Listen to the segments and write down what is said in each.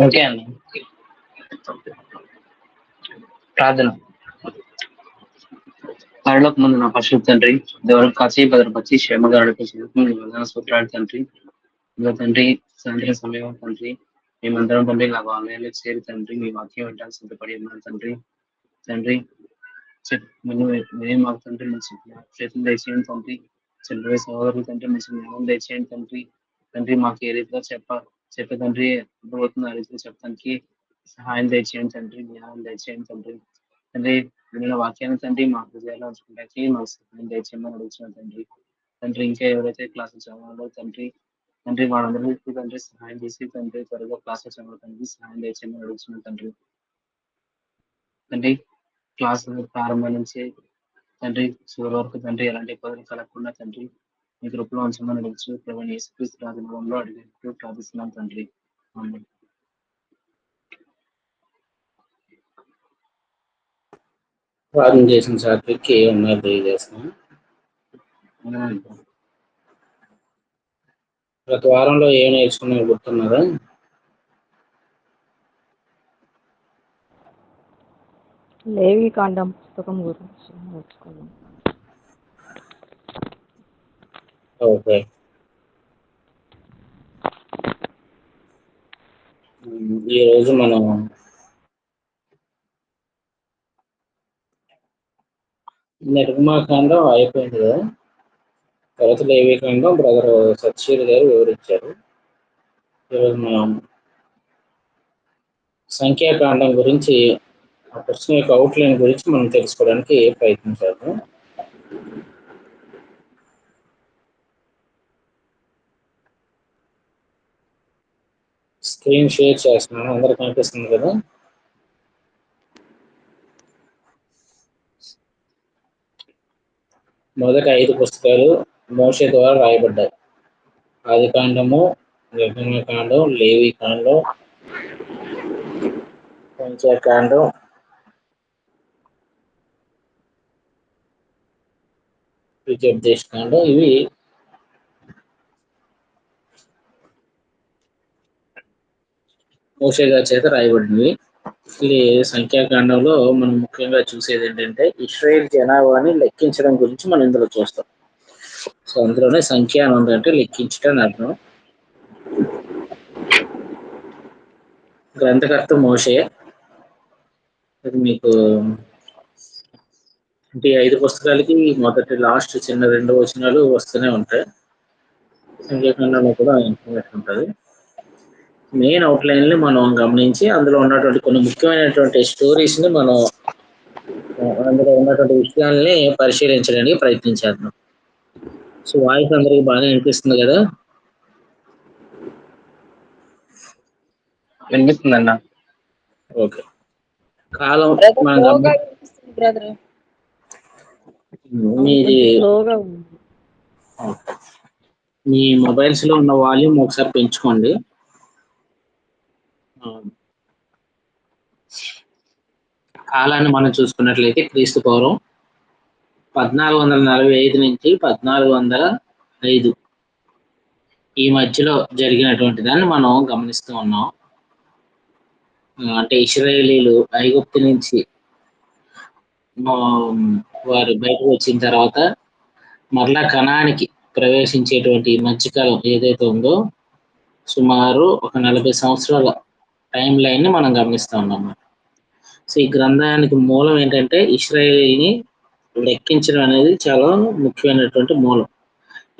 Okay అండి. ప్రార్థన. పరలోక ముందు నా పరిశుద్ధ తండ్రి, దేవుడు కాచి భద్రపరిచి క్షేమంగా నడిపించినందుకు మీ వందనాలు స్తోత్రాలు తండ్రి. ఇదిగో తండ్రి, సాయంత్రం సమయం తండ్రి, మేమందరం తండ్రి నా ఆలయాల్లో చేరి తండ్రి మీ వాక్యం వింటానికి సిద్ధపడి ఉన్నాను తండ్రి. తండ్రి మీరే మాకు తండ్రి మంచి చేతులు దయచేయండి తండ్రి. చంద్రబాబు సహోదరులు తండ్రి మంచి జ్ఞానం దయచేయండి తండ్రి. తండ్రి మాకు ఏ రీతిలో చెప్పే తండ్రి అర్థమవుతుంది ఆ రీతిలో చెప్పడానికి సహాయం దయచేయండి తండ్రి, జ్ఞానం దయచేయండి తండ్రి. తండ్రి విన్న వాక్యాన్ని తండ్రి మా హృదయాల్లో ఉంచుకుంటాకి మాకు సహాయం దయచేయమని అడుగుతున్నాను తండ్రి. తండ్రి ఇంకా ఎవరైతే క్లాసులు చదవాలో తండ్రి, తండ్రి వాళ్ళందరికీ తండ్రి సహాయం చేసి తండ్రి త్వరగా క్లాసులు చదవడానికి సహాయం దయచేయమని అడుగుతున్నాను తండ్రి. తండ్రి క్లాస్ ప్రారంభం నుంచి తండ్రి చివరి వరకు తండ్రి ఎలాంటి ఇబ్బందులు కలగకుండా తండ్రి మీ కృపలో ఉంచమని అడుగుతూ ప్రభువైన యేసుక్రీస్తు రాజనామంలో అడిగినట్టు ప్రార్థిస్తున్నాం తండ్రి. ఆమేన్. ప్రార్థన చేసిన సాత్విక్కి ఉన్నారు తెలియజేస్తున్నాం. ఆమేన్. గత వారంలో ఏం నేర్చుకున్నా గుర్తున్నదా? లేవి కాండం పుస్తకం గురించి నేర్చుకున్నాం. ఓకే. ఈ రోజు మనం నిర్మాకాండం అయిపోయింది కదా, తర్వాత లేవి కాండం బ్రదర్ సత్యశీల్ గారు వివరించారు. ఈరోజు మనం సంఖ్యాకాండం గురించి ఆ ప్రశ్న యొక్క అవుట్లైన్ గురించి మనం తెలుసుకోవడానికి ప్రయత్నించాము. స్క్రీన్ షేర్ చేస్తున్నాను, అందరికి కనిపిస్తుంది కదా. మొదటి 5 పుస్తకాలు మోషే ద్వారా రాయబడ్డాయి. ఆదికాండము, నిర్గమకాండం, లేవి కాండం, సంఖ్యాకాండం, విజయోపదేశ కాండం, ఇవి మోషే గారి చేత రాయబడినవి. ఈ సంఖ్యాకాండంలో మనం ముఖ్యంగా చూసేది ఏంటంటే ఇశ్రాయేల్ జనాభాని లెక్కించడం గురించి మనం ఇందులో చూస్తాం. సో అందులోనే సంఖ్య అని ఉందంటే లెక్కించడం అని అర్థం. గ్రంథకర్త మోషే. అది మీకు అంటే 5 పుస్తకాలకి మొదటి లాస్ట్ చిన్న 2 వచనాలు వస్తూనే ఉంటాయి. సంఖ్యాకాండంలో కూడా ఇన్ఫర్మేషన్ ఉంటుంది. మెయిన్ అవుట్లైన్ ని మనం గమనించి అందులో ఉన్నటువంటి కొన్ని ముఖ్యమైనటువంటి స్టోరీస్ ని మనం అందులో ఉన్నటువంటి విషయాల్ని పరిశీలించడానికి ప్రయత్నించేద్దాం. సో వాయిస్ అందరికి బాగా వినిపిస్తుంది కదా? వినిపిస్తుందన్న. ఓకే. కాలం మనం మీది మీ మొబైల్స్ లో ఉన్న వాల్యూమ్ ఒకసారి పెంచుకోండి. కాలాన్ని మనం చూసుకున్నట్లయితే క్రీస్తు పూర్వం 1445 నుంచి 1405 ఈ మధ్యలో జరిగినటువంటి దాన్ని మనం గమనిస్తూ ఉన్నాం. అంటే ఇశ్రాయేలీలు ఐగుప్తు నుంచి వారు బయటకు వచ్చిన తర్వాత మరలా కనానికి ప్రవేశించేటువంటి మధ్యకాలం ఏదైతే ఉందో సుమారు ఒక 40 సంవత్సరాల టైం లైన్ ని మనం గమనిస్తూ ఉన్నాం. సో ఈ గ్రంథానికి మూలం ఏంటంటే ఇశ్రాయేలీని లెక్కించడం అనేది చాలా ముఖ్యమైనటువంటి మూలం.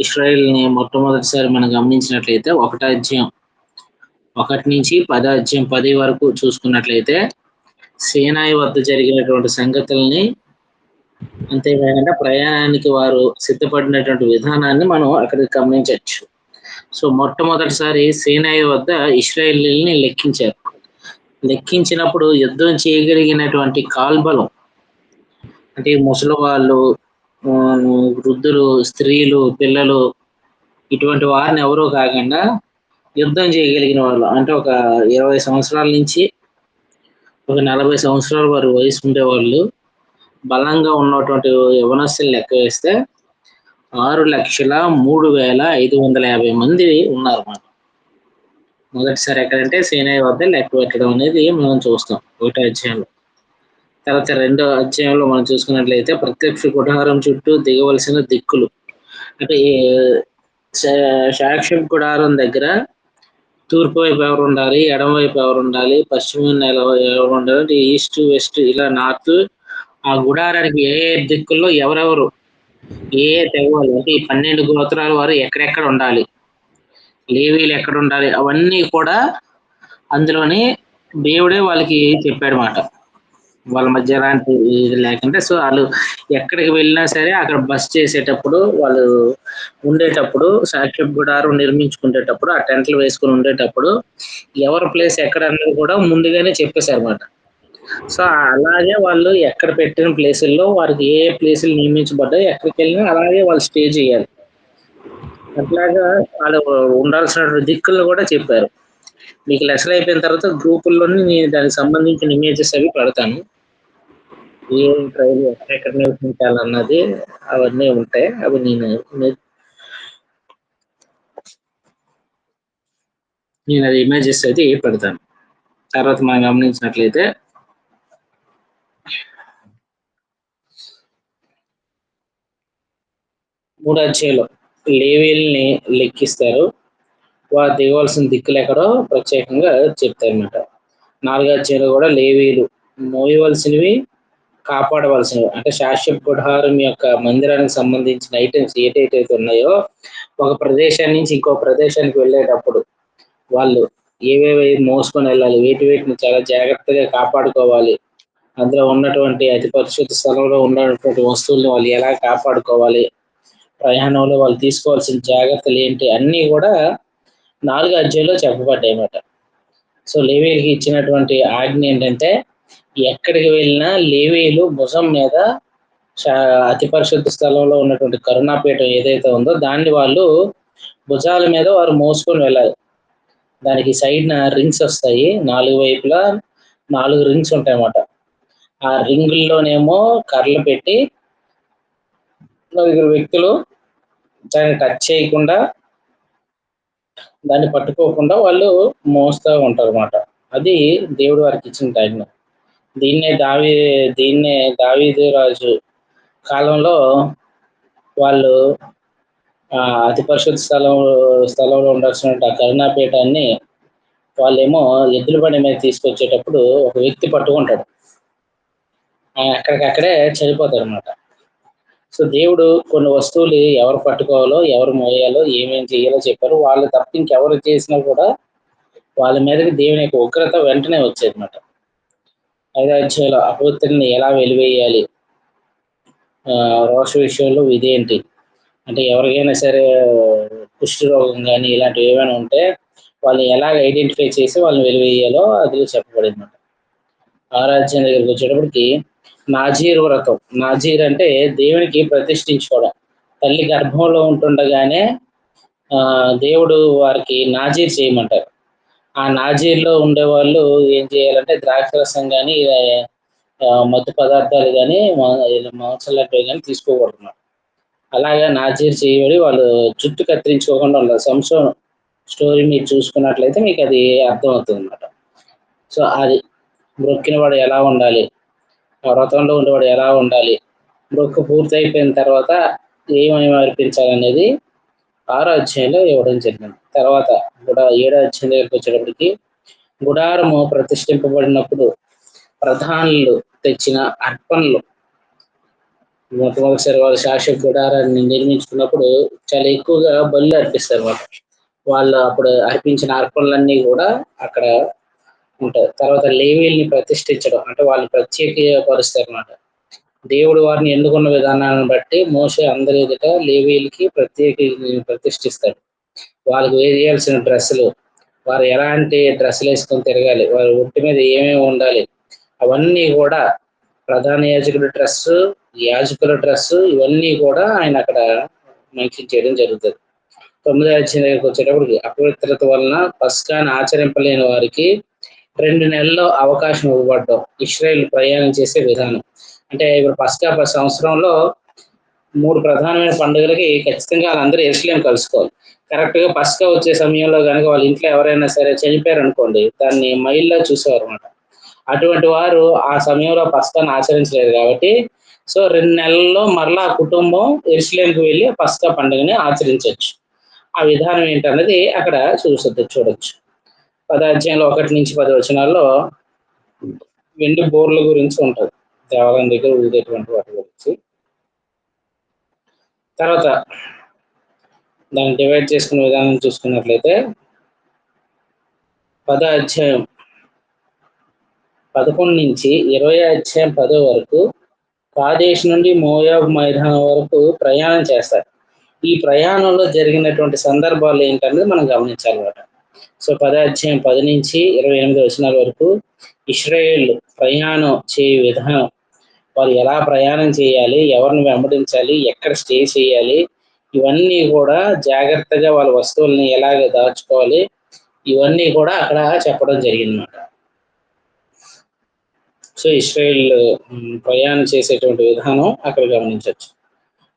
ఇశ్రాయేల్ని మొట్టమొదటిసారి మనం గమనించినట్లయితే 1వ అధ్యాయం 1 నుంచి 10వ అధ్యాయం 10 వరకు చూసుకున్నట్లయితే సీనాయి వద్ద జరిగినటువంటి సంగతుల్ని, అంతేకాకుండా ప్రయాణానికి వారు సిద్ధపడినటువంటి విధానాన్ని మనం అక్కడ గమనించవచ్చు. సో మొట్టమొదటిసారి సీనాయి వద్ద ఇశ్రాయేలీని లెక్కించారు. లెక్కించినప్పుడు యుద్ధం చేయగలిగినటువంటి కాల్బలం అంటే ముసలి వాళ్ళు, వృద్ధులు, స్త్రీలు, పిల్లలు ఇటువంటి వారిని ఎవరో కాకుండా యుద్ధం చేయగలిగిన వాళ్ళు అంటే ఒక 20 సంవత్సరాల నుంచి ఒక 40 సంవత్సరాల వారి వయసు ఉండేవాళ్ళు బలంగా ఉన్నటువంటి యవనస్తులు లెక్క వేస్తే 6,03,550 మంది ఉన్నారు. మొదటిసారి ఎక్కడంటే సీనాయి వద్ద లెక్క పెట్టడం అనేది మనం చూస్తాం 1వ అధ్యాయంలో. తర్వాత 2వ అధ్యాయంలో మనం చూసుకున్నట్లయితే ప్రత్యక్ష గుడారం చుట్టూ దిగవలసిన దిక్కులు. అంటే సాక్ష్యం గుడారం దగ్గర తూర్పు వైపు ఎవరు ఉండాలి, ఎడమ వైపు ఎవరు ఉండాలి, పశ్చిమ ఎవరు ఉండాలి, అంటే ఈస్ట్ వెస్ట్ ఇలా నార్త్. ఆ గుడారానికి ఏ దిక్కుల్లో ఎవరెవరు ఏ తెగవాలి, అంటే ఈ 12 గోత్రాల వారు ఎక్కడెక్కడ ఉండాలి, లేవీలు ఎక్కడ ఉండాలి, అవన్నీ కూడా అందులోనే దేవుడే వాళ్ళకి చెప్పాడు మాట. వాళ్ళ మధ్య ఎలాంటి ఇది లేకుండా. సో వాళ్ళు ఎక్కడికి వెళ్ళినా సరే అక్కడ బస్ చేసేటప్పుడు, వాళ్ళు ఉండేటప్పుడు, సాక్ష్య గుడారం నిర్మించుకునేటప్పుడు, ఆ టెంట్లు వేసుకుని ఉండేటప్పుడు ఎవరి ప్లేస్ ఎక్కడ అన్నది కూడా ముందుగానే చెప్పేశారు అన్నమాట. సో అలాగే వాళ్ళు ఎక్కడ పెట్టిన ప్లేసుల్లో వారికి ఏ ప్లేసులు నియమించబడ్డాయి, ఎక్కడికి వెళ్ళినా అలాగే వాళ్ళు స్టే చేయాలి. అట్లాగా వాళ్ళు ఉండాల్సిన దిక్కులను కూడా చెప్పారు. మీకు లెసన్ అయిపోయిన తర్వాత గ్రూపుల్లోని నేను దానికి సంబంధించిన ఇమేజెస్ అవి పెడతాను. ఏ ట్రైల్ ఎక్కడ నివసించాలన్నది అవన్నీ ఉంటాయి. అవి నేను అది ఇమేజెస్ అయితే పెడతాను. తర్వాత మనం గమనించినట్లయితే 3వ అధ్యాయంలో లేవీల్ని లెక్కిస్తారు. వారు దిగవలసిన దిక్కులు ఎక్కడో ప్రత్యేకంగా చెప్తారన్నమాట. 4వ అధ్యాయంలో కూడా లేవీలు మోయవలసినవి, కాపాడవలసినవి, అంటే శాశ్వత గుడారం యొక్క మందిరానికి సంబంధించిన ఐటమ్స్ ఏటైతే ఉన్నాయో ఒక ప్రదేశం నుంచి ఇంకో ప్రదేశానికి వెళ్ళేటప్పుడు వాళ్ళు ఏవేవి మోసుకొని వెళ్ళాలి, వేటిని చాలా జాగ్రత్తగా కాపాడుకోవాలి, అందులో ఉన్నటువంటి అతి పరిశుద్ధ స్థలంలో ఉన్నటువంటి వస్తువుల్ని వాళ్ళు ఎలా కాపాడుకోవాలి, ప్రయాణంలో వాళ్ళు తీసుకోవాల్సిన జాగ్రత్తలు ఏంటి అన్నీ కూడా 4వ అధ్యాయంలో చెప్పబడ్డాయి అన్నమాట. సో లేవీలకి ఇచ్చినటువంటి ఆజ్ఞ ఏంటంటే ఎక్కడికి వెళ్ళినా లేవీలు భుజం మీద అతి పరిశుద్ధ స్థలంలో ఉన్నటువంటి కరుణాపీఠం ఏదైతే ఉందో దాన్ని వాళ్ళు భుజాల మీద వారు మోసుకొని వెళ్ళాలి. దానికి సైడ్న రింగ్స్ వస్తాయి, 4 వైపులా 4 రింగ్స్ ఉంటాయి అన్నమాట. ఆ రింగుల్లోనేమో కర్రలు పెట్టి 4 వ్యక్తులు దాన్ని టచ్ చేయకుండా, దాన్ని పట్టుకోకుండా వాళ్ళు మోస్తూ ఉంటారు అన్నమాట. అది దేవుడు వారికి ఇచ్చిన ఆజ్ఞ. దీన్నే దావీదు రాజు కాలంలో వాళ్ళు అతి పరిశుద్ధ స్థలంలో ఉండాల్సిన ఆ కరుణాపీఠాన్ని వాళ్ళేమో ఎద్దుల బండి మీద తీసుకొచ్చేటప్పుడు ఒక వ్యక్తి పట్టుకుంటాడు, అక్కడికక్కడే చనిపోతాడు అనమాట. సో దేవుడు కొన్ని వస్తువులు ఎవరు పట్టుకోవాలో, ఎవరు మోయాలో, ఏమేం చేయాలో చెప్పారు. వాళ్ళు తప్ప ఇంకెవరు చేసినా కూడా వాళ్ళ మీదకి దేవుని యొక్క ఉగ్రత వెంటనే వచ్చేది అనమాట. 5వ అధ్యాయంలో అపవిత్రుని ఎలా వెలివేయాలి, రోష విషయంలో ఇదేంటి అంటే ఎవరికైనా సరే కుష్టి రోగం కానీ ఇలాంటివి ఏమైనా ఉంటే వాళ్ళని ఎలాగ ఐడెంటిఫై చేసి వాళ్ళని వెలివేయాలో అది చెప్పబడింది అనమాట. 6వ అధ్యాయం దగ్గరికి వచ్చేటప్పటికి నాజీర్ వ్రతం. నాజీర్ అంటే దేవునికి ప్రతిష్ఠించుకోవడం. తల్లి గర్భంలో ఉంటుండగానే దేవుడు వారికి నాజీర్ చేయమంటారు. ఆ నాజీర్లో ఉండేవాళ్ళు ఏం చేయాలంటే ద్రాక్షరసం కానీ మత్తు పదార్థాలు కానీ మాంసం లాంటివి కానీ తీసుకోకూడదు. అలాగా నాజీర్ చేయబడి వాళ్ళు జుట్టు కత్తిరించుకోకుండా ఉండాలి. సంసోను స్టోరీ మీరు చూసుకున్నట్లయితే మీకు అది అర్థమవుతుంది అన్నమాట. సో అది మొక్కిన వాడు ఎలా ఉండాలి, వ్రతంలో ఉండేవాడు ఎలా ఉండాలి, మొక్కు పూర్తి అయిపోయిన తర్వాత ఏమేమి అర్పించాలనేది 6వ అధ్యాయంలో ఇవ్వడం జరిగింది. తర్వాత 7వ అధ్యాయం దగ్గరికి వచ్చేటప్పటికి గుడారము ప్రతిష్ఠింపబడినప్పుడు ప్రధానులు తెచ్చిన అర్పణలు, మొట్టమొదటిసారి వాళ్ళు శాశ్వత గుడారాన్ని నిర్మించుకున్నప్పుడు చాలా ఎక్కువగా బలులు అర్పిస్తారు అన్నమాట. వాళ్ళు అప్పుడు అర్పించిన అర్పణలన్నీ కూడా అక్కడ ఉంటాయి. తర్వాత లేవీల్ని ప్రతిష్ఠించడం అంటే వాళ్ళు ప్రత్యేకపరుస్తారు అన్నమాట. దేవుడు వారిని ఎన్నుకున్న విధానాన్ని బట్టి మోషే అందరి ఎదుట లేవీలకి ప్రతిష్ఠిస్తాడు. వాళ్ళకి వేయాల్సిన డ్రెస్సులు, వారు ఎలాంటి డ్రెస్సులు వేసుకొని తిరగాలి, వారి ఒంటి మీద ఏమేమి ఉండాలి, అవన్నీ కూడా ప్రధాన యాజకుడి డ్రెస్సు, యాజకుల డ్రెస్సు, ఇవన్నీ కూడా ఆయన అక్కడ మెన్షన్ చేయడం జరుగుతుంది. 9వ అధ్యాయం దగ్గరికి వచ్చేటప్పటికి అపవిత్రత వలన పస్కాను ఆచరింపలేని వారికి 2 నెలల్లో అవకాశం ఇవ్వబడ్డం. ఇశ్రాయేల్ ప్రయాణం చేసే విధానం అంటే ఇప్పుడు పస్కా సంవత్సరంలో 3 ప్రధానమైన పండుగలకి ఖచ్చితంగా వాళ్ళందరూ యెరూషలేం కలుసుకోవాలి. కరెక్ట్ గా పస్కా వచ్చే సమయంలో కనుక వాళ్ళ ఇంట్లో ఎవరైనా సరే చనిపోయారు అనుకోండి, దాన్ని మైల్లో చూసేవారు అనమాట. అటువంటి వారు ఆ సమయంలో పస్కాను ఆచరించలేదు కాబట్టి, సో 2 నెలల్లో మరలా ఆ కుటుంబం యెరూషలేముకి వెళ్ళి పస్కా పండుగని ఆచరించవచ్చు. ఆ విధానం ఏంటన్నది అక్కడ చూడొచ్చు. 10వ అధ్యాయంలో 1-10 వచనాల్లో వెండి బోర్ల గురించి ఉంటుంది, దేవాలయం దగ్గర ఊదేటువంటి వాటి గురించి. తర్వాత దాన్ని డివైడ్ చేసుకునే విధానం చూసుకున్నట్లయితే 10వ అధ్యాయం 11 నుంచి 20వ అధ్యాయం 10 వరకు కాదేశ్ నుండి మోయాబు మైదానం వరకు ప్రయాణం చేస్తారు. ఈ ప్రయాణంలో జరిగినటువంటి సందర్భాలు ఏంటనేది మనం గమనించాలన్నమాట. సో 10వ అధ్యాయం 10 నుంచి 28 వచనాల వరకు ఇశ్రాయేల్ ప్రయాణం చేయు విధానం, వాళ్ళు ఎలా ప్రయాణం చేయాలి, ఎవరిని వెంబడించాలి, ఎక్కడ స్టే చేయాలి, ఇవన్నీ కూడా జాగ్రత్తగా వాళ్ళ వస్తువుల్ని ఎలాగ దాచుకోవాలి, ఇవన్నీ కూడా అక్కడ చెప్పడం జరిగిందన్నమాట. సో ఇశ్రాయేల్ ప్రయాణం చేసేటువంటి విధానం అక్కడ గమనించవచ్చు.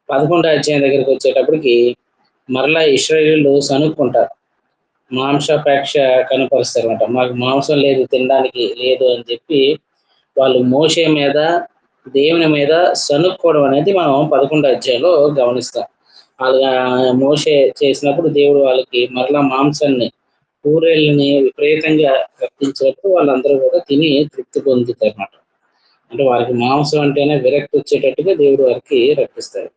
11వ అధ్యాయం దగ్గరికి వచ్చేటప్పటికి మరలా ఇశ్రాయేలీయులు సనుక్కుంటారు, మాంసాపేక్ష కనపరుస్తారు అనమాట. మాకు మాంసం లేదు, తినడానికి లేదు అని చెప్పి వాళ్ళు మోషే మీద, దేవుని మీద సనుక్కోవడం అనేది మనం 11వ అధ్యాయంలో గమనిస్తాం. వాళ్ళ మోషే చేసినప్పుడు దేవుడు వాళ్ళకి మరలా మాంసాన్ని, కూరేళ్ళని విపరీతంగా రప్పించినప్పుడు వాళ్ళందరూ కూడా తిని తృప్తి పొందుతారు అన్నమాట. అంటే వారికి మాంసం అంటేనే విరక్తి వచ్చేటట్టుగా దేవుడు వారికి రప్పిస్తాడు.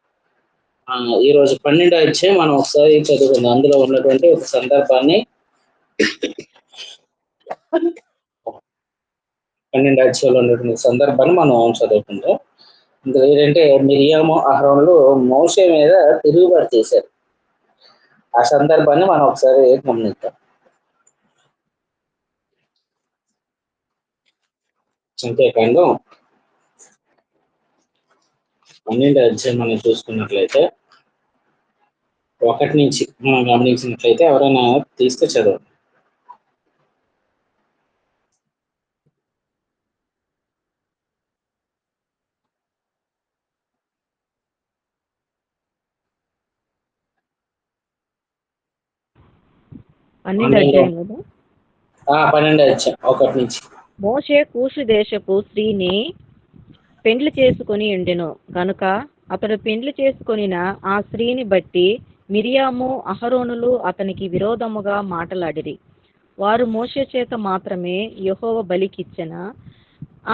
ఈ రోజు 12వ అధ్యాయం మనం ఒకసారి చదువుకుందాం. అందులో ఉన్నటువంటి ఒక సందర్భాన్ని 12వ అధ్యాయంలో ఉన్నటువంటి సందర్భాన్ని మనం చదువుకుందాం. ఇందులో ఏంటంటే మిరియాము, అహరోనులు మోషే మీద తిరుగుబాటు చేశారు. ఆ సందర్భాన్ని మనం ఒకసారి గమనిద్దాం. సంఖ్యాకాండం 12వ అధ్యాయం మనం చూసుకున్నట్లయితే 1 నుంచి మనం గమనించినట్లయితే ఎవరైనా తీస్తే చదవండి. పన్నెండు అధ్యాయం కదా. 12వ అధ్యాయం 1 నుంచి. మోషే కూషు దేశపు స్త్రీని పెండ్లి చేసుకొని ఉండెను గనుక అతడు పెండ్లి చేసుకొనిన ఆ స్త్రీని బట్టి మిరియాము, అహరోనులు అతనికి విరోధముగా మాటలాడిరి. వారు మోషే చేత మాత్రమే యెహోవా బలికిచ్చెన,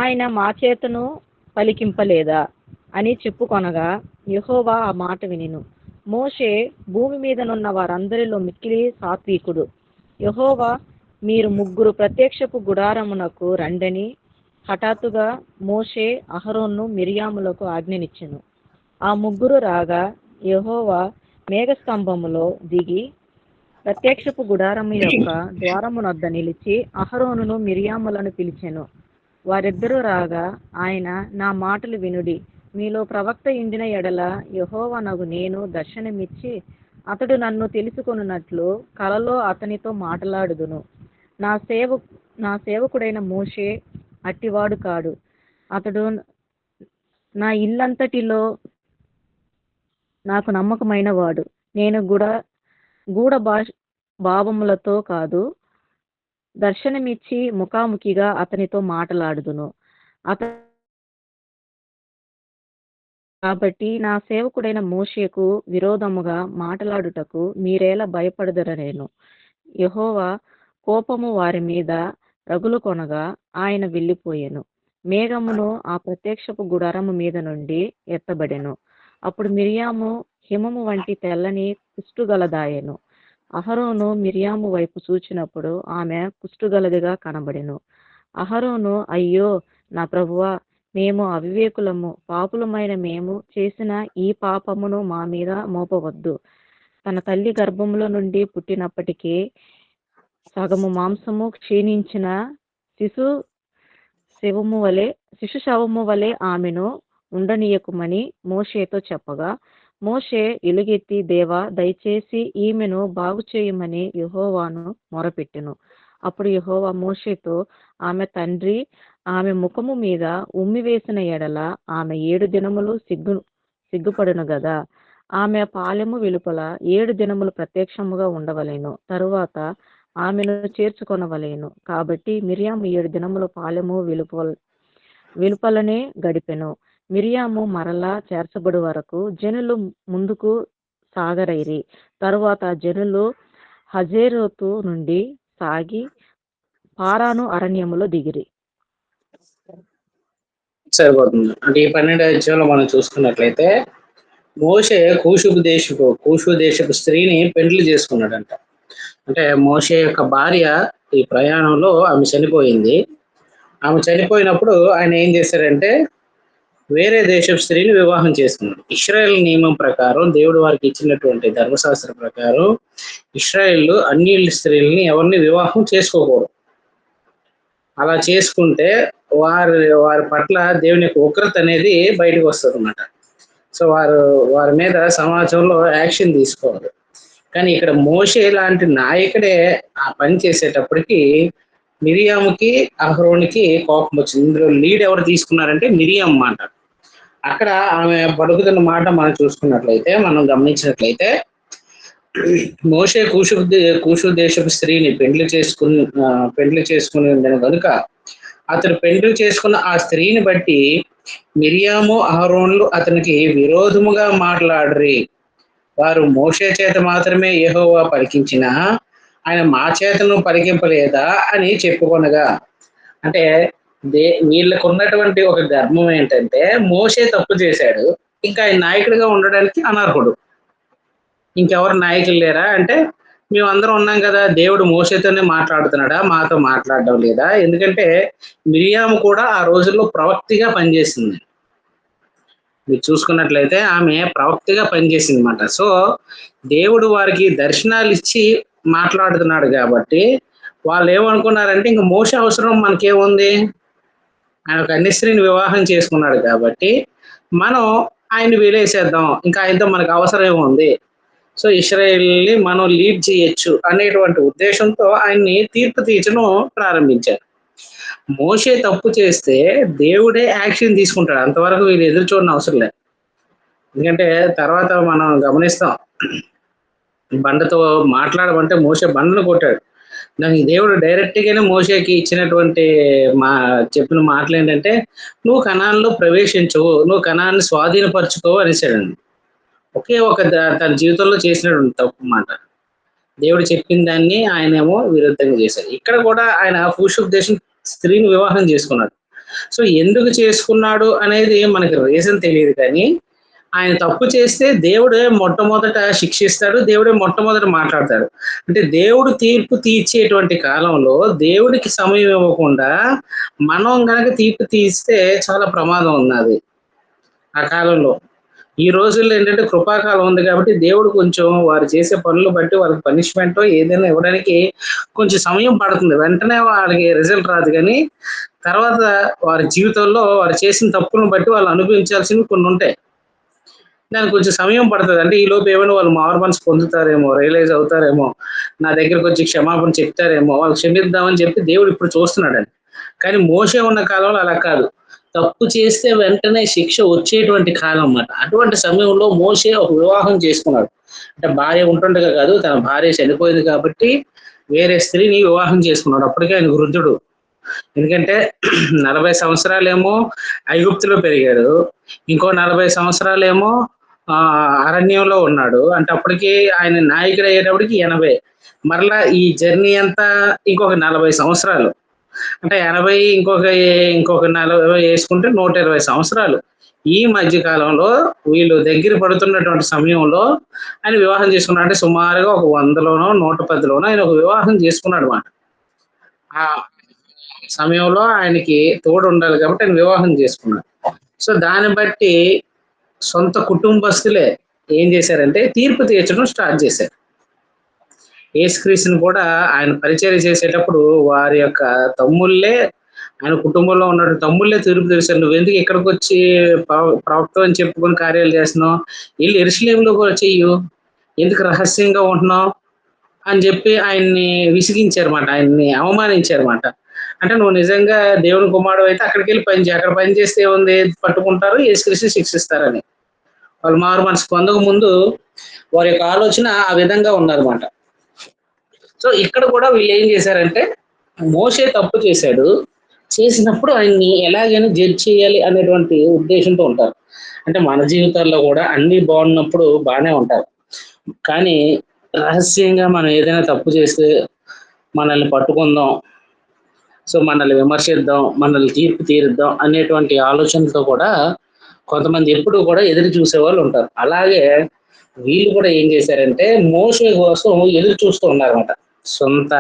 ఆయన మా చేతను పలికింపలేదా అని చెప్పుకొనగా యెహోవా ఆ మాట వినెను. మోషే భూమి మీదనున్న వారందరిలో మిక్కిలి సాత్వికుడు. యెహోవా, మీరు 3 ప్రత్యక్షపు గుడారమునకు రండని హఠాత్తుగా మోషే, అహరోను, మిరియాములకు ఆజ్ఞనిచ్చెను. ఆ 3 రాగా యెహోవా మేఘస్తంభములో దిగి ప్రత్యక్షపు గుడారము యొక్క ద్వారమునొద్ద నిలిచి అహరోనును, మిరియాములను పిలిచెను. వారిద్దరూ రాగా ఆయన, నా మాటలు వినుడి, మీలో ప్రవక్త ఇండిన ఎడల యెహోవానగు నేను దర్శనమిచ్చి అతడు నన్ను తెలుసుకొనున్నట్లు కలలో అతనితో మాట్లాడుదును. నా సేవకుడైన మోషే అట్టివాడు కాడు. అతడు నా ఇల్లంతటిలో నాకు నమ్మకమైన వాడు. నేను గూఢ భావములతో కాదు, దర్శనమిచ్చి ముఖాముఖిగా అతనితో మాట్లాడుదును. కాబట్టి నా సేవకుడైన మోషేకు విరోధముగా మాట్లాడుటకు మీరేలా భయపడదరనేను. యెహోవా కోపము వారి మీద రగులు కొనగా ఆయన వెళ్ళిపోయెను. మేఘమును ఆ ప్రత్యక్షపు గుడారము మీద నుండి ఎత్తబడెను. అప్పుడు మిరియాము హిమము వంటి తెల్లని కుష్టుగలదాయెను. అహరోను మిరియాము వైపు చూచినప్పుడు ఆమె కుష్టుగలదిగా కనబడెను. అహరోను, అయ్యో నా ప్రభువా, మేము అవివేకులము, పాపులమైన మేము చేసిన ఈ పాపమును మా మీద మోపవద్దు. తన తల్లి గర్భములో నుండి పుట్టినప్పటికీ సగము మాంసము క్షీణించిన శిశు శవము వలె ఆమెను ఉండనీయకుమని మోషేతో చెప్పగా, మోషే ఎలుగెత్తి, దేవా, దయచేసి ఈమెను బాగు చేయమని యెహోవాను మొరపెట్టెను. అప్పుడు యెహోవా మోషేతో, ఆమె తండ్రి ఆమె ముఖము మీద ఉమ్మి వేసిన ఎడల ఆమె 7 దినములు సిగ్గుపడును గదా. ఆమె పాలెము వెలుపల 7 దినములు ప్రత్యక్షముగా ఉండవలెను. తరువాత ఆమెను చేర్చుకొనవలెను. కాబట్టి మిర్యాము 7 దినములు పాలెము వెలుపలనే గడిపెను. మిర్యాము మరలా చేర్చబడు వరకు జనులు ముందుకు సాగరైరి. తరువాత జనులు హజేరోతు నుండి సాగి పారాను అరణ్యములో దిగిరి. సరిపోతుంది. అంటే ఈ 12వ అధ్యాయంలో మనం చూసుకున్నట్లయితే మోషే కూషు దేశపు స్త్రీని పెండ్లి చేసుకున్నాడంట. అంటే మోషే యొక్క భార్య ఈ ప్రయాణంలో ఆమె చనిపోయింది. ఆమె చనిపోయినప్పుడు ఆయన ఏం చేశారంటే వేరే దేశపు స్త్రీని వివాహం చేసుకున్నాడు. ఇశ్రాయేల్ నియమం ప్రకారం దేవుడు వారికి ఇచ్చినటువంటి ధర్మశాస్త్ర ప్రకారం ఇశ్రాయేల్ అన్యుల స్త్రీలని ఎవరిని వివాహం చేసుకోకూడదు. అలా చేసుకుంటే వారి పట్ల దేవుని యొక్క ఉగ్రత అనేది బయటకు వస్తుంది అన్నమాట. సో వారి మీద సమాజంలో యాక్షన్ తీసుకోవాలి. కానీ ఇక్కడ మోషే లాంటి నాయకుడే ఆ పని చేసేటప్పటికి మిరియాముకి అహరోనికి కోపం వచ్చింది. ఇందులో లీడ్ ఎవరు తీసుకున్నారంటే మిరియాం మాట. అక్కడ ఆమె పలుకుతున్న మాట మనం చూసుకున్నట్లయితే, మనం గమనించినట్లయితే మోషే కూషు దేశపు స్త్రీని పెండ్లి చేసుకుని ఉండను కనుక అతను పెండ్లి చేసుకున్న ఆ స్త్రీని బట్టి మిరియాము అహరోన్లు అతనికి విరోధముగా మాట్లాడరి. వారు మోషే చేత మాత్రమే యెహోవా పలికించిన ఆయన మా చేతను పలికింపలేదా అని చెప్పుకొనగా, అంటే వీళ్ళకు ఉన్నటువంటి ఒక గర్వం ఏంటంటే మోషే తప్పు చేశాడు, ఇంకా ఆయన నాయకుడిగా ఉండడానికి అనర్హుడు. ఇంకెవరు నాయకులు లేరా అంటే మేమందరం ఉన్నాం కదా, దేవుడు మోషేతోనే మాట్లాడుతున్నాడా, మాతో మాట్లాడడం లేదా? ఎందుకంటే మిరియాము కూడా ఆ రోజుల్లో ప్రవక్తిగా పనిచేసింది. మీరు చూసుకున్నట్లయితే ఆమె ప్రవక్తగా పనిచేసింది అనమాట. సో దేవుడు వారికి దర్శనాలు ఇచ్చి మాట్లాడుతున్నాడు కాబట్టి వాళ్ళు ఏమనుకున్నారంటే ఇంకా మోషే అవసరం మనకేముంది, ఆయన ఒక అన్యస్త్రీని వివాహం చేసుకున్నాడు కాబట్టి మనం ఆయన వెలేసేద్దాం, ఇంకా ఆయనతో మనకు అవసరం ఏముంది, సో ఇశ్రాయేల్ని మనం లీడ్ చేయొచ్చు అనేటువంటి ఉద్దేశంతో ఆయన్ని తీర్పు తీర్చడం ప్రారంభించారు. మోషే తప్పు చేస్తే దేవుడే యాక్షన్ తీసుకుంటాడు, అంతవరకు వీళ్ళు ఎదురు చూడని అవసరం లేదు. ఎందుకంటే తర్వాత మనం గమనిస్తాం, బండతో మాట్లాడమంటే మోషే బండను కొట్టాడు. దానికి దేవుడు డైరెక్ట్ గానే మోషేకి ఇచ్చినటువంటి చెప్పిన మాటలు ఏంటంటే నువ్వు కనాన్లో ప్రవేశించవు, నువ్వు కనాన్ని స్వాధీనపరచుకో అనేసాడండి. ఒకే ఒక తన జీవితంలో చేసినటువంటి తప్పు మాట. దేవుడు చెప్పిన దాన్ని ఆయనేమో విరుద్ధంగా చేశాడు. ఇక్కడ కూడా ఆయన కూషు దేశం స్త్రీని వివాహం చేసుకున్నాడు. సో ఎందుకు చేసుకున్నాడు అనేది మనకి రీజన్ తెలియదు, కానీ ఆయన తప్పు చేస్తే దేవుడే మొట్టమొదట శిక్షిస్తాడు, దేవుడే మొట్టమొదట మాట్లాడతాడు. అంటే దేవుడు తీర్పు తీర్చేటువంటి కాలంలో దేవుడికి సమయం ఇవ్వకుండా మనం గనక తీర్పు తీస్తే చాలా ప్రమాదం ఉన్నది ఆ కాలంలో. ఈ రోజుల్లో ఏంటంటే కృపాకాలం ఉంది కాబట్టి దేవుడు కొంచెం వారు చేసే పనులు బట్టి వాళ్ళకి పనిష్మెంట్ ఏదైనా ఇవ్వడానికి కొంచెం సమయం పడుతుంది, వెంటనే వాళ్ళకి రిజల్ట్ రాదు. కానీ తర్వాత వారి జీవితంలో వారు చేసిన తప్పులను బట్టి వాళ్ళు అనుభవించాల్సినవి కొన్ని ఉంటాయి, దానికి కొంచెం సమయం పడుతుంది. అంటే ఈ లోపు ఏమైనా వాళ్ళు మారు మనసు పొందుతారేమో, రియలైజ్ అవుతారేమో, నా దగ్గరకు వచ్చి క్షమాపణ చెప్తారేమో, వాళ్ళు క్షమిద్దామని చెప్పి దేవుడు ఇప్పుడు చూస్తున్నాడండి. కానీ మోషే ఉన్న కాలంలో అలా కాదు, తప్పు చేస్తే వెంటనే శిక్ష వచ్చేటువంటి కాలం అన్నమాట. అటువంటి సమయంలో మోషే ఒక వివాహం చేసుకున్నాడు. అంటే భార్య ఉంటుండగా కాదు, తన భార్య చనిపోయింది కాబట్టి వేరే స్త్రీని వివాహం చేసుకున్నాడు. అప్పటికే ఆయన వృద్ధుడు, ఎందుకంటే 40 సంవత్సరాలేమో ఐగుప్తులో పెరిగాడు, ఇంకో 40 సంవత్సరాలేమో అరణ్యంలో ఉన్నాడు. అంటే అప్పటికి ఆయన నాయకుడు అయ్యేటప్పటికి 80, మరలా ఈ జర్నీ అంతా ఇంకొక 40 సంవత్సరాలు, అంటే 80 ఇంకొక 40 వేసుకుంటే 120 సంవత్సరాలు. ఈ మధ్య కాలంలో వీళ్ళు దగ్గర పడుతున్నటువంటి సమయంలో ఆయన వివాహం చేసుకున్నాడు. అంటే సుమారుగా ఒక 100లోనో 110లోనో ఆయన ఒక వివాహం చేసుకున్నాడు అన్నమాట. ఆ సమయంలో ఆయనకి తోడు ఉండాలి కాబట్టి ఆయన వివాహం చేసుకున్నాడు. సో దాన్ని బట్టి సొంత కుటుంబస్తులే ఏం చేశారంటే తీర్పు తీర్చడం స్టార్ట్ చేశారు. యేసుక్రీస్తుని కూడా ఆయన పరిచర్య చేసేటప్పుడు వారి యొక్క తమ్ముళ్ళే, ఆయన కుటుంబంలో ఉన్న తమ్ముళ్ళే తీర్పు తీర్చారు. నువ్వెందుకు ఇక్కడికి వచ్చి ప్రవక్త అని చెప్పుకొని కార్యాలు చేస్తున్నావు, వెళ్ళి యెరూషలేములో కూడా చెయ్యు, ఎందుకు రహస్యంగా ఉంటున్నావు అని చెప్పి ఆయన్ని విసిగించారన్నమాట, ఆయన్ని అవమానించారన్నమాట. అంటే నువ్వు నిజంగా దేవుని కుమారుడు అయితే అక్కడికి వెళ్ళి పని చేయి, అక్కడ పని చేస్తే ఏముంది, పట్టుకుంటారు, యేసుక్రీస్తు శిక్షిస్తారని. వాళ్ళు మారు మనసు పొందక ముందు వారి యొక్క ఆలోచన ఆ విధంగా ఉన్నారన్నమాట. సో ఇక్కడ కూడా వీళ్ళు ఏం చేశారంటే, మోషే తప్పు చేశాడు, చేసినప్పుడు ఆయన్ని ఎలాగైనా జడ్జ్ చేయాలి అనేటువంటి ఉద్దేశంతో ఉంటారు. అంటే మన జీవితాల్లో కూడా అన్ని బాగున్నప్పుడు బాగానే ఉంటారు, కానీ రహస్యంగా మనం ఏదైనా తప్పు చేస్తే మనల్ని పట్టుకుందాం, సో మనల్ని విమర్శిద్దాం, మనల్ని తీర్పు తీరుద్దాం అనేటువంటి ఆలోచనతో కూడా కొంతమంది ఎప్పుడు కూడా ఎదురు చూసేవాళ్ళు ఉంటారు. అలాగే వీళ్ళు కూడా ఏం చేశారంటే మోషే కోసం ఎదురు చూస్తూ ఉన్నారన్నమాట. సొంత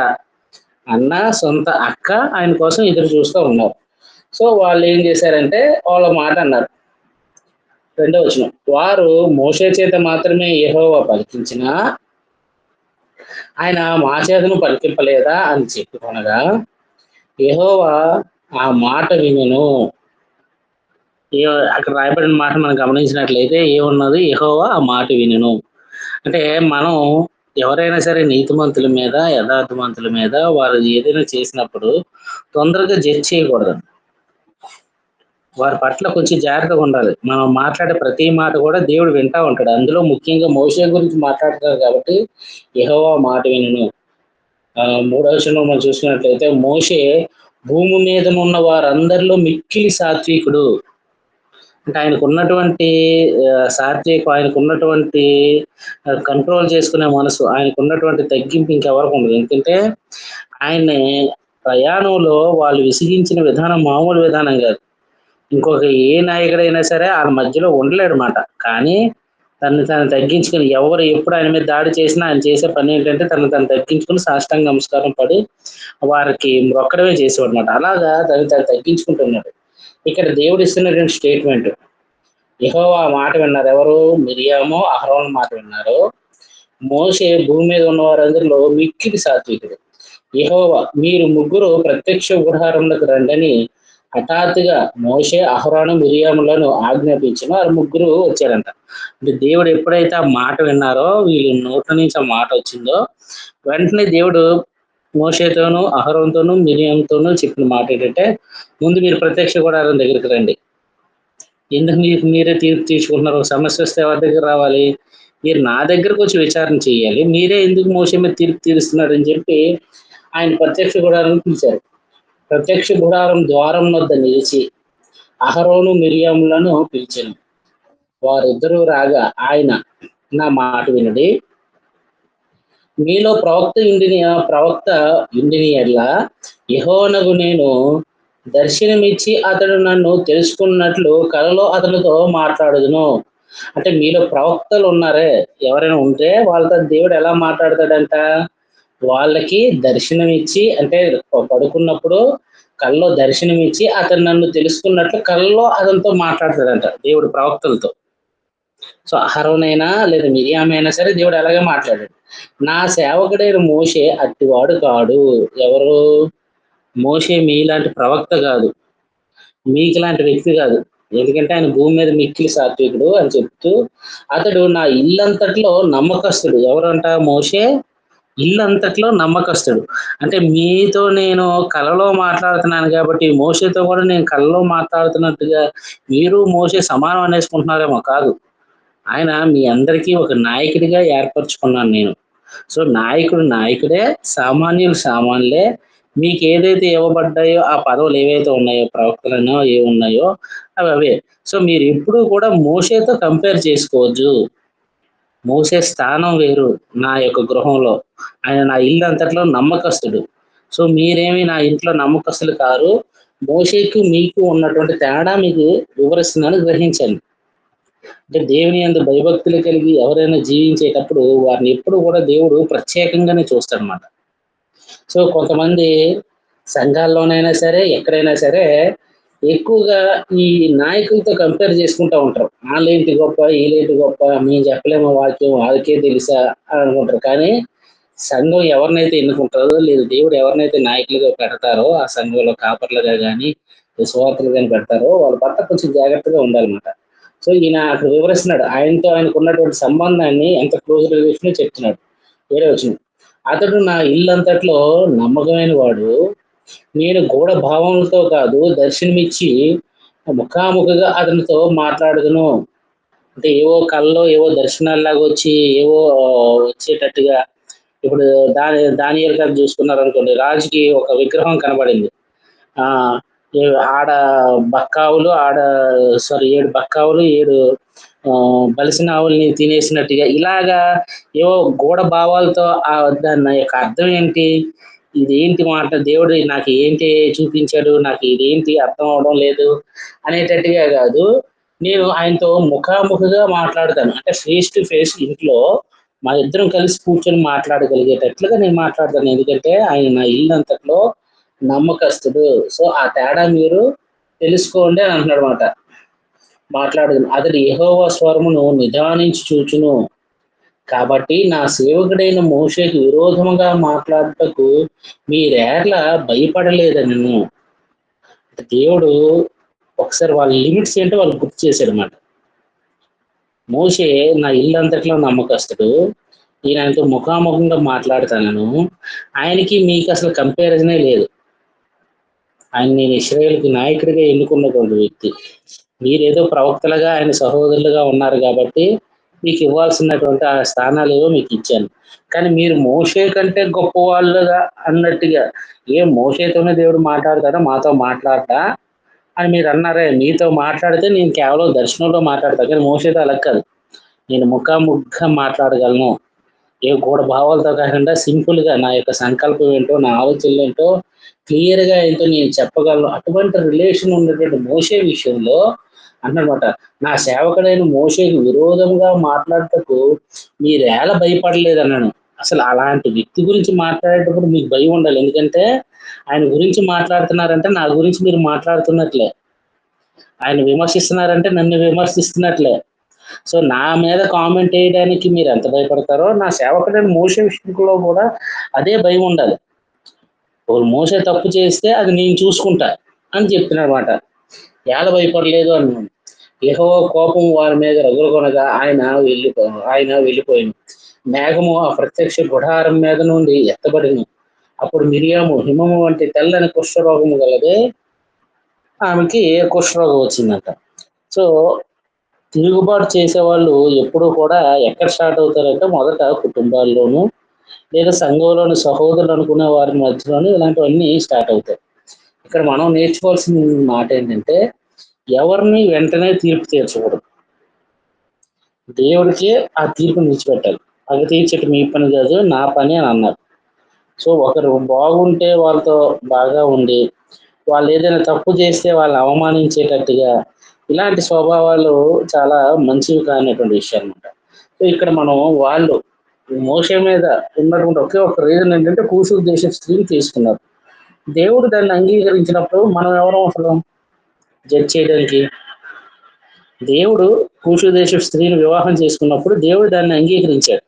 అన్న, సొంత అక్క ఆయన కోసం ఎదురు చూస్తూ ఉన్నారు. సో వాళ్ళు ఏం చేశారంటే వాళ్ళ మాట అన్నారు. 2వ వచనం, వారు మోషే చేత మాత్రమే యెహోవా పలికించినా ఆయన మా చేతను పలికింపలేదా అని చెప్పుకొనగా యెహోవా ఆ మాట వినెను. అక్కడ రాయబడిన మాట మనం గమనించినట్లయితే ఏమున్నది, యెహోవా ఆ మాట వినెను. అంటే మనం ఎవరైనా సరే నీతిమంతుల మీద, యథార్థవంతుల మీద వారు ఏదైనా చేసినప్పుడు తొందరగా జడ్జ్ చేయకూడదు. వారి పట్ల కొంచెం జాగ్రత్తగా ఉండాలి. మనం మాట్లాడే ప్రతి మాట కూడా దేవుడు వింటా ఉంటాడు. అందులో ముఖ్యంగా మోషే గురించి మాట్లాడుతున్నారు కాబట్టి యెహోవా మాట వినెను. 3వ వచనంలో మనం చూసుకున్నట్లయితే మోషే భూమి మీద ఉన్న వారందరిలో మిక్కిలి సాత్వికుడు. అంటే ఆయనకు ఉన్నటువంటి సాత్వికం, ఆయనకు ఉన్నటువంటి కంట్రోల్ చేసుకునే మనసు, ఆయనకు ఉన్నటువంటి తగ్గింపు ఇంకెవరికి ఉండదు. ఎందుకంటే ఆయన్ని ప్రయాణంలో వాళ్ళు విసిగించిన విధానం మామూలు విధానం కాదు. ఇంకొక ఏ నాయకుడైనా సరే ఆయన మధ్యలో ఉండలేడు మాట. కానీ తను తగ్గించుకుని ఎవరు ఎప్పుడు ఆయన మీద దాడి చేసినా ఆయన చేసే పని ఏంటంటే తను తగ్గించుకుని సాష్టాంగ నమస్కారం పడి వారికి మొక్కడమే చేసేవాడు అనమాట. అలాగా తను తగ్గించుకుంటున్నాడు. ఇక్కడ దేవుడు ఇస్తున్నటువంటి స్టేట్మెంట్, యెహోవా మాట విన్నారు. ఎవరు? మిరియాము, అహరోను మాట విన్నారు. మోషే భూమి మీద ఉన్న వారందరిలో మిక్కిలి సాత్వికుడు. యెహోవా మీరు ముగ్గురు ప్రత్యక్ష గుడారంలోకి రండని హఠాత్తుగా మోషే, అహరోను, మిరియాములను ఆజ్ఞాపించిన వారు ముగ్గురు వచ్చారంట. అంటే దేవుడు ఎప్పుడైతే ఆ మాట విన్నారో, వీళ్ళ నోట్ల నుంచి ఆ మాట వచ్చిందో వెంటనే దేవుడు మోషేతోనూ, అహరోనుతోనూ, మిరియంతోనూ చెప్పిన మాట ఏంటంటే, ముందు మీరు ప్రత్యక్ష గుడారం దగ్గరికి రండి. ఎందుకు మీరే తీర్పు తీసుకుంటున్నారు? ఒక సమస్య వస్తే ఎవరి దగ్గర రావాలి? మీరు నా దగ్గరకు వచ్చి విచారణ చేయాలి. మీరే ఎందుకు మోషే మీద తీర్పు తీరుస్తున్నారు అని చెప్పి ఆయన ప్రత్యక్ష గుడారాన్ని పిలిచారు. ప్రత్యక్ష గుడారం ద్వారం వద్ద నిలిచి అహరోను, మిరియాములను పిలిచాను. వారిద్దరూ రాగా ఆయన నా మాట వినుడి, మీలో ప్రవక్త ఇండిని ఎడ్ల యెహోవానగు నేను దర్శనమిచ్చి అతడు నన్ను తెలుసుకున్నట్లు కలలో అతనితో మాట్లాడుదును. అంటే మీలో ప్రవక్తలు ఉన్నారే, ఎవరైనా ఉంటే వాళ్ళతో దేవుడు ఎలా మాట్లాడతాడంట? వాళ్ళకి దర్శనం ఇచ్చి, అంటే పడుకున్నప్పుడు కల్లో దర్శనం ఇచ్చి అతను నన్ను తెలుసుకున్నట్లు కల్లో అతనితో మాట్లాడతాడంట దేవుడు ప్రవక్తలతో. సో అహరోనైనా లేదా మిరియామైనా సరే దేవుడు అలాగే మాట్లాడాడు. నా సేవకుడైన మోషే అట్టివాడు కాడు. ఎవరు? మోషే మీలాంటి ప్రవక్త కాదు, మీకు లాంటి వ్యక్తి కాదు. ఎందుకంటే ఆయన భూమి మీద మిక్కిలి సాత్వికుడు అని చెప్తూ అతడు నా ఇల్లంతట్లో నమ్మకస్తుడు. ఎవరంట? మోషే ఇల్లంతట్లో నమ్మకస్తుడు. అంటే మీతో నేను కలలో మాట్లాడుతున్నాను కాబట్టి మోషేతో కూడా నేను కలలో మాట్లాడుతున్నట్టుగా మీరు మోషే సమానం అనేసుకుంటున్నారేమో. కాదు, ఆయన మీ అందరికీ ఒక నాయకుడిగా ఏర్పరచుకున్నాను నేను. సో నాయకుడు నాయకుడే, సామాన్యులు సామాన్యులే. మీకు ఏదైతే ఇవ్వబడ్డాయో ఆ పదవులు ఏవైతే ఉన్నాయో, ప్రవక్తలనో ఏవి ఉన్నాయో అవి అవే. సో మీరు ఎప్పుడూ కూడా మోషేతో కంపేర్ చేసుకోవచ్చు. మోసే స్థానం వేరు నా యొక్క గృహంలో. ఆయన నా ఇల్లు అంతట్లో నమ్మకస్తుడు. సో మీరేమి నా ఇంట్లో నమ్మకస్తులు కారు. మోషేకు మీకు ఉన్నటువంటి తేడా మీకు వివరిస్తున్నాను, గ్రహించండి. అంటే దేవుని యందు భయభక్తులు కలిగి ఎవరైనా జీవించేటప్పుడు వారిని ఎప్పుడు కూడా దేవుడు ప్రత్యేకంగానే చూస్తాడనమాట. సో కొంతమంది సంఘాల్లోనైనా సరే, ఎక్కడైనా సరే ఎక్కువగా ఈ నాయకులతో కంపేర్ చేసుకుంటూ ఉంటారు. వాళ్ళేంటి గొప్ప, వీళ్ళేంటి గొప్ప, మేము చెప్పలేమో వాక్యం, వాళ్ళకే తెలుసా అని అనుకుంటారు. కానీ సంఘం ఎవరినైతే ఎన్నుకుంటారో, లేదు దేవుడు ఎవరినైతే నాయకులుగా పెడతారో, ఆ సంఘంలో కాపర్లుగా కానీ సువార్తలు కానీ పెడతారో వాళ్ళ పట్ల కొంచెం జాగ్రత్తగా ఉండాలన్నమాట. సో ఈయన అక్కడ వివరిస్తున్నాడు, ఆయనతో ఆయనకు ఉన్నటువంటి సంబంధాన్ని ఎంత క్లోజ్ రిలేషన్ చెప్తున్నాడు. 7వ వచనం, అతడు నా ఇల్లంతట్లో నమ్మకమైన వాడు, నేను గూఢ భావములతో కాదు దర్శనమిచ్చి ముఖాముఖిగా అతనితో మాట్లాడుదును. అంటే ఏవో కళ్ళలో ఏవో దర్శనాల్లాగా వచ్చి ఏవో వచ్చేటట్టుగా. ఇప్పుడు దానియేలు గారు చూసుకున్నారు అనుకోండి, రాజుకి ఒక విగ్రహం కనబడింది. ఆ ఆడ బక్కావులు సారీ 7 బక్కావులు 7 బలిసిన ఆవుల్ని తినేసినట్టుగా ఇలాగా ఏవో గూఢ భావాలతో దాని యొక్క అర్థం ఏంటి, ఇదేంటి మాట, దేవుడు నాకు ఏంటి చూపించాడు, నాకు ఇదేంటి అర్థం అవడం లేదు అనేటట్టుగా కాదు. నేను ఆయనతో ముఖాముఖిగా మాట్లాడతాను, అంటే ఫేస్ టు ఫేస్ ఇంట్లో మా ఇద్దరం కలిసి కూర్చొని మాట్లాడగలిగేటట్లుగా నేను మాట్లాడతాను. ఎందుకంటే ఆయన నా ఇల్లు అంతట్లో నమ్మకస్తుడు. సో ఆ తేడా మీరు తెలుసుకోండి అని అంటున్నాడు అనమాట. అతడు యెహోవా స్వరమును నిదానించి చూచును. కాబట్టి నా సేవకుడైన మోషేకు విరోధముగా మాట్లాడుటకు మీరేట్ల భయపడలేదనెను. దేవుడు ఒకసారి వాళ్ళ లిమిట్స్ ఏంటో వాళ్ళకి గుర్తు చేశాడు అనమాట. మోషే నా ఇల్లంతట్లో నమ్మకస్తుడు, నేను ఆయనతో ముఖాముఖంగా మాట్లాడతాను, ఆయనకి మీకు అసలు కంపారిజనే లేదు. ఆయన నేను ఇశ్రాయేలుకి నాయకుడిగా ఎన్నుకున్నటువంటి వ్యక్తి. మీరేదో ప్రవక్తలుగా ఆయన సహోదరులుగా ఉన్నారు కాబట్టి మీకు ఇవ్వాల్సినటువంటి ఆ స్థానాలు ఏవో మీకు ఇచ్చాను. కానీ మీరు మోషే కంటే గొప్ప వాళ్ళుగా అన్నట్టుగా, మోషేతోనే దేవుడు మాట్లాడతాడా మాతో మాట్లాడతా అని మీరు అన్నారే, మీతో మాట్లాడితే నేను కేవలం దర్శనంలో మాట్లాడతాను, కానీ మోషేతో అలా కాదు, నేను ముఖాముఖిగా మాట్లాడగలను. ఏ గూఢ భావాలతో కాకుండా సింపుల్ గా నా యొక్క సంకల్పం ఏంటో, నా ఆలోచనలు ఏంటో క్లియర్ గా ఏంటో నేను చెప్పగలను. అటువంటి రిలేషన్ ఉన్నటువంటి మోషే విషయంలో అన్నమాట, నా సేవకుడైన మోషేకి విరోధంగా మాట్లాడటకు మీరేలా భయపడలేదు అన్నాను. అసలు అలాంటి వ్యక్తి గురించి మాట్లాడేటప్పుడు మీకు భయం ఉండాలి. ఎందుకంటే ఆయన గురించి మాట్లాడుతున్నారంటే నా గురించి మీరు మాట్లాడుతున్నట్లే, ఆయన విమర్శిస్తున్నారంటే నన్ను విమర్శిస్తున్నట్లే. సో నా మీద కామెంట్ వేయడానికి మీరు ఎంత భయపడతారో, నా సేవకుడైన మోషే విషయంలో కూడా అదే భయం ఉండాలి. ఒకరు మోసే తప్పు చేస్తే అది నేను చూసుకుంటా అని చెప్తున్నాడు అనమాట. ఎలా భయపడలేదు అన్నాను. యెహోవా కోపం వారి మీద రగులుకొనగా ఆయన వెళ్ళిపోయింది. మేఘము ఆ ప్రత్యక్ష గుడారం మీద నుండి ఎత్తబడింది. అప్పుడు మిరియాము హిమము వంటి తెల్లని కుష్ఠరోగము గలదే, ఆమెకి కుష్ఠరోగం వచ్చిందంట. సో తిరుగుబాటు చేసేవాళ్ళు ఎప్పుడూ కూడా ఎక్కడ స్టార్ట్ అవుతారంటే మొదట కుటుంబాల్లోనూ లేదా సంఘంలోని సహోదరులు అనుకునే వారి మధ్యలోనూ ఇలాంటివన్నీ స్టార్ట్ అవుతాయి. ఇక్కడ మనం నేర్చుకోవాల్సిన మాట ఏంటంటే ఎవరిని వెంటనే తీర్పు తీర్చకూడదు. దేవుడికి ఆ తీర్పు నిలిచిపెట్టాలి. పగ తీర్చట మీ పని కాదు, నా పని అని అన్నారు. సో ఒకరు బాగుంటే వాళ్ళతో బాగా ఉండి, వాళ్ళు ఏదైనా తప్పు చేస్తే వాళ్ళని అవమానించేటట్టుగా, ఇలాంటి స్వభావాలు చాలా మంచివి కానటువంటి విషయం అనమాట. సో ఇక్కడ మనం వాళ్ళు మోషే మీద ఉన్నటువంటి ఒకే ఒక రీజన్ ఏంటంటే కూషు దేశ స్త్రీని తీసుకున్నారు. దేవుడు దాన్ని అంగీకరించినప్పుడు మనం ఎవరం అసలు జడ్జ్ చేయడానికి? దేవుడు కూషు దేశ స్త్రీని వివాహం చేసుకున్నప్పుడు దేవుడు దాన్ని అంగీకరించాడు.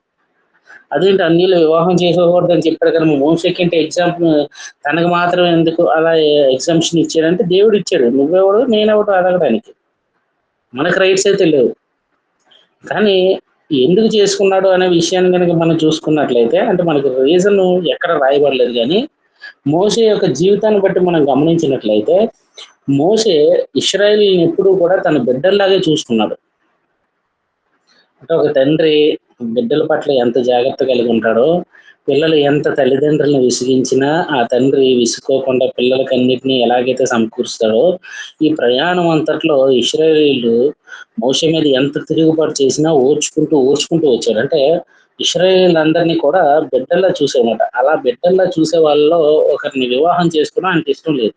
అదేంటి అన్నిలు వివాహం చేసుకోకూడదని చెప్పాడు కదా, మోషేకి అంటే ఎగ్జాంపుల్ తనకు మాత్రం ఎందుకు అలా ఎగ్జామ్షన్ ఇచ్చాడంటే దేవుడు ఇచ్చాడు. నువ్వెవడు నేనెవడు అడగడానికి, మనకు రైట్స్ అయితే లేవు. కానీ ఎందుకు చేసుకున్నాడు అనే విషయాన్ని కనుక మనం చూసుకున్నట్లయితే, అంటే మనకు రీజన్ ఎక్కడ రాయబడలేదు, కానీ మోషే యొక్క జీవితాన్ని బట్టి మనం గమనించినట్లయితే మోషే ఇశ్రాయేలీని ఎప్పుడూ కూడా తన బిడ్డల్లాగే చూసుకున్నాడు. అంటే ఒక తండ్రి బిడ్డల పట్ల ఎంత జాగ్రత్త కలిగి ఉంటాడో, పిల్లలు ఎంత తల్లిదండ్రులను విసిగించినా ఆ తండ్రి విసుకోకుండా పిల్లలకి అన్నిటినీ ఎలాగైతే సమకూరుస్తాడో, ఈ ప్రయాణం అంతట్లో ఇశ్రాయేలీయులు మోషే మీద ఎంత తిరుగుబాటు చేసినా ఓర్చుకుంటూ వచ్చాడు. అంటే ఇశ్రాయేలీయులందరినీ కూడా బిడ్డల్లా చూసేవాట. అలా బిడ్డల్లా చూసే వాళ్ళలో ఒకరిని వివాహం చేసుకోవడం ఆయనకి ఇష్టం లేదు.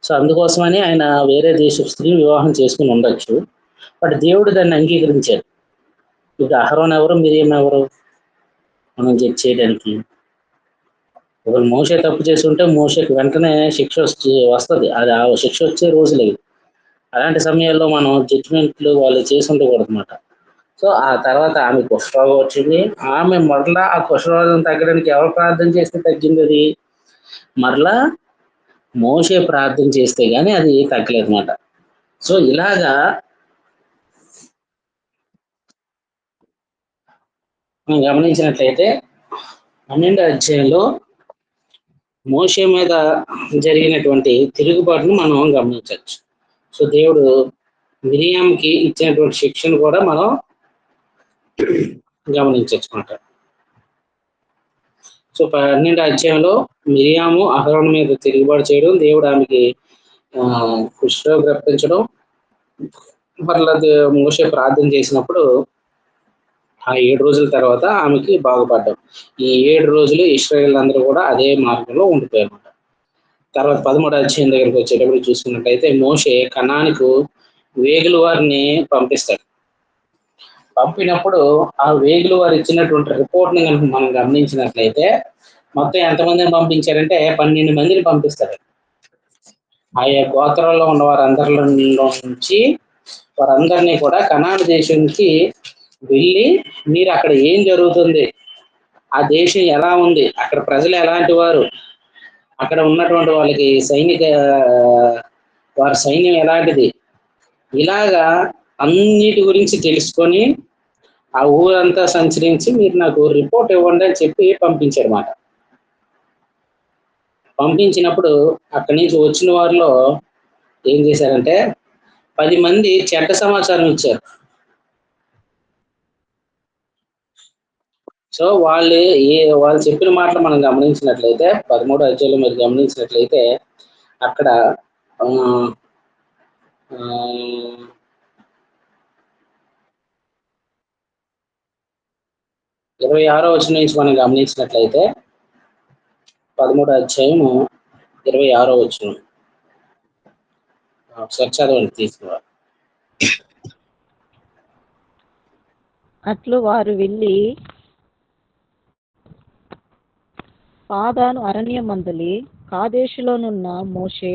సో అందుకోసమని ఆయన వేరే దేశపు స్త్రీ వివాహం చేసుకుని ఉండొచ్చు, బట్ దేవుడు దాన్ని అంగీకరించాడు. ఇప్పుడు అహరోన్ ఎవరు, మిరియం ఎవరు మనం జడ్జ్ చేయడానికి? ఒకరు మోషే తప్పు చేసి ఉంటే మోషేకి వెంటనే శిక్ష వస్తుంది, అది ఆ శిక్ష వచ్చే రోజులు. అలాంటి సమయాల్లో మనం జడ్జిమెంట్లు వాళ్ళు చేసి ఉండకూడదు అనమాట. సో ఆ తర్వాత ఆమె కుష్ఠరోగం వచ్చింది. ఆమె మరలా ఆ కుష్ఠరోగం తగ్గడానికి ఎవరు ప్రార్థన చేస్తే తగ్గింది? అది మరలా మోషే ప్రార్థన చేస్తే గానీ అది తగ్గలేదు అనమాట. సో ఇలాగా మనం గమనించినట్లయితే 12వ అధ్యాయంలో మోషే మీద జరిగినటువంటి తిరుగుబాటును మనం గమనించవచ్చు. సో దేవుడు మిరియాముకి ఇచ్చినటువంటి శిక్షను కూడా మనం గమనించవచ్చు. సో 12వ అధ్యాయంలో మిరియాము అహరోను మీద తిరుగుబాటు చేయడం, దేవుడు ఆమెకి కుష్ఠరోగం రప్పించడం, మరలా మోషే ప్రార్థన చేసినప్పుడు ఆ 7 రోజుల తర్వాత ఆమెకి బాగుపడ్డం. ఈ 7 రోజులు ఇశ్రాయేల్ అందరూ కూడా అదే మార్గంలో ఉండిపోయారు. తర్వాత 13వ అధ్యాయం దగ్గరికి వచ్చేటప్పుడు చూసుకున్నట్లయితే మోషే కనానుకు వేగుల వారిని పంపిస్తాడు. పంపినప్పుడు ఆ వేగుల వారు ఇచ్చినటువంటి రిపోర్ట్ ని కనుక మనం గమనించినట్లయితే మొత్తం ఎంతమందిని పంపించారంటే 12 మందిని పంపిస్తారు. ఆయా గోత్రాల్లో ఉన్న వారందరిలో నుంచి వారందరినీ కూడా కనాను దేశానికి వెళ్ళి మీరు అక్కడ ఏం జరుగుతుంది, ఆ దేశం ఎలా ఉంది, అక్కడ ప్రజలు ఎలాంటి వారు, అక్కడ ఉన్నటువంటి వాళ్ళకి వారి సైన్యం ఎలాంటిది, ఇలాగా అన్నిటి గురించి తెలుసుకొని ఆ ఊరంతా సంచరించి మీరు నాకు రిపోర్ట్ ఇవ్వండి అని చెప్పి పంపించారన్నమాట. పంపించినప్పుడు అక్కడి నుంచి వచ్చిన వారిలో ఏం చేశారంటే 10 మంది చెడ్డ సమాచారం ఇచ్చారు. సో వాళ్ళు చెప్పిన మాటలు మనం గమనించినట్లయితే 13వ అధ్యాయంలో మీరు గమనించినట్లయితే అక్కడ 26వ వచనం నుంచి మనం గమనించినట్లయితే 13వ అధ్యాయము 26వ వచనం ఒకసారి చదవండి తీసుకున్నారు. అట్లు వారు వెళ్ళి పాదాను అరణ్యమందలి కాదేశులోనున్న మోషే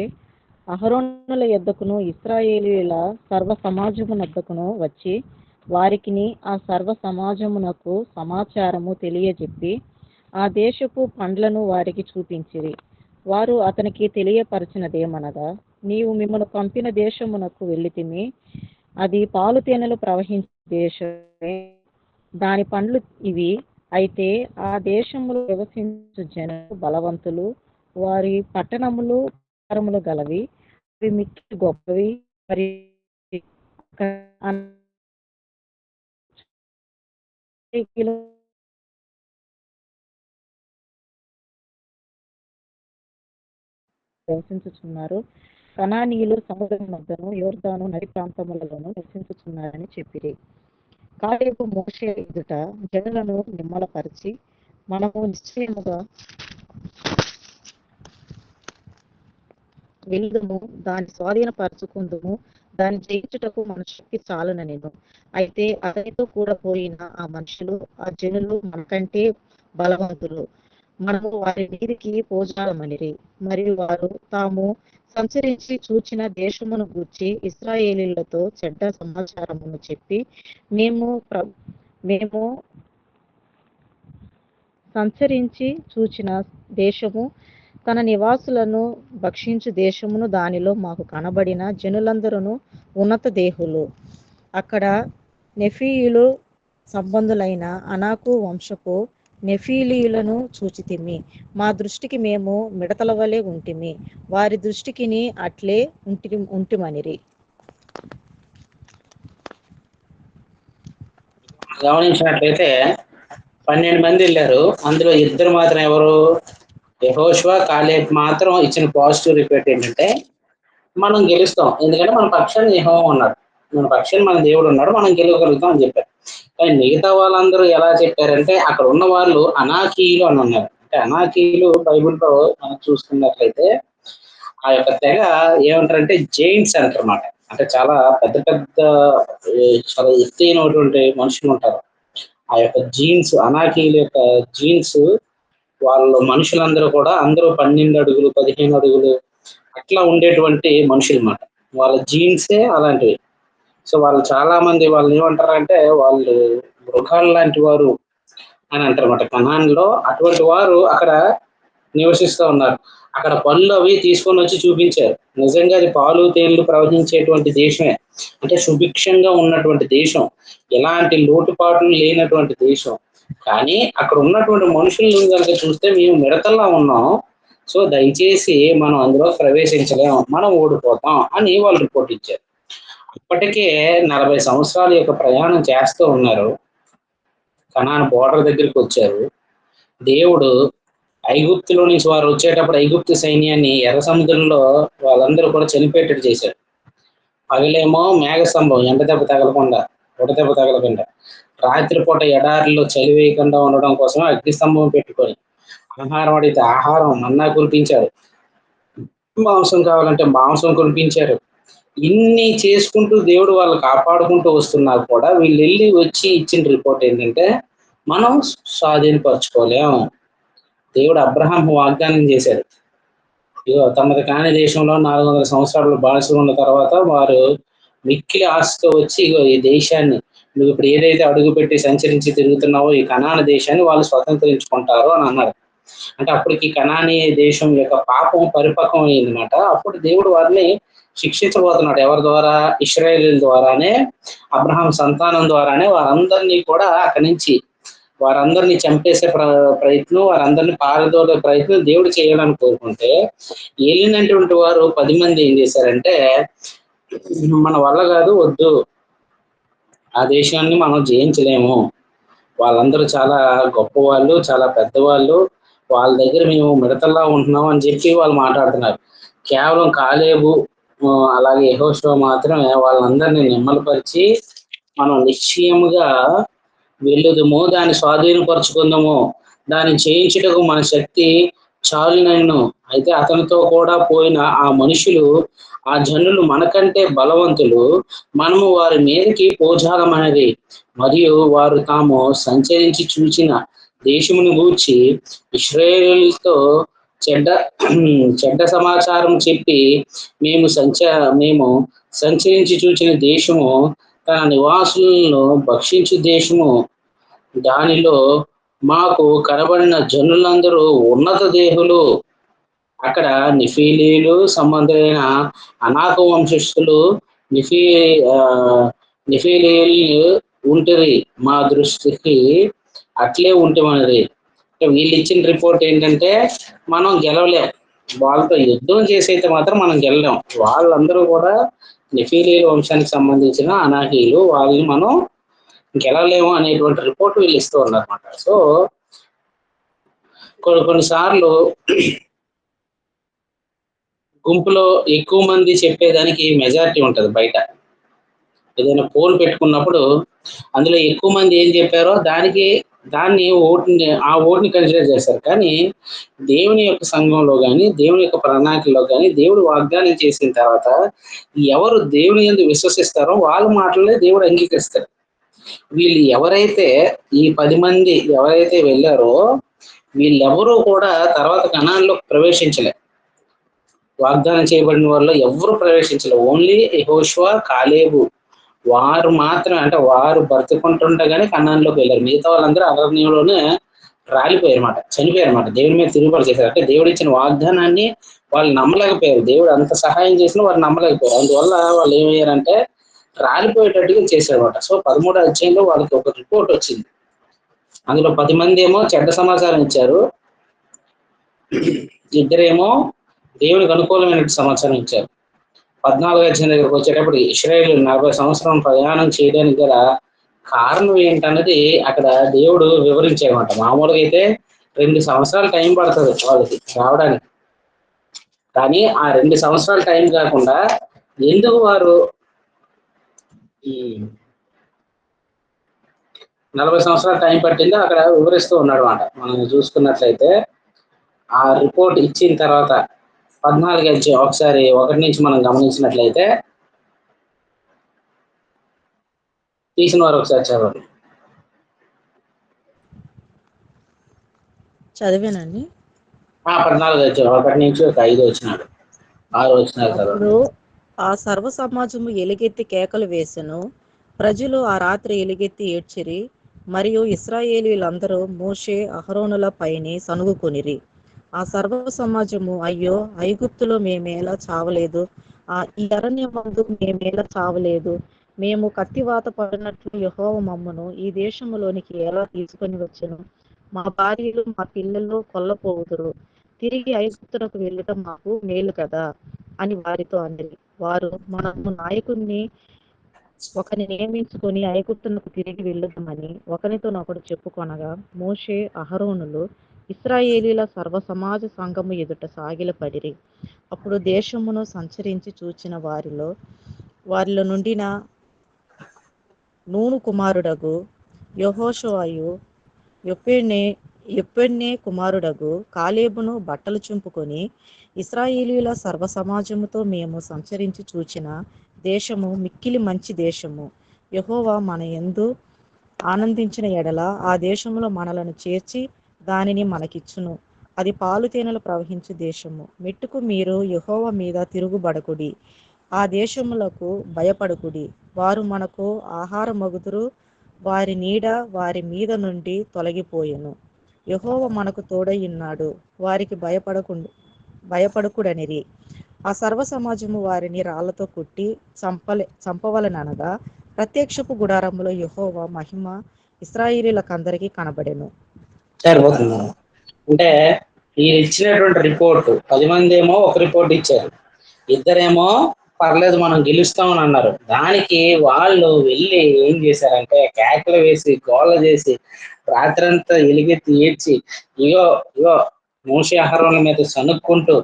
అహరోనుల యొద్దకును ఇశ్రాయేలీయుల సర్వ సమాజమునొద్దకును వచ్చి వారికిని ఆ సర్వ సమాజమునకు సమాచారము తెలియజెప్పి ఆ దేశపు పండ్లను వారికి చూపించిరి. వారు అతనికి తెలియపరచినదేమనగా, నీవు మిమ్మల్ని పంపిన దేశమునకు వెళ్ళితిమి, అది పాలు తేనెలు ప్రవహించే దేశమే, దాని పండ్లు ఇవి. అయితే ఆ దేశములో నివసించు జనులు బలవంతులు, వారి పట్టణములు పరములు గలవి, అవి మిక్కి గొప్పవి, మరి నివసించుచున్నారు. కనానీయులు సముద్రం మధ్యను యోర్దాను నది ప్రాంతములలోనూ నివసించుచున్నారని చెప్పిరి. కాలేబు మోషే ఎదుట జనులను నిమ్మలపరిచి, మనము నిశ్చయముగా వెళ్ళుదుము, దాన్ని స్వాధీనపరచుకుందుము, దాన్ని జయించుటకు మన శక్తి చాలుననెను. అయితే అతనితో కూడా పోయిన ఆ మనుషులు, ఆ జనులు మనకంటే బలవంతులు, మనము వారి మీదికి పోజాలమనిరి. మరియు వారు తాము సంచరించి చూచిన దేశమును గూర్చి ఇశ్రాయేలీయులతో చెడ్డ సమాచారమును చెప్పి, మేము సంచరించి చూచిన దేశము తన నివాసులను భక్షించు దేశమును, దానిలో మాకు కనబడిన జనులందరూ ఉన్నత దేహులు, అక్కడ నెఫీయులు సంబంధులైన అనాకు వంశపు నెఫీలీయులను చూచితిమి. మా దృష్టికి మేము మిడతల వలె ఉంటిమి, వారి దృష్టికిని అట్లే ఉంటిమనిరి. గమనించినట్లయితే 12 మంది వెళ్ళారు. అందులో 2 మాత్రం ఎవరు? యెహోషువ, కాలేబ్ మాత్రం ఇచ్చిన పాజిటివ్ రిపోర్ట్ ఏంటంటే మనం గెలుస్తాం, ఎందుకంటే మన పక్షాన్ని యెహోవా ఉన్నాడు, మన పక్షాన్ని మన దేవుడు ఉన్నాడు, మనం గెలవగలుగుతాం అని చెప్పారు. కానీ మిగతా వాళ్ళందరూ ఎలా చెప్పారంటే అక్కడ ఉన్న వాళ్ళు అనాకీయులు అని ఉన్నారు. అంటే అనాకీయులు బైబిల్లో మనం చూసుకున్నట్లయితే ఆ యొక్క తెగ ఏమంటారంటే జైంట్స్ అంటారన్నమాట. అంటే చాలా పెద్ద పెద్ద చాలా ఎత్తైనటువంటి మనుషులు ఉంటారు. ఆ యొక్క జీన్స్, అనాకీయుల యొక్క జీన్స్, వాళ్ళు మనుషులందరూ కూడా అందరూ 12 అడుగులు 15 అడుగులు అట్లా ఉండేటువంటి మనుషులు అన్నమాట. వాళ్ళ జీన్సే అలాంటివి. సో వాళ్ళు చాలా మంది వాళ్ళు ఏమంటారంటే వాళ్ళు మృగాలు లాంటి వారు అని అంటారన్నమాట. కనాన్లో అటువంటి వారు అక్కడ నివసిస్తూ ఉన్నారు. అక్కడ పళ్ళు అవి తీసుకొని వచ్చి చూపించారు. నిజంగా అది పాలు తేళ్లు ప్రవహించేటువంటి దేశమే, అంటే సుభిక్షంగా ఉన్నటువంటి దేశం, ఎలాంటి లోటుపాట్లు లేనటువంటి దేశం. కానీ అక్కడ ఉన్నటువంటి మనుషులను కనుక చూస్తే మేము మిడతల్లా ఉన్నాం, సో దయచేసి మనం అందులో ప్రవేశించలేము, మనం ఓడిపోతాం అని వాళ్ళు రిపోర్ట్ ఇచ్చారు. ఇప్పటికే 40 సంవత్సరాల యొక్క ప్రయాణం చేస్తూ ఉన్నారు. కనాను బోర్డర్ దగ్గరికి వచ్చారు. దేవుడు ఐగుప్తులో నుంచి వారు వచ్చేటప్పుడు ఐగుప్తు సైన్యాన్ని ఎర్ర సముద్రంలో వాళ్ళందరూ కూడా చనిపోయేటట్టు చేశారు. పగలేమో మేఘస్తంభం ఎండ దెబ్బ తగలకుండా, ఉడదెబ్బ తగలకుండా, రాత్రిపూట ఎడారిలో చలి వేయకుండా ఉండడం కోసం అగ్నిస్తంభం పెట్టుకొని, ఆహారం అడిగితే ఆహారం మన్నా కురిపించారు, మాంసం కావాలంటే మాంసం కురిపించారు. ఇన్ని చేసుకుంటూ దేవుడు వాళ్ళు కాపాడుకుంటూ వస్తున్నా కూడా వీళ్ళు వెళ్ళి వచ్చి ఇచ్చిన రిపోర్ట్ ఏంటంటే మనం స్వాధీనపరచుకోలేం. దేవుడు అబ్రహాం వాగ్దానం చేశాడు, ఇగో తమది కాని దేశంలో 400 సంవత్సరాలు బానిసలు ఉన్న తర్వాత వారు మిక్కిలి ఆశతో వచ్చి ఇగో ఈ దేశాన్ని నువ్వు ఇప్పుడు ఏదైతే అడుగు పెట్టి సంచరించి తిరుగుతున్నావో ఈ కనాన దేశాన్ని వాళ్ళు స్వతంత్రించుకుంటారు అని అన్నారు. అంటే అప్పటికి కనానీ దేశం యొక్క పాపం పరిపక్వం అయిందన్నమాట. అప్పుడు దేవుడు వారిని శిక్షించబోతున్నాడు. ఎవరి ద్వారా? ఇశ్రాయేలీయుల ద్వారానే, అబ్రహాం సంతానం ద్వారానే వారందరినీ కూడా అక్కడి నుంచి వారందరినీ చంపేసే ప్రయత్నం, వారందరినీ పారదోలే ప్రయత్నం దేవుడు చేయాలని కోరుకుంటే వెళ్ళినటువంటి వారు 10 మంది ఏం చేశారంటే మన వల్ల కాదు, వద్దు, ఆ దేశాన్ని మనం జయించలేము, వాళ్ళందరూ చాలా గొప్పవాళ్ళు, చాలా పెద్దవాళ్ళు, వాళ్ళ దగ్గర మేము మిడతల్లా ఉంటున్నాం అని చెప్పి వాళ్ళు మాట్లాడుతున్నారు. కేవలం కాలేబు అలాగే యెహోషువ మాత్రమే వాళ్ళందరినీ నిమ్మలపరిచి మనం నిశ్చయముగా వెళ్ళుదుము, దాన్ని స్వాధీనపరుచుకుందాము, దాన్ని చేయించుటకు మన శక్తి చాలునను. అయితే అతనితో కూడా పోయిన ఆ మనుషులు, ఆ జనులు మనకంటే బలవంతులు, మనము వారి మీదకి పోజాలమైనది, మరియు వారు తాము సంచరించి చూచిన దేశమును గూర్చి ఇశ్రాయేలుతో చెడ్డ చెడ్డ సమాచారం చెప్పి మేము సంచరించి చూచిన దేశము తన నివాసులను భక్షించు దేశము, దానిలో మాకు కనబడిన జనులందరూ ఉన్నత దేహులు, అక్కడ నిఫీలీలు సంబంధులైన అనాక వంశస్థులు నిఫీ నిఫీలీలు ఉంటరి, మా దృష్టికి అట్లే ఉంటమన్నది. వీళ్ళు ఇచ్చిన రిపోర్ట్ ఏంటంటే మనం గెలవలేం, వాళ్ళతో యుద్ధం చేసి అయితే మాత్రం మనం గెలలేం, వాళ్ళందరూ కూడా నిఫీలీల వంశానికి సంబంధించిన అనాకీలు, వాళ్ళని మనం గెలవలేము అనేటువంటి రిపోర్ట్ వీళ్ళు ఇస్తూ ఉన్నారన్నమాట. సో కొన్నిసార్లు గుంపులో ఎక్కువ మంది చెప్పేదానికి మెజారిటీ ఉంటుంది. బయట ఏదైనా పోల్ పెట్టుకున్నప్పుడు అందులో ఎక్కువ మంది ఏం చెప్పారో దాన్ని ఆ ఓటుని కన్సిడర్ చేస్తారు. కానీ దేవుని యొక్క సంఘంలో కానీ, దేవుని యొక్క ప్రణాళికలో కానీ, దేవుడు వాగ్దానం చేసిన తర్వాత ఎవరు దేవుని యందు విశ్వసిస్తారో వాళ్ళ మాటలే దేవుడు అంగీకరిస్తారు. వీళ్ళు ఎవరైతే ఈ 10 మంది ఎవరైతే వెళ్ళారో వీళ్ళెవరూ కూడా తర్వాత కనాన్లో ప్రవేశించలే. వాగ్దానం చేయబడిన వారిలో ఎవరు ప్రవేశించలే. ఓన్లీ యెహోషువ, కాలేబు వారు మాత్రమే, అంటే వారు బ్రతుకుంటుండగానే కనాన్లోకి వెళ్ళారు. మిగతా వాళ్ళందరూ అరణ్యంలోనే రాలిపోయారు అన్నమాట, చనిపోయారు అన్నమాట. దేవుడి మీద తిరుగుబాటు చేశారు. అంటే దేవుడు ఇచ్చిన వాగ్దానాన్ని వాళ్ళు నమ్మలేకపోయారు. దేవుడు అంత సహాయం చేసినా వారు నమ్మలేకపోయారు. అందువల్ల వాళ్ళు ఏమయ్యారంటే రాలిపోయేటట్టుగా చేశారన్నమాట. సో 13వ అధ్యాయంలో వాళ్ళకి ఒక రిపోర్ట్ వచ్చింది. అందులో 10 మంది ఏమో చెడ్డ సమాచారం ఇచ్చారు, ఇద్దరేమో దేవునికి అనుకూలమైన సమాచారం ఇచ్చారు. 14వ అధ్యాయం దగ్గరకు వచ్చేటప్పుడు ఇశ్రాయేలు 40 సంవత్సరం ప్రయాణం చేయడానికి గల కారణం ఏంటన్నది అక్కడ దేవుడు వివరించారన్నమాట. మామూలుగా అయితే 2 సంవత్సరాలు టైం పడుతుంది వాళ్ళకి రావడానికి, కానీ ఆ 2 సంవత్సరాల టైం కాకుండా ఎందుకు వారు ఈ 40 సంవత్సరాల టైం పట్టిందో అక్కడ వివరిస్తూ ఉన్నాడు అన్నమాట. మనం చూసుకున్నట్లయితే ఆ రిపోర్ట్ ఇచ్చిన తర్వాత 14 అధ్యాయం ఒకసారి 1 నుంచి మనం గమనించినట్లయితే, తీసిన వారు ఒకసారి చదవండి. చదివానండి. 14 అధ్యాయం 1 నుంచి 5 వచ్చినాడు 6 వచ్చినారు అప్పుడు చదవండి. ఆ సర్వ సమాజము ఎలుగెత్తి కేకలు వేసెను, ప్రజలు ఆ రాత్రి ఎలుగెత్తి ఏడ్చిరి, మరియు ఇశ్రాయేలీయులందరూ మోషే అహరోనుల పైని సనుగుకొనిరి. ఆ సర్వ సమాజము, అయ్యో, ఐగుప్తులో మేమేలా చావలేదు, ఈ అరణ్యమందు మేమేలా చావలేదు, మేము కత్తివాత పడినట్లు యెహోవా మమ్మను ఈ దేశములోనికి ఎలా తీసుకొని వచ్చెను, మా భార్యలు మా పిల్లలు కొల్లపోవుదురు, తిరిగి ఐగుప్తునకు వెళ్ళటం మాకు మేలు కదా అని వారితో అన్నది. వారు, మనము నాయకుణ్ణి ఒకరిని నియమించుకొని ఐగుప్తునకు తిరిగి వెళ్ళుదామని ఒకరితోనొకడు చెప్పుకొనగా మోషే అహరోనులు ఇశ్రాయేలీల సర్వసమాజ సంఘము ఎదుట సాగిలపడిరి. అప్పుడు దేశమును సంచరించి చూచిన వారిలో నుండిన నూను కుమారుడగు యెహోషువయు యొఫెనే కుమారుడగు కాలేబును బట్టలు చింపుకొని ఇశ్రాయేలీయుల సర్వసమాజముతో మేము సంచరించి చూచిన దేశము మిక్కిలి మంచి దేశము. యెహోవా మన యందు ఆనందించిన ఎడల ఆ దేశములో మనలను చేర్చి దానిని మనకిచ్చును. అది పాలు తేనెలు ప్రవహించు దేశము. మెట్టుకు మీరు యెహోవా మీద తిరుగుబడకుడి, ఆ దేశములకు భయపడకుడి. వారు మనకు ఆహారమగుదురు, వారి నీడ వారి మీద నుండి తొలగిపోయెను. యెహోవా మనకు తోడైయున్నాడు, వారికి భయపడకుడనిరి. ఆ సర్వ సమాజము వారిని రాళ్లతో కొట్టి చంపవలననగా ప్రత్యక్షపు గుడారములో యెహోవా మహిమ ఇశ్రాయేలీయులకందరికీ కనబడెను. సరిపోతుంది. అంటే వీళ్ళు ఇచ్చినటువంటి రిపోర్టు 10 మంది ఏమో ఒక రిపోర్ట్ ఇచ్చారు, ఇద్దరేమో పర్లేదు మనం గెలుస్తామని అన్నారు. దానికి వాళ్ళు వెళ్ళి ఏం చేశారంటే కేకలు వేసి గోల చేసి రాత్రంతా ఎలుగెత్తి ఏడ్చి ఇగో ఇగో మోషే అహరోనుల మీద సనుక్కుంటూ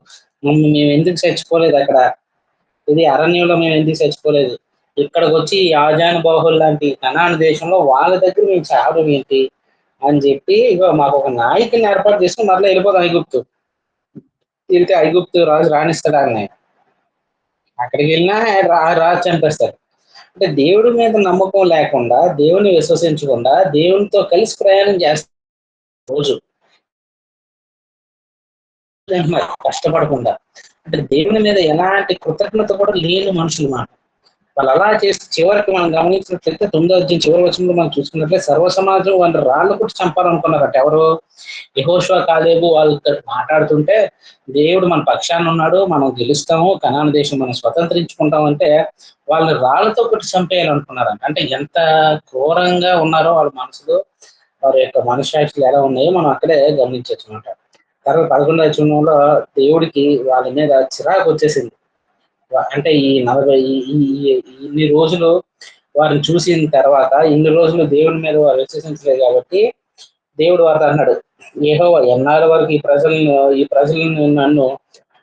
మేము ఎందుకు చచ్చిపోలేదు, అక్కడ ఇది అరణ్యంలో మేము ఎందుకు చచ్చిపోలేదు, ఇక్కడికి వచ్చి ఆజానుబాహుల్ లాంటి కనాను దేశంలో వాళ్ళ దగ్గర మేము చావడం ఏంటి అని చెప్పి ఇగో మాకు ఒక నాయకుని ఏర్పాటు చేసుకుని మరలా వెళ్ళిపోతాం ఐగుప్తు. వెళ్తే ఐగుప్తు రాజు రాణిస్తాడు ఆయన, అక్కడికి వెళ్ళినా రాజు చంపేస్తాడు. అంటే దేవుడి మీద నమ్మకం లేకుండా, దేవుని విశ్వసించకుండా, దేవునితో కలిసి ప్రయాణం చేస్తారు రోజు కష్టపడకుండా. అంటే దేవుని మీద ఎలాంటి కృతజ్ఞత కూడా లేని మనుషులు మాట. వాళ్ళు అలా చేసి చివరికి మనం గమనించినట్లయితే 9వ అధ్యాయం చివరి వచనంలో మనం చూసుకున్నట్లయితే సర్వ సమాజం వాళ్ళు రాళ్ళు కొట్టి చంపాలనుకున్నారట. ఎవరు? యెహోషువ కాలేబు వాళ్ళతో మాట్లాడుతుంటే దేవుడు మన పక్షాన ఉన్నాడు, మనం గెలుస్తాము, కనాను దేశం మనం స్వతంత్రించుకుంటాం అంటే వాళ్ళని రాళ్లతో కొట్టి చంపేయాలనుకున్నారంట. అంటే ఎంత క్రూరంగా ఉన్నారో వాళ్ళ మనసులో, వారి యొక్క మనసాక్షులు ఎలా ఉన్నాయో మనం అక్కడే గమనించవచ్చు అనమాట. తర్వాత 11వ వచనంలో దేవుడికి వాళ్ళ మీద చిరాకు వచ్చేసింది. అంటే ఈ 40 ఇన్ని రోజులు వారిని చూసిన తర్వాత ఇన్ని రోజులు దేవుని మీద వారు విశ్వసించలేదు కాబట్టి దేవుడు వారితో అన్నాడు, యెహోవా ఎన్నాళ్ళ వరకు ఈ ప్రజలను నన్ను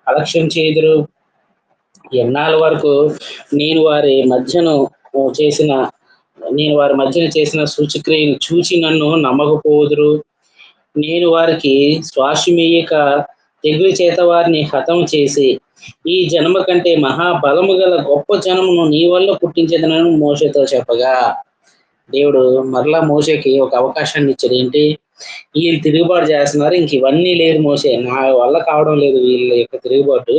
అలక్ష్యం చేయుదురు, ఎన్నాళ్ళ వరకు నేను వారి మధ్యను చేసిన సూచక్రియను చూచి నన్ను నమ్మకపోదురు, నేను వారికి శ్వాసమేయక తెగులు చేత వారిని హతం చేసి ఈ జన్మ కంటే మహాబలము గల గొప్ప జనమును నీ వల్ల పుట్టించేదనని మోషేతో చెప్పగా దేవుడు మరలా మోషేకి ఒక అవకాశాన్ని ఇచ్చాడు. ఏంటి? వీళ్ళు తిరుగుబాటు చేస్తున్నారు, ఇంక ఇవన్నీ లేదు మోషే, నా వల్ల కావడం లేదు వీళ్ళ యొక్క తిరుగుబాటు,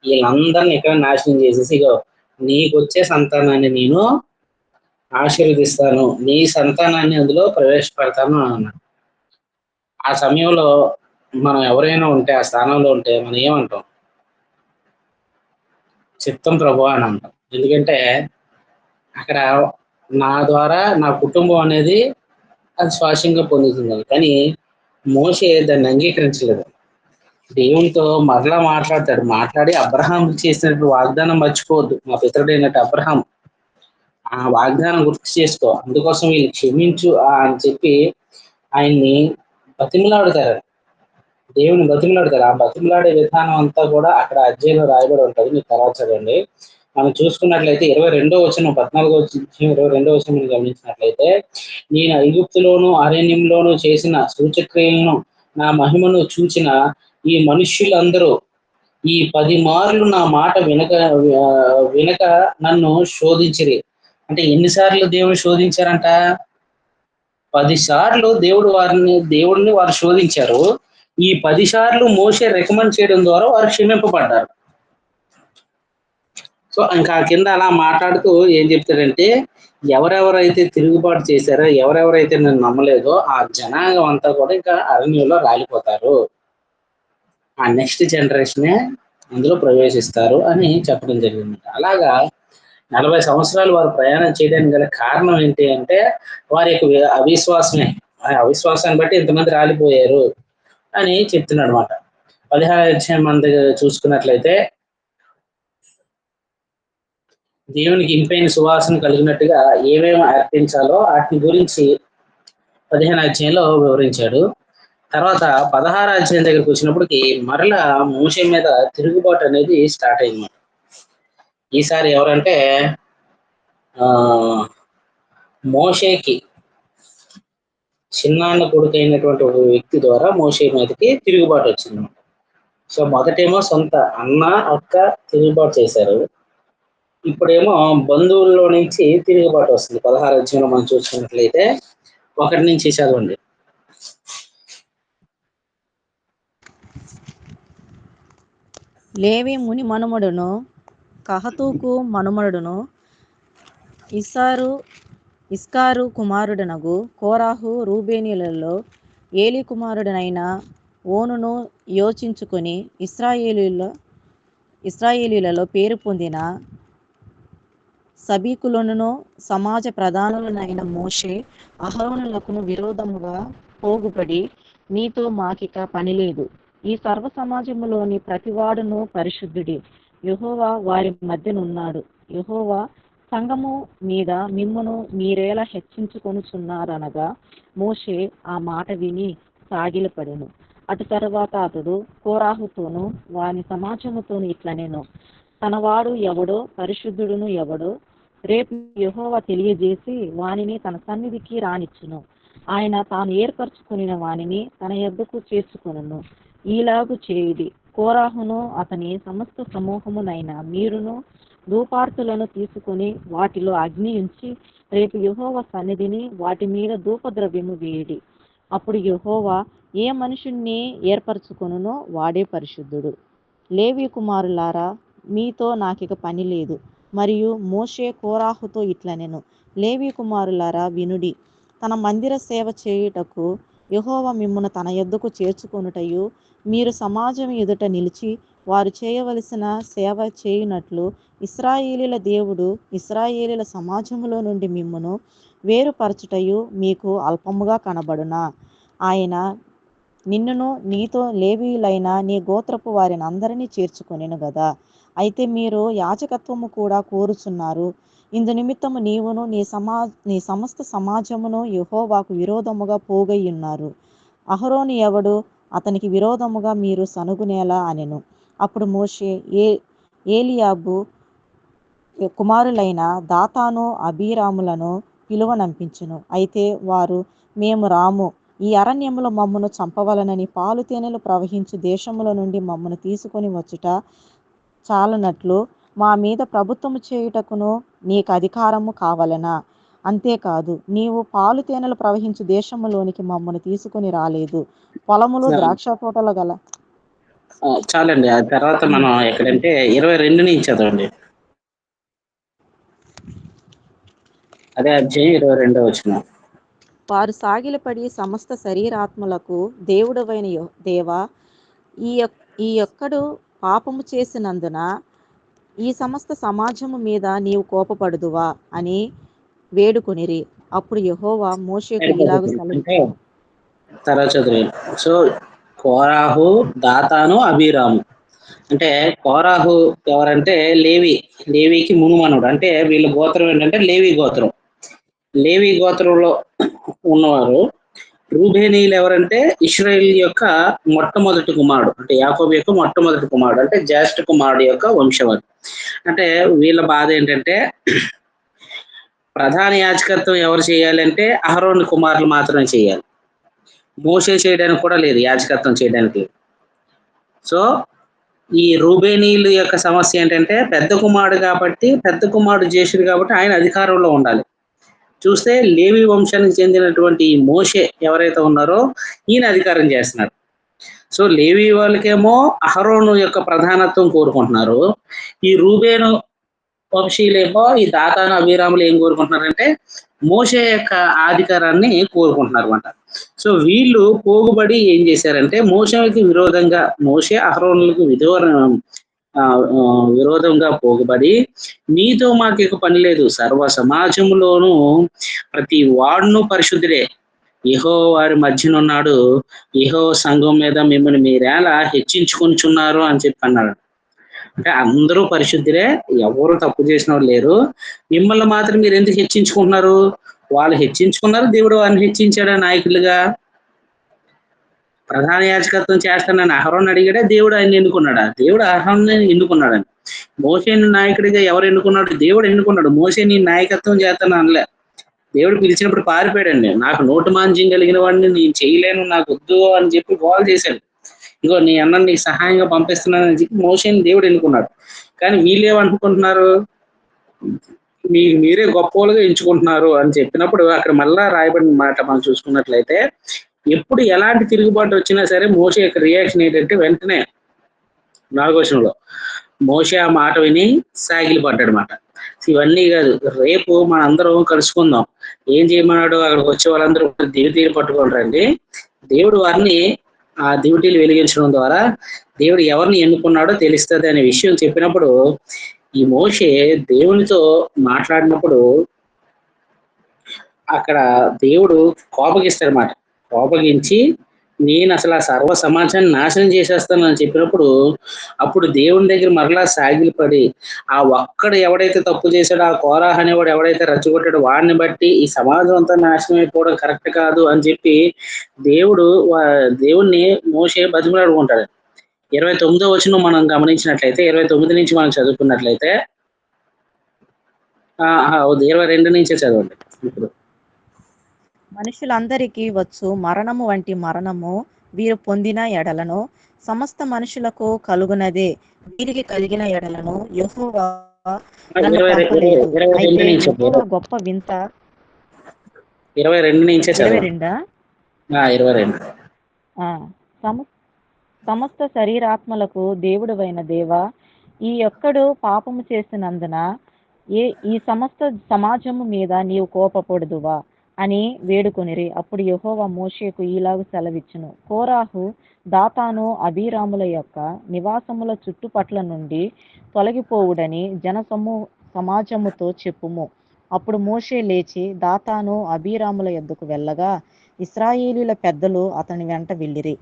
వీళ్ళందరినీ ఇక్కడ నాశనం చేసేసి ఇగో నీకు వచ్చే సంతానాన్ని నేను ఆశీర్వదిస్తాను, నీ సంతానాన్ని అందులో ప్రవేశపెడతాను అన్నాడు. ఆ సమయంలో మనం ఎవరైనా ఉంటే ఆ స్థానంలో ఉంటే మనం ఏమంటాం? చిత్తం ప్రభువా అని అంటాం. ఎందుకంటే అక్కడ నా ద్వారా నా కుటుంబం అనేది అది శ్వాసంగా పొందుతుంది. కానీ మోషే దాన్ని అంగీకరించలేదు. దేవునితో మరలా మాట్లాడతాడు, మాట్లాడి అబ్రహాం చేసినట్టు వాగ్దానం మర్చిపోవద్దు, మా పితరుడైనట్టు అబ్రహాం ఆ వాగ్దానం గుర్తు చేసుకో, అందుకోసం వీళ్ళు క్షమించు అని చెప్పి ఆయన్ని బతిమలాడుతారు, దేవుని బతిమలాడతారు. ఆ బతిమలాడే విధానం అంతా కూడా అక్కడ అధ్యాయంలో రాయబడి ఉంటుంది. మీరు తర్వాత చదవండి. మనం చూసుకున్నట్లయితే 22వ వచనం 14వ వచనం 22వ వచనం గమనించినట్లయితే నేను ఐగుప్తులోను అరణ్యంలోను చేసిన సూచక్రియలను నా మహిమను చూచిన ఈ మనుష్యులందరూ ఈ 10 మార్లు నా మాట వినక నన్ను శోధించిరి. అంటే ఎన్నిసార్లు దేవుని శోధించారంట? 10 సార్లు దేవుడిని వారు శోధించారు. ఈ 10 సార్లు మోషే రికమెండ్ చేయడం ద్వారా వారు క్షమింపబడ్డారు. సో ఇంకా కింద అలా మాట్లాడుతూ ఏం చెప్తాడంటే ఎవరెవరైతే తిరుగుబాటు చేశారో, ఎవరెవరైతే నన్ను నమ్మలేదో ఆ జనాంగం అంతా కూడా ఇంకా అరణ్యంలో రాలిపోతారు, ఆ నెక్స్ట్ జనరేషనే అందులో ప్రవేశిస్తారు అని చెప్పడం జరిగింది. అలాగా 40 సంవత్సరాలు వారు ప్రయాణం చేయడానికి గల కారణం ఏంటి అంటే వారి యొక్క అవిశ్వాసమే. ఆ అవిశ్వాసాన్ని బట్టి ఇంతమంది రాలిపోయారు అని చెప్తున్నాడు అనమాట. 16వ అధ్యాయం మన దగ్గర చూసుకున్నట్లయితే దేవునికి ఇంపైన సువాసన కలిగినట్టుగా ఏమేమి అర్పించాలో వాటి గురించి 15 అధ్యాయంలో వివరించాడు. తర్వాత 16 అధ్యాయం దగ్గరికి వచ్చినప్పటికి మరలా మోషే మీద తిరుగుబాటు అనేది స్టార్ట్ అయింది. ఈసారి ఎవరంటే ఆ మోషేకి చిన్నాన్న కొడుకు అయినటువంటి ఒక వ్యక్తి ద్వారా మోషే మీదకి తిరుగుబాటు వచ్చింది. సో మొదటేమో సొంత అన్న అక్క తిరుగుబాటు చేశారు. ఇప్పుడేమో బంధువుల్లో నుంచి తిరుగుబాటు వస్తుంది. 16 అధ్యాయంలో మనం చూసుకున్నట్లయితే 1 నుంచి చదవండి. లేవి ముని మనుమడును కహతూకు మనుమడును ఇస్కారు కుమారుడనగు కోరాహు రూబేనీలలో ఏలి కుమారుడనైన ఓనును యోచించుకొని ఇశ్రాయేలీలలో పేరు పొందిన సబీకులను సమాజ ప్రధానులనైన మోషే అహరోనులకు విరోధముగా పోగుపడి, నీతో మాకిక పనిలేదు, ఈ సర్వ సమాజములోని ప్రతివాడును పరిశుద్ధుడే, యెహోవా వారి మధ్యనున్నాడు, యెహోవా సంఘము మీద మిమ్మును మీరేలా హెచ్చించుకొనుచున్నారనగా మోషే ఆ మాట విని సాగిలపడెను. అటు తరువాత అతడు కోరాహుతోను వాని సమాజముతోను ఇట్లనెను, తనవాడు ఎవడో పరిశుద్ధుడును ఎవడో రేపు యెహోవా తెలియజేసి వానిని తన సన్నిధికి రానిచ్చును. ఆయన తాను ఏర్పరచుకుని వానిని తన యొద్దకు చేర్చుకొనును. ఈలాగు చేయుడి, కోరాహును అతని సమస్త సమూహమునైన మీరును ధూపార్తులను తీసుకుని వాటిలో అగ్ని ఉంచి రేపు యెహోవా సన్నిధిని వాటి మీద ధూపద్రవ్యము వేయుడి. అప్పుడు యెహోవా ఏ మనుషుణ్ణి ఏర్పరచుకొనునో వాడే పరిశుద్ధుడు. లేవి కుమారులారా, మీతో నాకిక పని లేదు. మరియు మోషే కోరాహుతో ఇట్లనెను, లేవి కుమారులారా వినుడి, తన మందిర సేవ చేయుటకు యెహోవా మిమ్మును తన యొద్దకు చేర్చుకొనుటయు, మీరు సమాజం ఎదుట నిలిచి వారు చేయవలసిన సేవ చేయునట్లు ఇశ్రాయేలీల దేవుడు ఇశ్రాయేలీల సమాజములో నుండి మిమ్మును వేరుపరచుటయు మీకు అల్పముగా కనబడునా? ఆయన నిన్నును నీతో లేవీయులైన నీ గోత్రపు వారిని అందరినీ చేర్చుకొనెను గదా. అయితే మీరు యాజకత్వము కూడా కోరుచున్నారు. ఇందు నిమిత్తము నీవును నీ సమస్త సమాజమును యెహోవాకు విరోధముగా పోగయ్యున్నారు. అహరోను ఎవడు? అతనికి విరోధముగా మీరు సనుగునేలా అనెను. అప్పుడు మోషే ఏలియాబు కుమారులైన దాతాను అబీరాములను పిలువనంపించెను. అయితే వారు, మేము రాము, ఈ అరణ్యములో మమ్మను చంపవలనని పాలు తేనెలు ప్రవహించు దేశముల నుండి మమ్మను తీసుకొని వచ్చుట చాలనట్లు మా మీద ప్రభుత్వము చేయుటకును నీకు అధికారము కావలెనా? అంతేకాదు, నీవు పాలు తేనెలు ప్రవహించు దేశములోనికి మమ్మను తీసుకొని రాలేదు, పొలములు ద్రాక్ష తోటలు గల. చాలండి. ఆ తర్వాత మనం ఎక్కడంటే 22 నుంచి చదవండి. అదే అధ్యాయం 22 వచనం. వారు సాగిలపడి సమస్త శరీరాత్మలకు దేవుడవైన దేవా, ఈ ఒక్కడు పాపము చేసినందున ఈ సమస్త సమాజము మీద నీవు కోపపడుదువా అని వేడుకొనిరి. అప్పుడు యెహోవా మోషేకు ఇలాగు సెలవిచ్చెను. తర్వాత చదివాను. సో కోరాహు, దాతాను, అబీరాము. అంటే కోరాహు ఎవరంటే లేవికి మునుమనుడు. అంటే వీళ్ళ గోత్రం ఏంటంటే లేవి గోత్రం. లేవి గోత్రంలో ఉన్నవారు. రూబేనీయులు ఎవరంటే ఇశ్రాయేల్ యొక్క మొట్టమొదటి కుమారుడు, అంటే యాకోబు యొక్క మొట్టమొదటి కుమారుడు, అంటే జ్యేష్ఠ కుమారుడు యొక్క వంశవాడు. అంటే వీళ్ళ బాధ ఏంటంటే ప్రధాన యాజకత్వం ఎవరు చేయాలంటే అహరోను కుమారులు మాత్రమే చేయాలి. మోషే చేయడానికి కూడా లేదు, యాజకత్వం చేయడానికి. సో ఈ రూబేనీయుల యొక్క సమస్య ఏంటంటే పెద్ద కుమారుడు కాబట్టి, పెద్ద కుమారుడు జ్యేష్ఠుడు కాబట్టి ఆయన అధికారంలో ఉండాలి. చూస్తే లేవి వంశానికి చెందినటువంటి మోషే ఎవరైతే ఉన్నారో ఈయన అధికారం చేస్తున్నారు. సో లేవి వాళ్ళకేమో అహరోను యొక్క ప్రధానత్వం కోరుకుంటున్నారు. ఈ రూబేను వంశీయులేమో ఈ దాతాను అబీరాములు ఏం కోరుకుంటున్నారంటే మోషే యొక్క అధికారాన్ని కోరుకుంటున్నారు అన్నమాట. సో వీళ్ళు పోగుబడి ఏం చేశారంటే మోషేకి విరోధంగా, మోషే అహరోనులకు విరోధంగా పోగుబడి, నీతో మాకు ఇక పని లేదు, సర్వ సమాజంలోనూ ప్రతి వాడును పరిశుద్ధుడే, యెహోవా వారి మధ్యనున్నాడు, యెహోవా సంఘం మీద మిమ్మల్ని మీరేలా హెచ్చించుకొనిచున్నారు అని చెప్పి అన్నాడు. అంటే అందరూ పరిశుద్ధులే, ఎవరు తప్పు చేసిన వాళ్ళు లేరు. మిమ్మల్ని మాత్రం మీరు ఎందుకు హెచ్చించుకుంటున్నారు? వాళ్ళు హెచ్చించుకున్నారు, దేవుడు వారిని హెచ్చించాడా నాయకులుగా? ప్రధాన యాజకత్వం చేస్తానని అహరోన్ అడిగాడే, దేవుడు ఆయన ఎన్నుకున్నాడా? దేవుడు అహరోన్ని ఎన్నుకున్నాడని. మోషేని నాయకుడిగా ఎవరు ఎన్నుకున్నాడు? దేవుడు ఎన్నుకున్నాడు. మోషే నీ నాయకత్వం చేస్తాను అనలే. దేవుడు పిలిచినప్పుడు పారిపోయాడండి. నాకు నోటు మాంజ్యం కలిగిన వాడిని నేను చేయలేను, నాకు వద్దు అని చెప్పి గోల్ చేశాడు. ఇగో నీ అన్నని నీకు సహాయంగా పంపిస్తున్నానని చెప్పి మోషేని దేవుడు ఎన్నుకున్నాడు. కానీ వీళ్ళేమనుకుంటున్నారు, మీరే గొప్పలుగా ఎంచుకుంటున్నారు అని చెప్పినప్పుడు అక్కడ మళ్ళా రాయబడిన మాట మనం చూసుకున్నట్లయితే, ఎప్పుడు ఎలాంటి తిరుగుబాటు వచ్చినా సరే మోషే యొక్క రియాక్షన్ ఏంటంటే వెంటనే 4వ వచనంలో మోషే ఆ మాట విని సాగిలి పడ్డాడు మాట. ఇవన్నీ కాదు, రేపు మన అందరం కలుసుకుందాం. ఏం చేయమన్నాడు? అక్కడికి వచ్చే వాళ్ళందరూ దివిటీలు పట్టుకొని రండి. దేవుడు వారిని ఆ దివిటీలు వెలిగించడం ద్వారా దేవుడు ఎవరిని ఎన్నుకున్నాడో తెలుస్తుంది అనే విషయం చెప్పినప్పుడు, ఈ మోషే దేవునితో మాట్లాడినప్పుడు అక్కడ దేవుడు కోపగిస్తాడనమాట. కోపగించి నేను అసలు ఆ సర్వ సమాజాన్ని నాశనం చేసేస్తాను అని చెప్పినప్పుడు, అప్పుడు దేవుని దగ్గర మరలా సాగిలిపడి ఆ ఒక్కడు ఎవడైతే తప్పు చేశాడో, ఆ కోరాహ్ అనేవాడు ఎవడైతే రెచ్చగొట్టాడో వాడిని బట్టి ఈ సమాజం అంతా నాశనం అయిపోవడం కరెక్ట్ కాదు అని చెప్పి దేవుణ్ణి మోషే బతిమలాడుకుంటాడు. 29వ వచనం మనం గమనించినట్లయితే, 29 నుంచి మనం చదువుకున్నట్లయితే 22 నుంచే చదవండి ఇప్పుడు. మనుషులందరికీ వచ్చు మరణము వంటి మరణము వీరు పొందిన ఎడలను సమస్త మనుషులకు కలుగునదే వీరికి కలిగిన ఎడలను యెహోవా నన్ను పంపలేదు. అయితే యెహోవా గొప్ప వింత 22 నుంచే చదవండి. 22 22 సమస్త శరీరాత్మలకు దేవుడవైన దేవా, ఈ ఒక్కడు పాపము చేసినందున ఈ సమస్త సమాజము మీద నీవు కోపపడుదువా అని వేడుకొనిరి. అప్పుడు యెహోవా మోషేకు ఈలాగు సెలవిచ్చును, కోరాహు, దాతాను, అబీరాముల యొక్క నివాసముల చుట్టుపట్ల నుండి తొలగిపోవుడని సమాజముతో చెప్పుము. అప్పుడు మోషే లేచి దాతాను, అబీరాముల యొద్దకు వెళ్ళగా ఇశ్రాయేలీయుల పెద్దలు అతని వెంట వెళ్ళిరి.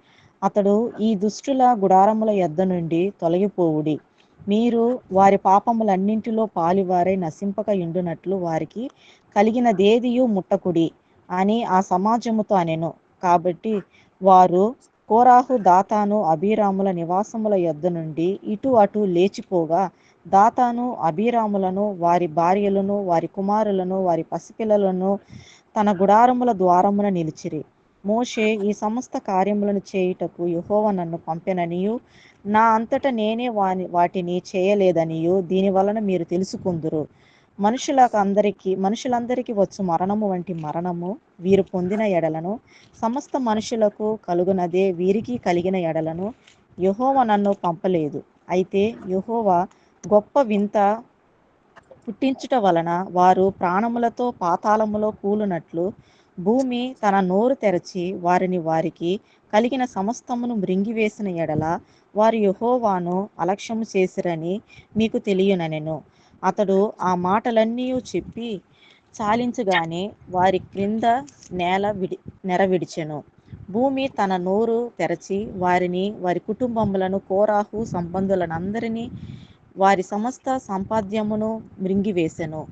అతడు, ఈ దుష్టుల గుడారముల యొద్ద నుండి తొలగిపోవుడి, మీరు వారి పాపములన్నింటిలో పాలివారై నశింపక ఉండునట్లు వారికి కలిగినదేదియు ముట్టకుడి అని ఆ సమాజముతో అనెను. కాబట్టి వారు కోరాహు, దాతాను, అబీరాముల నివాసముల యొద్ద నుండి ఇటు అటు లేచిపోగా దాతాను అబీరాములను, వారి భార్యలను, వారి కుమారులను, వారి పసిపిల్లలను తన గుడారముల ద్వారమున నిలిచిరి. మోషే, ఈ సమస్త కార్యములను చేయుటకు యెహోవా నన్ను పంపెననియు నా అంతట నేనే వాటిని చేయలేదనియు దీని వలన మీరు తెలుసుకుందురు. మనుషులందరికీ వచ్చు మరణము వంటి మరణము వీరు పొందిన ఎడలను సమస్త మనుషులకు కలుగునదే వీరికి కలిగిన ఎడలను యెహోవా నన్ను పంపలేదు. అయితే యెహోవా గొప్ప వింత పుట్టించుట వలన వారు ప్రాణములతో పాతాళములో కూలునట్లు భూమి తన నోరు తెరచి వారికి కలిగిన సమస్తమును మృంగివేసిన ఎడల వారు యెహోవాను అలక్ష్యము చేసిరని మీకు తెలియననెను. అతడు ఆ మాటలన్నీ చెప్పి చాలించగానే వారి క్రింద నెర విడిచెను. భూమి తన నోరు తెరచి వారిని, వారి కుటుంబములను, కోరాహు సంబంధులనందరినీ, వారి సమస్త సంపాద్యమును మృంగివేసెను.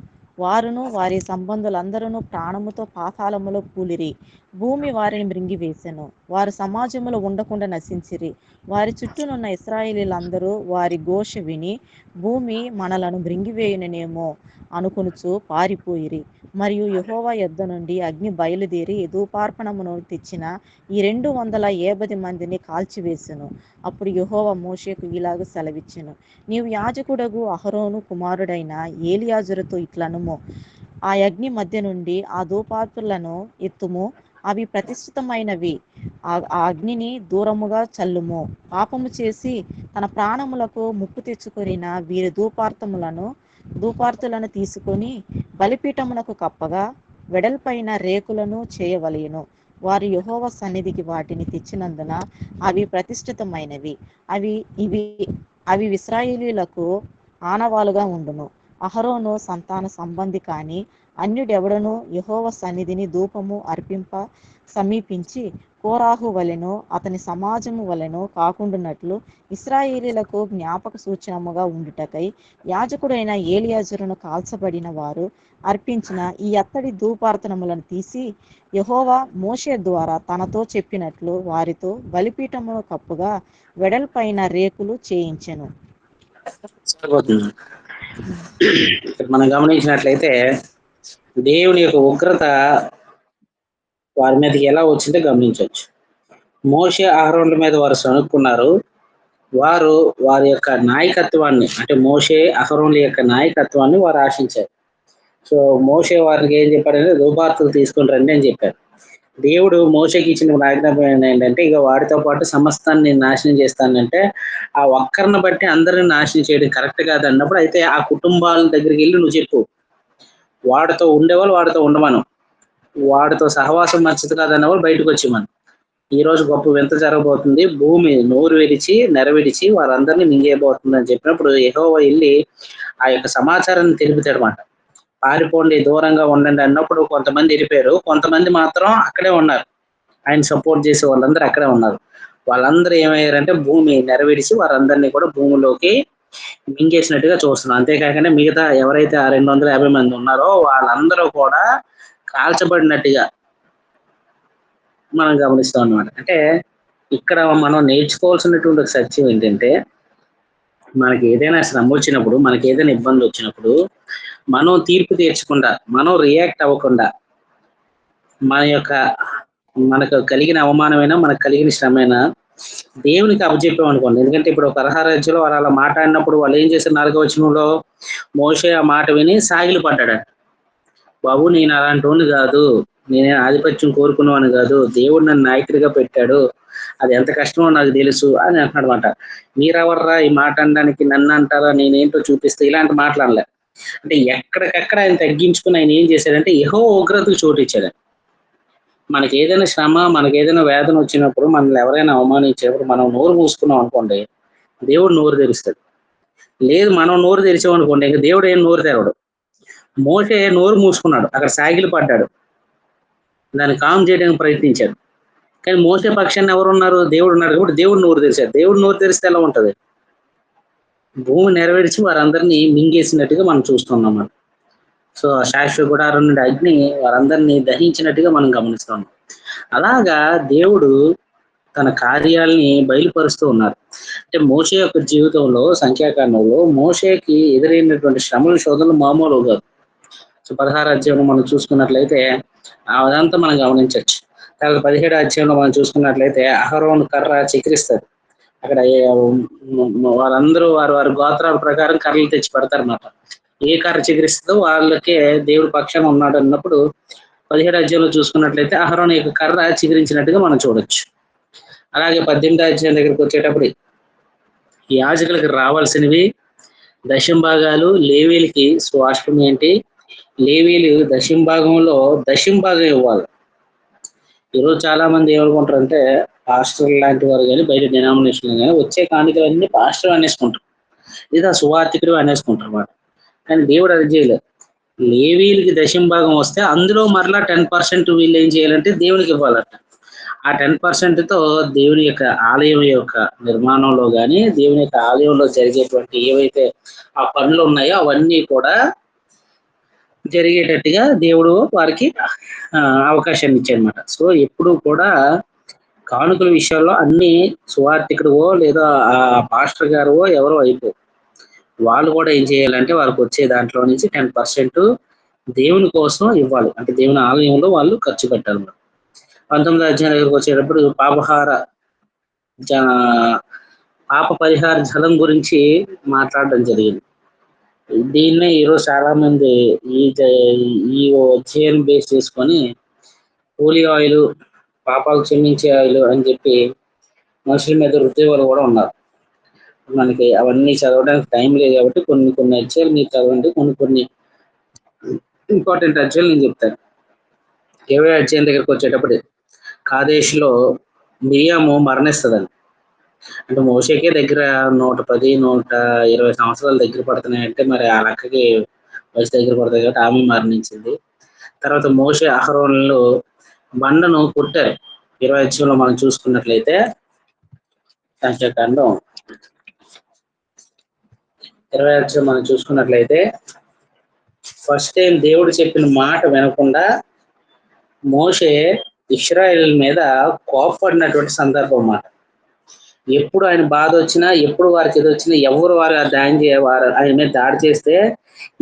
వారును వారి సంబంధులందరూ ప్రాణముతో పాతాళములో కూలిరి. భూమి వారిని మృంగివేసెను. వారు సమాజములో ఉండకుండా నశించిరి. వారి చుట్టూనున్న ఇశ్రాయేలీయులందరూ వారి ఘోష విని భూమి మనలను మృంగివేయునేమో అనుకొనుచు పారిపోయిరి. మరియు యెహోవా యొద్ద నుండి అగ్ని బయలుదేరి ధూపార్పణమును తెచ్చిన ఈ 250 మందిని కాల్చివేసెను. అప్పుడు యెహోవా మోషేకు ఇలాగు సెలవిచ్చెను, నీవు యాజకుడగు అహరోను కుమారుడైన ఏలియాజరుతో ఇట్లనుము, ఆ అగ్ని మధ్య నుండి ఆ ధూపార్తులను ఎత్తుము, అవి ప్రతిష్ఠితమైనవి. ఆ అగ్నిని దూరముగా చల్లుము. పాపము చేసి తన ప్రాణములకు ముప్పు తెచ్చుకొనిన వీరి ధూపార్తులను తీసుకొని బలిపీఠమునకు కప్పగా వెడల్పైన రేకులను చేయవలెను. వారు యెహోవా సన్నిధికి వాటిని తెచ్చినందున అవి ప్రతిష్ఠితమైనవి. అవి ఇశ్రాయేలీయులకు ఆనవాలుగా ఉండును. అహరోను సంతాన సంబంధి కాని అన్యుడెవడను యెహోవా సన్నిధిని ధూపము అర్పింప సమీపించి కోరాహు వలెనో అతని సమాజము వలెనో కాకుండానట్లు ఇశ్రాయేలీలకు జ్ఞాపక సూచనముగా ఉండుటకై యాజకుడైన ఏలియాజరును కాల్చబడిన వారు అర్పించిన ఈ అత్తడి ధూపార్తనములను తీసి యెహోవా మోషే ద్వారా తనతో చెప్పినట్లు వారితో బలిపీఠమును కప్పుగా వెడల్పైన రేకులు చేయించెను. సరిపోతుంది. ఇక్కడ మనం గమనించినట్లయితే దేవుని యొక్క ఉగ్రత వారి మీదకి ఎలా వచ్చిందో గమనించవచ్చు. మోషే అహరోన్ల మీద వారు సనుక్కున్నారు. వారు వారి యొక్క నాయకత్వాన్ని, అంటే మోషే అహరోన్ల యొక్క నాయకత్వాన్ని వారు ఆశించారు. సో మోషే వారికి ఏం చెప్పారంటే ధూపార్తులు తీసుకొని రండి అని చెప్పారు. దేవుడు మోషేకి ఇచ్చిన ఆజ్ఞాపన ఏంటంటే ఇక వాడితో పాటు సమస్తాన్ని నాశనం చేస్తానంటే ఆ ఒక్కరిని బట్టి అందరిని నాశనం చేయడం కరెక్ట్ కాదు అన్నప్పుడు, అయితే ఆ కుటుంబాల దగ్గరికి వెళ్ళి నువ్వు చెప్పు, వాడితో ఉండేవాళ్ళు వాడితో ఉండమను, వాడితో సహవాసం మంచిది కాదన్న వాళ్ళు బయటకు వచ్చి మనం ఈ రోజు గొప్ప వింత జరగబోతుంది, భూమి నోరు విడిచి నెరవిడిచి వారందరినీ మింగేయబోతుంది అని చెప్పినప్పుడు యెహోవా వెళ్ళి ఆ యొక్క సమాచారాన్ని తెలుపుతాడు అన్నమాట. పారిపోండి, దూరంగా ఉండండి అన్నప్పుడు కొంతమంది వెళ్ళిపోయారు, కొంతమంది మాత్రం అక్కడే ఉన్నారు. ఆయన సపోర్ట్ చేసే వాళ్ళందరూ అక్కడే ఉన్నారు. వాళ్ళందరూ ఏమయ్యారంటే భూమి నెరవేర్చి వారందరినీ కూడా భూమిలోకి మింగేసినట్టుగా చూస్తున్నాం. అంతేకాకుండా మిగతా ఎవరైతే ఆ 250 మంది ఉన్నారో వాళ్ళందరూ కూడా కాల్చబడినట్టుగా మనం గమనిస్తాం అన్నమాట. అంటే ఇక్కడ మనం నేర్చుకోవాల్సినటువంటి ఒక సత్యం ఏంటంటే, మనకి ఏదైనా శ్రమ వచ్చినప్పుడు, మనకి ఏదైనా ఇబ్బంది వచ్చినప్పుడు మనం తీర్పు తీర్చకుండా, మనం రియాక్ట్ అవ్వకుండా, మన యొక్క మనకు కలిగిన అవమానమైనా మనకు కలిగిన శ్రమైనా దేవునికి అప్పచెప్పామనుకోండి. ఎందుకంటే ఇప్పుడు ఒక 16 రాజ్యంలో వారు అలా మాట్లాడినప్పుడు వాళ్ళు ఏం చేశారు, 4వ వచనంలో మోషే ఆ మాట విని సాగిలి పడ్డాడు. బాబు నేను అలాంటి వాడిని కాదు, నేనే ఆధిపత్యం కోరుకున్నవాడిని కాదు, దేవుడు నన్ను నాయకుడిగా పెట్టాడు, అది ఎంత కష్టమో నాకు తెలుసు అని అంటున్నాడు అనమాట. మీరెవర్రా ఈ మాట అనడానికి, నన్ను అంటారా, నేనేంటో చూపిస్తే, ఇలాంటి మాట్లాడలే. అంటే ఎక్కడికక్కడ ఆయన తగ్గించుకుని ఆయన ఏం చేశాడంటే యెహోవా ఉగ్రతకు చోటు ఇచ్చాడు. మనకి ఏదైనా శ్రమ, మనకి ఏదైనా వేదన వచ్చినప్పుడు, మనల్ని ఎవరైనా అవమానించేటప్పుడు మనం నోరు మూసుకున్నాం అనుకోండి, దేవుడు నోరు తెరుస్తాడు. లేదు మనం నోరు తెరిచామనుకోండి, ఇంకా దేవుడు ఏం నోరు తెరవడు. మోషే నోరు మూసుకున్నాడు, అక్కడ సాగిలి పడ్డాడు, దాన్ని కామ్ చేయడానికి ప్రయత్నించాడు. కానీ మోసే పక్షాన్ని ఎవరు ఉన్నారు, దేవుడు ఉన్నాడు కాబట్టి దేవుడు నోరు తెరిచాడు. దేవుడు నోరు తెరిస్తే ఎలా ఉంటది, భూమి నెరవేర్చి వారందరినీ మింగేసినట్టుగా మనం చూస్తున్నాం. సో శాశ్వత గుడారం నుండి అగ్ని వారందరినీ దహించినట్టుగా మనం గమనిస్తాం. అలాగా దేవుడు తన కార్యాలని బయలుపరుస్తూ ఉన్నారు. అంటే మోషే యొక్క జీవితంలో, సంఖ్యాకాండంలో మోషేకి ఎదురైనటువంటి శ్రమల శోధనలు మామూలు కాదు. సో 16 అధ్యాయంలో మనం చూసుకున్నట్లయితే అదంతా మనం గమనించవచ్చు. తర్వాత 17 అధ్యాయంలో మనం చూసుకున్నట్లయితే అహరోను కర్ర చికిరిస్తారు. అక్కడ వారందరూ వారి వారి గోత్రాల ప్రకారం కర్రలు తెచ్చి పెడతారన్నమాట. ఏ కర్ర చిగురిస్తుందో వాళ్ళకే దేవుడు పక్షాన ఉన్నాడు అన్నప్పుడు 17 అధ్యాయంలో చూసుకున్నట్లయితే అహరోను యొక్క కర్ర చిగురించినట్టుగా మనం చూడొచ్చు. అలాగే 18 అధ్యాయం దగ్గరికి వచ్చేటప్పుడు యాజకులకు రావాల్సినవి దశంభాగాలు, లేవీలకి స్వాస్థ్యం ఏంటి, లేవీలు దశంభాగంలో దశంభాగం ఇవ్వాలి. ఈరోజు చాలా మంది ఏమనుకుంటారంటే పాస్టర్ లాంటి వారు కానీ బయట డినామినేషన్ కానీ వచ్చే కానుకలన్నీ పాస్టర్ అనేసుకుంటారు, లేదా సువార్థికుడు అనేసుకుంటారు అన్నమాట. కానీ దేవుడు అది చేయలేదు. లేవీలకి దశంభాగం వస్తే అందులో మరలా 10% వీళ్ళు ఏం చేయాలంటే దేవునికి ఇవ్వాలట. ఆ 10%తో దేవుని యొక్క ఆలయం యొక్క నిర్మాణంలో కానీ, దేవుని యొక్క ఆలయంలో జరిగేటువంటి ఏవైతే ఆ పనులు ఉన్నాయో అవన్నీ కూడా జరిగేటట్టుగా దేవుడు వారికి అవకాశాన్ని ఇచ్చాడనమాట. సో ఎప్పుడు కూడా కానుకల విషయాల్లో అన్ని సువార్థికుడువో లేదా ఆ పాస్టర్ గారువో ఎవరో అయిపోయి వాళ్ళు కూడా ఏం చేయాలంటే వారికి వచ్చే దాంట్లో నుంచి 10% దేవుని కోసం ఇవ్వాలి. అంటే దేవుని ఆలయంలో వాళ్ళు ఖర్చు పెట్టాలి. 19వ అధ్యాయం దగ్గరకు వచ్చేటప్పుడు పాప పరిహార జలం గురించి మాట్లాడడం జరిగింది. దీన్నే ఈరోజు చాలా మంది ఈ అధ్యాయం బేస్ చేసుకొని హోలీ ఆయిల్, పాపాలు క్షమించే ఆయిల్ అని చెప్పి మనుషుల మీద రుద్దే వాళ్ళు కూడా ఉన్నారు. మనకి అవన్నీ చదవడానికి టైం లేదు కాబట్టి కొన్ని అధ్యాయాలు మీరు చదవండి, కొన్ని ఇంపార్టెంట్ అధ్యాయాలు నేను చెప్తాను. 20వ అధ్యాయం దగ్గరకు వచ్చేటప్పుడు కాదేశ్లో మిరియాము మరణిస్తుందని, అంటే మోషేకే దగ్గర 110-120 సంవత్సరాలు దగ్గర పడుతున్నాయంటే మరి ఆ లెక్కకి వయసు దగ్గర పడుతుంది కాబట్టి ఆమె మరణించింది. తర్వాత మోషే అహరోనులు బండను కొట్టారు. 20 అధ్యాయంలో మనం చూసుకున్నట్లయితే సంఖ్యాకాండం 20 అధ్యాయం మనం చూసుకున్నట్లయితే ఫస్ట్ టైం దేవుడు చెప్పిన మాట వినకుండా మోషే ఇశ్రాయేల్ మీద కోపపడినటువంటి సందర్భం అన్నమాట. ఎప్పుడు ఆయన బాధ వచ్చినా, ఎప్పుడు వారికి ఏది వచ్చినా, ఎవరు వారు వారు ఆయన మీద దాడి చేస్తే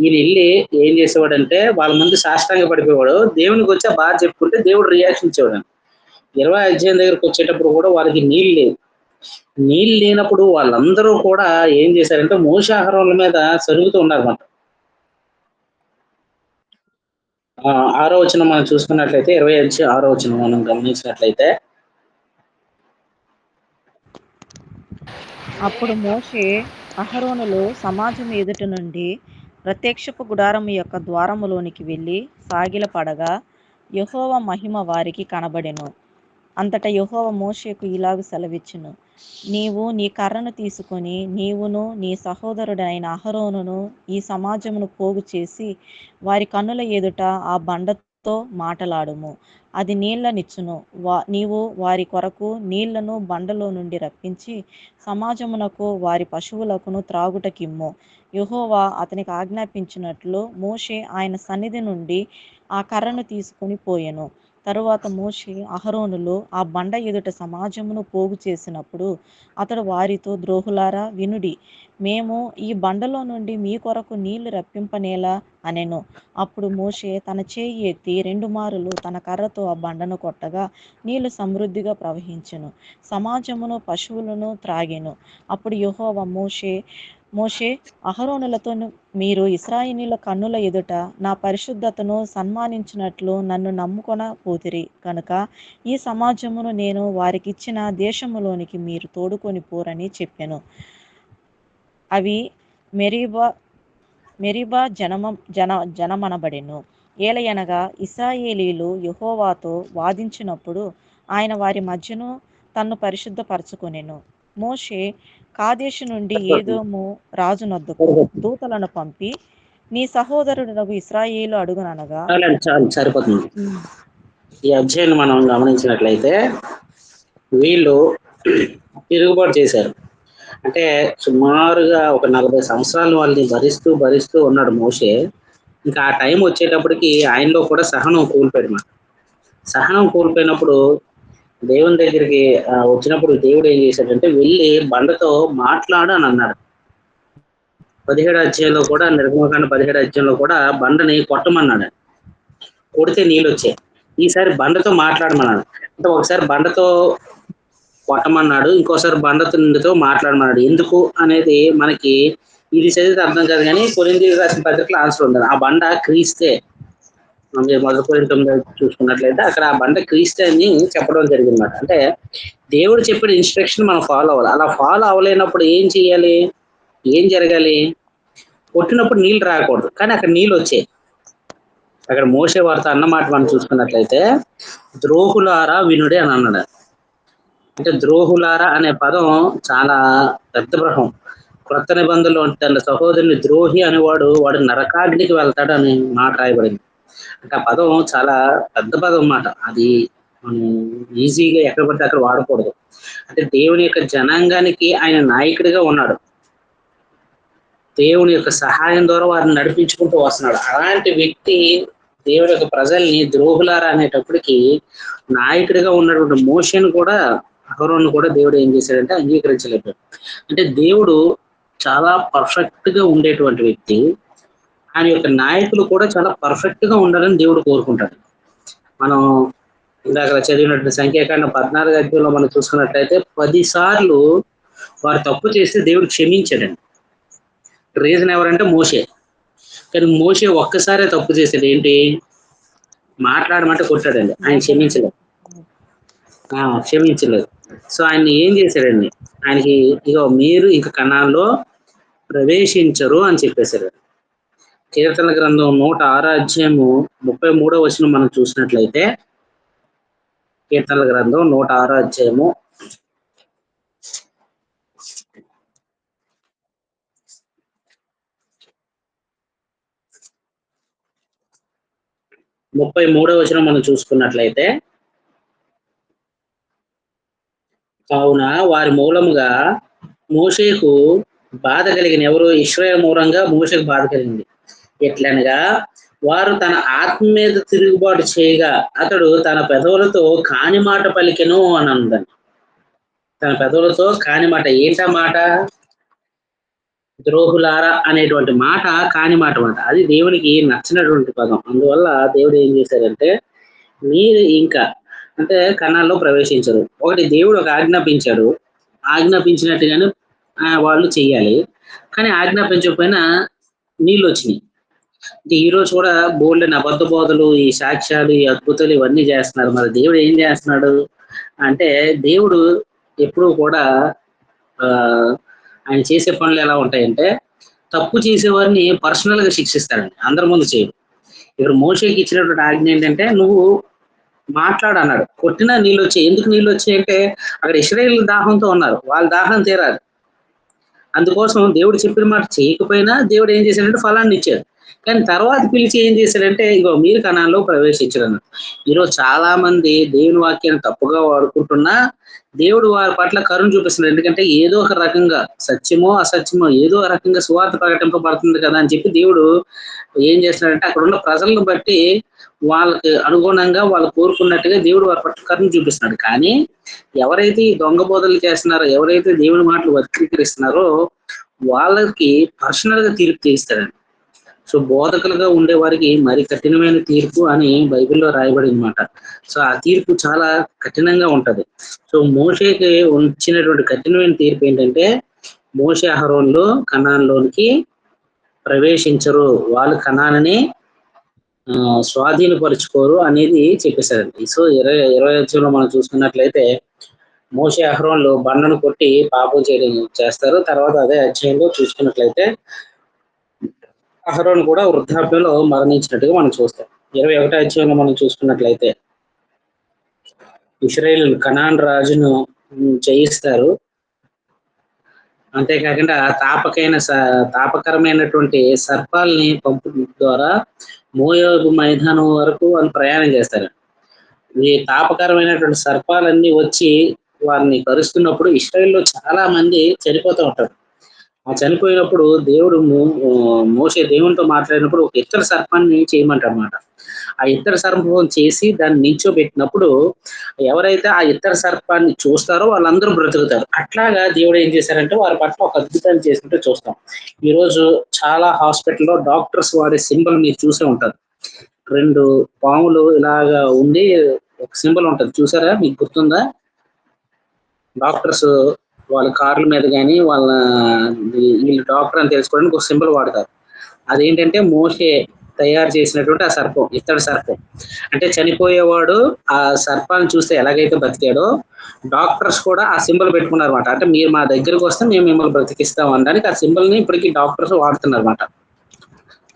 ఈయన వెళ్ళి ఏం చేసేవాడంటే వాళ్ళ ముందు సాష్టాంగ పడిపోయేవాడు. దేవునికి వచ్చి ఆ బాధ చెప్పుకుంటే దేవుడు రియాక్షన్ ఇచ్చేవాడు. 20 అధ్యాయం దగ్గరకు వచ్చేటప్పుడు కూడా వారికి నీళ్ళు లేవు. నీళ్ళు లేనప్పుడు వాళ్ళందరూ కూడా ఏం చేశారంటే మోషే అహరోనుల మీద సరుగుతూ ఉన్నారన్నమాట. 6వ వచనం మనం చూసుకున్నట్లయితే 20 అధ్యాయం 6వ వచనం మనం గమనించినట్లయితే అప్పుడు మోషే అహరోనులు సమాజం ఎదుట నుండి ప్రత్యక్షపు గుడారము యొక్క ద్వారములోనికి వెళ్ళి సాగిలపడగా యెహోవా మహిమ వారికి కనబడెను. అంతటా యెహోవా మోషేకు ఇలాగు సెలవిచ్చెను, నీవు నీ కర్రను తీసుకొని నీవును నీ సహోదరుడైన అహరోనును ఈ సమాజమును పోగు చేసి వారి కన్నుల ఎదుట ఆ బండతో మాటలాడుము. అది నీళ్లనిచ్చును. నీవు వారి కొరకు నీళ్లను బండలో నుండి రప్పించి సమాజమునకు వారి పశువులకును త్రాగుటకిమ్ము. యెహోవా అతనికి ఆజ్ఞాపించినట్లు మోషే ఆయన సన్నిధి నుండి ఆ కర్రను తీసుకుని పోయెను. తరువాత మోషే అహరోనులు ఆ బండ ఎదుట సమాజమును పోగు చేసినప్పుడు అతడు వారితో, ద్రోహులారా వినుడి, మేము ఈ బండలో నుండి మీ కొరకు నీళ్లు రప్పింపనేలా అనెను. అప్పుడు మోషే తన చేయి ఎత్తి 2 మారులు తన కర్రతో ఆ బండను కొట్టగా నీళ్లు సమృద్ధిగా ప్రవహించెను. సమాజమును పశువులను త్రాగెను. అప్పుడు యెహోవా మోషే అహరోనులతో, మీరు ఇశ్రాయేలీయుల కన్నుల ఎదుట నా పరిశుద్ధతను సన్మానించినట్లు నన్ను నమ్ముకొనపోతిరి కనుక ఈ సమాజమును నేను వారికిచ్చిన దేశములోనికి మీరు తోడుకొని పోరని చెప్పెను. అవి మెరీబా జనమనబడెను. ఏలయనగా ఇశ్రాయేలీయులు యెహోవాతో వాదించినప్పుడు ఆయన వారి మధ్యను తన్ను పరిశుద్ధపరచుకొనెను. మోషే కాదేషు నుండి ఏదోము రాజునొద్దకు దూతలను పంపి, నీ సహోదరుడగు ఇశ్రాయేలు అడుగుననగా. చాలు సరిపోతుంది. ఈ అధ్యాయాన్ని మనం గమనించినట్లయితే వీళ్ళు తిరుగుబాటు చేశారు. అంటే సుమారుగా ఒక 40 సంవత్సరాలు వాళ్ళని భరిస్తూ ఉన్నాడు మోషే. ఇంకా ఆ టైం వచ్చేటప్పటికి ఆయనలో కూడా సహనం కోల్పోయాడు. సహనం కోల్పోయినప్పుడు దేవుని దగ్గరికి వచ్చినప్పుడు దేవుడు ఏం చేశాడంటే వెళ్ళి బండతో మాట్లాడు అని అన్నాడు. 17 అధ్యాయంలో కూడా, నిర్గమకాండ 17 అధ్యాయంలో కూడా బండని కొట్టమన్నాడు. కొడితే నీళ్ళు వచ్చాయి. ఈసారి బండతో మాట్లాడమన్నాడు. అంటే ఒకసారి బండతో కొట్టమన్నాడు, ఇంకోసారి బండతో మాట్లాడమన్నాడు. ఎందుకు అనేది మనకి ఇది చదివితే అర్థం కాదు, కానీ కొరింథీయులకు రాసిన పత్రికలో ఆన్సర్ ఉంది. ఆ బండ క్రీస్తే. మనం 1 కొరింథీ చూసుకున్నట్లయితే అక్కడ ఆ బండ క్రీస్తే అని చెప్పడం జరిగిందన్నమాట. అంటే దేవుడు చెప్పిన ఇన్స్ట్రక్షన్ మనం ఫాలో అవ్వాలి. అలా ఫాలో అవ్వలేనప్పుడు ఏం చేయాలి, ఏం జరగాలి? కొట్టినప్పుడు నీళ్ళు రాకూడదు, కానీ అక్కడ నీళ్ళు వచ్చాయి. అక్కడ మోషే వారితో అన్నమాట మనం చూసుకున్నట్లయితే ద్రోహులారా వినుడే అని అన్నాడు. అంటే ద్రోహులారా అనే పదం చాలా పెద్ద గ్రహం. క్రొత్త నిబంధనలో తన సహోదరుని ద్రోహి అనేవాడు వాడు నరకాగ్నికి వెళ్తాడు అని మాట రాయబడింది. అంటే ఆ పదం చాలా పెద్ద పదం అన్నమాట. అది ఈజీగా ఎక్కడ పడితే అక్కడ వాడకూడదు. అంటే దేవుని యొక్క జనాంగానికి ఆయన నాయకుడిగా ఉన్నాడు. దేవుని యొక్క సహాయం ద్వారా వారిని నడిపించుకుంటూ వస్తున్నాడు. అలాంటి వ్యక్తి దేవుడి యొక్క ప్రజల్ని ద్రోహులారా అనేటప్పటికి నాయకుడిగా ఉన్నటువంటి మోషేను కూడా, అహరోను కూడా దేవుడు ఏం చేశాడంటే అంగీకరించలేకపోయాడు. అంటే దేవుడు చాలా పర్ఫెక్ట్ గా ఉండేటువంటి వ్యక్తి. ఆయన యొక్క నాయకులు కూడా చాలా పర్ఫెక్ట్ గా ఉండాలని దేవుడు కోరుకుంటాడు. మనం ఇందాక చదివినటువంటి సంఖ్యాకాండం 14 అధ్యాయంలో మనం చూసుకున్నట్లయితే 10 సార్లు వారు తప్పు చేస్తే దేవుడు క్షమించాడండి. రీజన్ ఎవరంటే మోషే. కానీ మోషే ఒక్కసారే తప్పు చేశాడు. ఏంటి? మాట్లాడమంటే కొట్టాడండి. ఆయన క్షమించలేదు. సో ఆయన ఏం చేశాడండి? ఆయనకి ఇగో మీరు ఇంక కనాన్లో ప్రవేశించరు అని చెప్పేశారు. కీర్తన గ్రంథం 106 అధ్యాయము 33వ వచనం మనం చూసినట్లయితే, కీర్తనల గ్రంథం 106 అధ్యాయము 33వ వచనం మనం చూసుకున్నట్లయితే, కావున వారి మూలముగా మోషేకు బాధ కలిగిన, ఎవరు? ఇశ్రాయేలు మూలంగా మోషేకు బాధ కలిగింది. ఎట్లనగా వారు తన ఆత్మ మీద తిరుగుబాటు చేయగా అతడు తన పెదవులతో కాని మాట పలికెను అని అందని. తన పెదవులతో కాని మాట. ఏంటా మాట? ద్రోహులారా అనేటువంటి మాట కాని మాట మాట. అది దేవునికి నచ్చినటువంటి పదం. అందువల్ల దేవుడు ఏం చేశారంటే, మీరు ఇంకా అంటే కణాల్లో ప్రవేశించరు. ఒకటి, దేవుడు ఒక ఆజ్ఞాపించాడు. ఆజ్ఞాపించినట్టుగానే వాళ్ళు చెయ్యాలి. కానీ ఆజ్ఞాపించకపోయినా నీళ్ళు వచ్చినాయి. ఈ రోజు కూడా బోల్డెన్ అబద్ధ బోధలు, ఈ సాక్ష్యాలు, ఈ అద్భుతాలు ఇవన్నీ చేస్తున్నారు. మరి దేవుడు ఏం చేస్తున్నాడు అంటే, దేవుడు ఎప్పుడూ కూడా ఆ ఆయన చేసే పనులు ఎలా ఉంటాయంటే, తప్పు చేసేవారిని పర్సనల్ గా శిక్షిస్తాడండి, అందరి ముందు చేయడు. ఇప్పుడు మోషేకి ఇచ్చినటువంటి ఆజ్ఞ ఏంటంటే, నువ్వు మాట్లాడన్నాడు. కొట్టినా నీళ్ళు వచ్చాయి. ఎందుకు నీళ్ళు వచ్చాయి అంటే, అక్కడ ఇశ్రాయేలు దాహంతో ఉన్నారు, వాళ్ళ దాహం తీరాలి. అందుకోసం దేవుడు చెప్పిన మాట చేయకపోయినా దేవుడు ఏం చేశాడంటే ఫలాన్ని ఇచ్చాడు. కానీ తర్వాత పిలిచి ఏం చేశాడంటే, ఇగో మీరు కణాల్లో ప్రవేశించడం. ఈరోజు చాలా మంది దేవుని వాక్యాన్ని తప్పుగా వాడుకుంటున్నా దేవుడు వారి పట్ల కరుణ చూపిస్తున్నాడు. ఎందుకంటే ఏదో ఒక రకంగా, సత్యమో అసత్యమో ఏదో ఒక రకంగా సువార్త ప్రకటింపబడుతుంది కదా అని చెప్పి దేవుడు ఏం చేస్తున్నాడంటే, అక్కడ ఉన్న ప్రజలను బట్టి వాళ్ళకి అనుగుణంగా వాళ్ళు కోరుకున్నట్టుగా దేవుడు వారి పట్ల కరుణ చూపిస్తున్నాడు. కానీ ఎవరైతే ఈ దొంగ బోధలు చేస్తున్నారో, ఎవరైతే దేవుని మాటలు వక్రీకరిస్తున్నారో వాళ్ళకి పర్సనల్ గా తీర్పు తీస్తాడండి. సో బోధకులుగా ఉండే వారికి మరి కఠినమైన తీర్పు అని బైబిల్లో రాయబడింది అనమాట. సో ఆ తీర్పు చాలా కఠినంగా ఉంటది. సో మోషేకి వచ్చినటువంటి కఠినమైన తీర్పు ఏంటంటే, మోషే అహరోన్లు కనాన్లోనికి ప్రవేశించరు, వాళ్ళు కనాన్ని స్వాధీనపరుచుకోరు అనేది చెప్పేశారండి. సో 20 అధ్యాయంలో మనం చూసుకున్నట్లయితే, మోషే అహరోన్లు బండను కొట్టి పాపం చేయడం చేస్తారు. తర్వాత అదే అధ్యాయంలో చూసుకున్నట్లయితే అహరోన్ కూడా వృద్ధాప్యంలో మరణించినట్టుగా మనం చూస్తాం. 21 అధ్యాయంలో మనం చూసుకున్నట్లయితే, ఇశ్రాయేలు కనాన్ రాజును జయిస్తారు. అంతేకాకుండా తాపకరమైనటువంటి సర్పాలని పంపడం ద్వారా మోయాబు మైదానం వరకు వాళ్ళు ప్రయాణం చేస్తారు. ఈ తాపకరమైనటువంటి సర్పాలన్నీ వచ్చి వారిని కరుస్తున్నప్పుడు ఇశ్రాయేల్లో చాలా మంది చనిపోతూ ఉంటారు. ఆ చనిపోయినప్పుడు దేవుడు మోషే దేవునితో మాట్లాడినప్పుడు ఒక ఇత్తడి సర్పాన్ని చేయమంటారన్నమాట. ఆ ఇత్తడి సర్పం చేసి దాన్ని నిల్చోబెట్టినప్పుడు ఎవరైతే ఆ ఇత్తడి సర్పాన్ని చూస్తారో వాళ్ళందరూ బ్రతుకుతారు. అట్లాగా దేవుడు ఏం చేశారంటే వారి పట్ల ఒక అద్భుతాన్ని చేసినట్టు చూస్తాం. ఈరోజు చాలా హాస్పిటల్లో డాక్టర్స్ వాడే సింబల్ మీరు చూసే ఉంటారు. 2 పాములు ఇలాగా ఉండి ఒక సింబల్ ఉంటది, చూసారా? మీకు గుర్తుందా? డాక్టర్స్ వాళ్ళ కార్ల మీద కానీ వాళ్ళ వీళ్ళు డాక్టర్ అని తెలుసుకోవడానికి ఒక సింబల్ వాడతారు. అదేంటంటే మోషే తయారు చేసినటువంటి ఆ సర్పం, ఇత్తడి సర్పం. అంటే చనిపోయేవాడు ఆ సర్పాన్ని చూస్తే ఎలాగైతే బతికాడో డాక్టర్స్ కూడా ఆ సింబల్ పెట్టుకున్నారు అనమాట. అంటే మీరు మా దగ్గరకు వస్తే మేము మిమ్మల్ని బ్రతికిస్తాం అనడానికి ఆ సింబల్ ని ఇప్పటికీ డాక్టర్స్ వాడుతున్నారు అనమాట.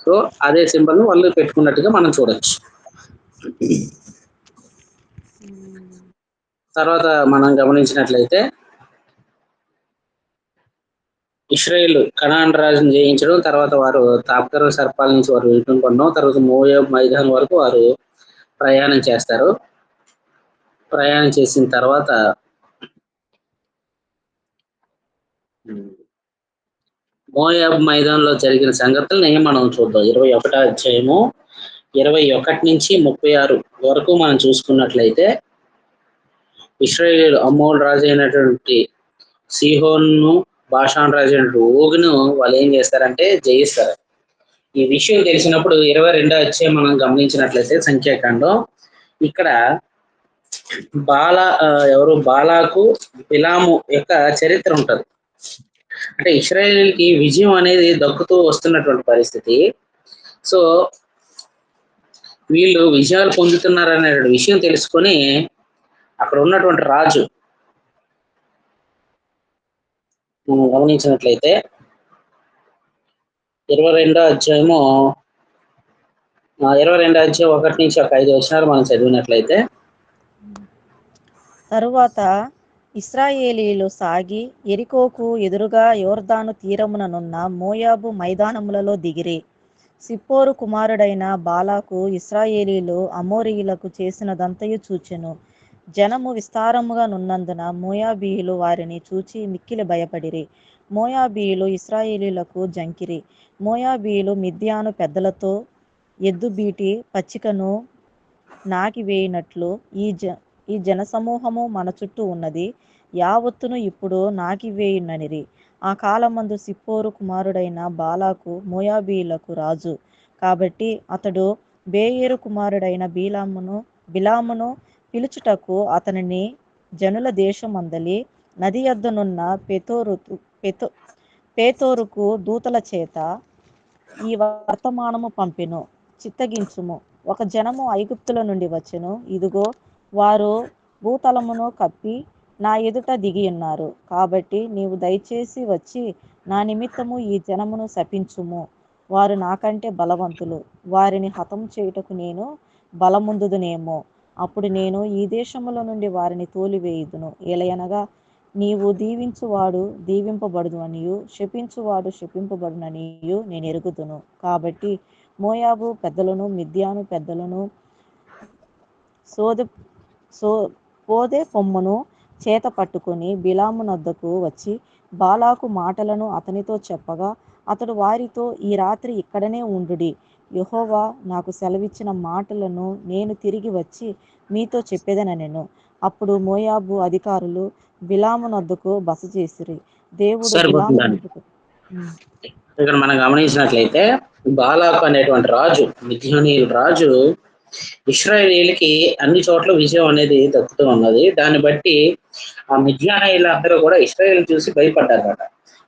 సో అదే సింబల్ ని వాళ్ళు పెట్టుకున్నట్టుగా మనం చూడొచ్చు. తర్వాత మనం గమనించినట్లయితే, ఇశ్రాయేలు కనాన్ రాజును జయించడం, తర్వాత వారు తాపకర సర్పాల నుంచి వారు విడుదల పొందడం, తర్వాత మోయాబు మైదానం వరకు వారు ప్రయాణం చేస్తారు. ప్రయాణం చేసిన తర్వాత మోయాబు మైదానంలో జరిగిన సంగతుల్ని మనం చూద్దాం. 21 అధ్యాయము 21 నుంచి 36 వరకు మనం చూసుకున్నట్లయితే, ఇశ్రాయేలు అమ్మోను రాజు అయినటువంటి సీహోను, బాషాన్ రాజు అయినటువంటి ఓగును వాళ్ళు ఏం చేస్తారంటే జయిస్తారు. ఈ విషయం తెలిసినప్పుడు 22 అధ్యాయం మనం గమనించినట్లయితే సంఖ్యాకాండం, ఇక్కడ బాలాకు బిలాము యొక్క చరిత్ర ఉంటది. అంటే ఇశ్రాయేలుకి విజయం అనేది దక్కుతూ వస్తున్నటువంటి పరిస్థితి. సో వీళ్ళు విజయాలు పొందుతున్నారనే విషయం తెలుసుకొని అక్కడ ఉన్నటువంటి రాజు గమనించినట్లయితే 22 అధ్యాయము 22 అధ్యాయం 1 నుంచి ఒక 5 వచనాలు మనం చదివినట్లయితే, తరువాత ఇశ్రాయేలీలు సాగి యెరికోకు ఎదురుగా యోర్దాను తీరముననున్న మోయాబు మైదానములలో దిగిరి. సిప్పోరు కుమారుడైన బాలాకు ఇశ్రాయేలీలు అమోరీయులకు చేసినదంతయు చూచెను. జనము విస్తారముగా నున్నందున మోయాబీయులు వారిని చూచి మిక్కిలి భయపడిరి. మోయాబీయులు ఇశ్రాయేలీలకు జంకిరి. మోయాబీయులు మిద్యాను పెద్దలతో ఎద్దుబీటి పచ్చికను నాకివేయినట్లు ఈ జనసమూహము మన చుట్టూ ఉన్నది, యావత్తును ఇప్పుడు నాకివేయుననిరి. ఆ కాలమందు సిప్పోరు కుమారుడైన బాలాకు మోయాబీయులకు రాజు. కాబట్టి అతడు బేయేరు కుమారుడైన బిలామును పిలుచుటకు అతనిని జనుల దేశమందలి నది యొద్దనున్న పేతోరుకు దూతల చేత ఈ వర్తమానము పంపెను. చిత్తగించుము, ఒక జనము ఐగుప్తుల నుండి వచ్చెను. ఇదిగో, వారు భూతలమును కప్పి నా ఎదుట దిగియున్నారు. కాబట్టి నీవు దయచేసి వచ్చి నా నిమిత్తము ఈ జనమును శపించుము. వారు నాకంటే బలవంతులు, వారిని హతం చేయుటకు నేను బలముందుదునేమో. అప్పుడు నేను ఈ దేశముల నుండి వారిని తోలివేయుదును. ఏలయనగా నీవు దీవించువాడు దీవింపబడుదు అనియు, శపించువాడు శపింపబడుననియు నేను ఎరుగుదును. కాబట్టి మోయాబు పెద్దలను మిద్యాను పెద్దలను పోదే పొమ్మును చేత పట్టుకుని బిలాము నద్దకు వచ్చి బాలాకు మాటలను అతనితో చెప్పగా, అతడు వారితో, ఈ రాత్రి ఇక్కడనే ఉండుడి, యెహోవా నాకు సెలవిచ్చిన మాటలను నేను తిరిగి వచ్చి మీతో చెప్పేదనెను. అప్పుడు మోయాబు అధికారులు బిలాము నద్దకు బస చేసిరి. దేవుడు బిలాము నద్దకు ఇక్కడ మనం గమనించినట్లయితే బాలాకు అనేటువంటి రాజు, మిద్యానీయుల రాజు, ఇశ్రాయేలీలకి అన్ని చోట్ల విజయం అనేది దక్కుతూ ఉన్నది. దాన్ని బట్టి ఆ మిద్యానీయులు అందరూ కూడా ఇశ్రాయేల్ చూసి భయపడ్డారట.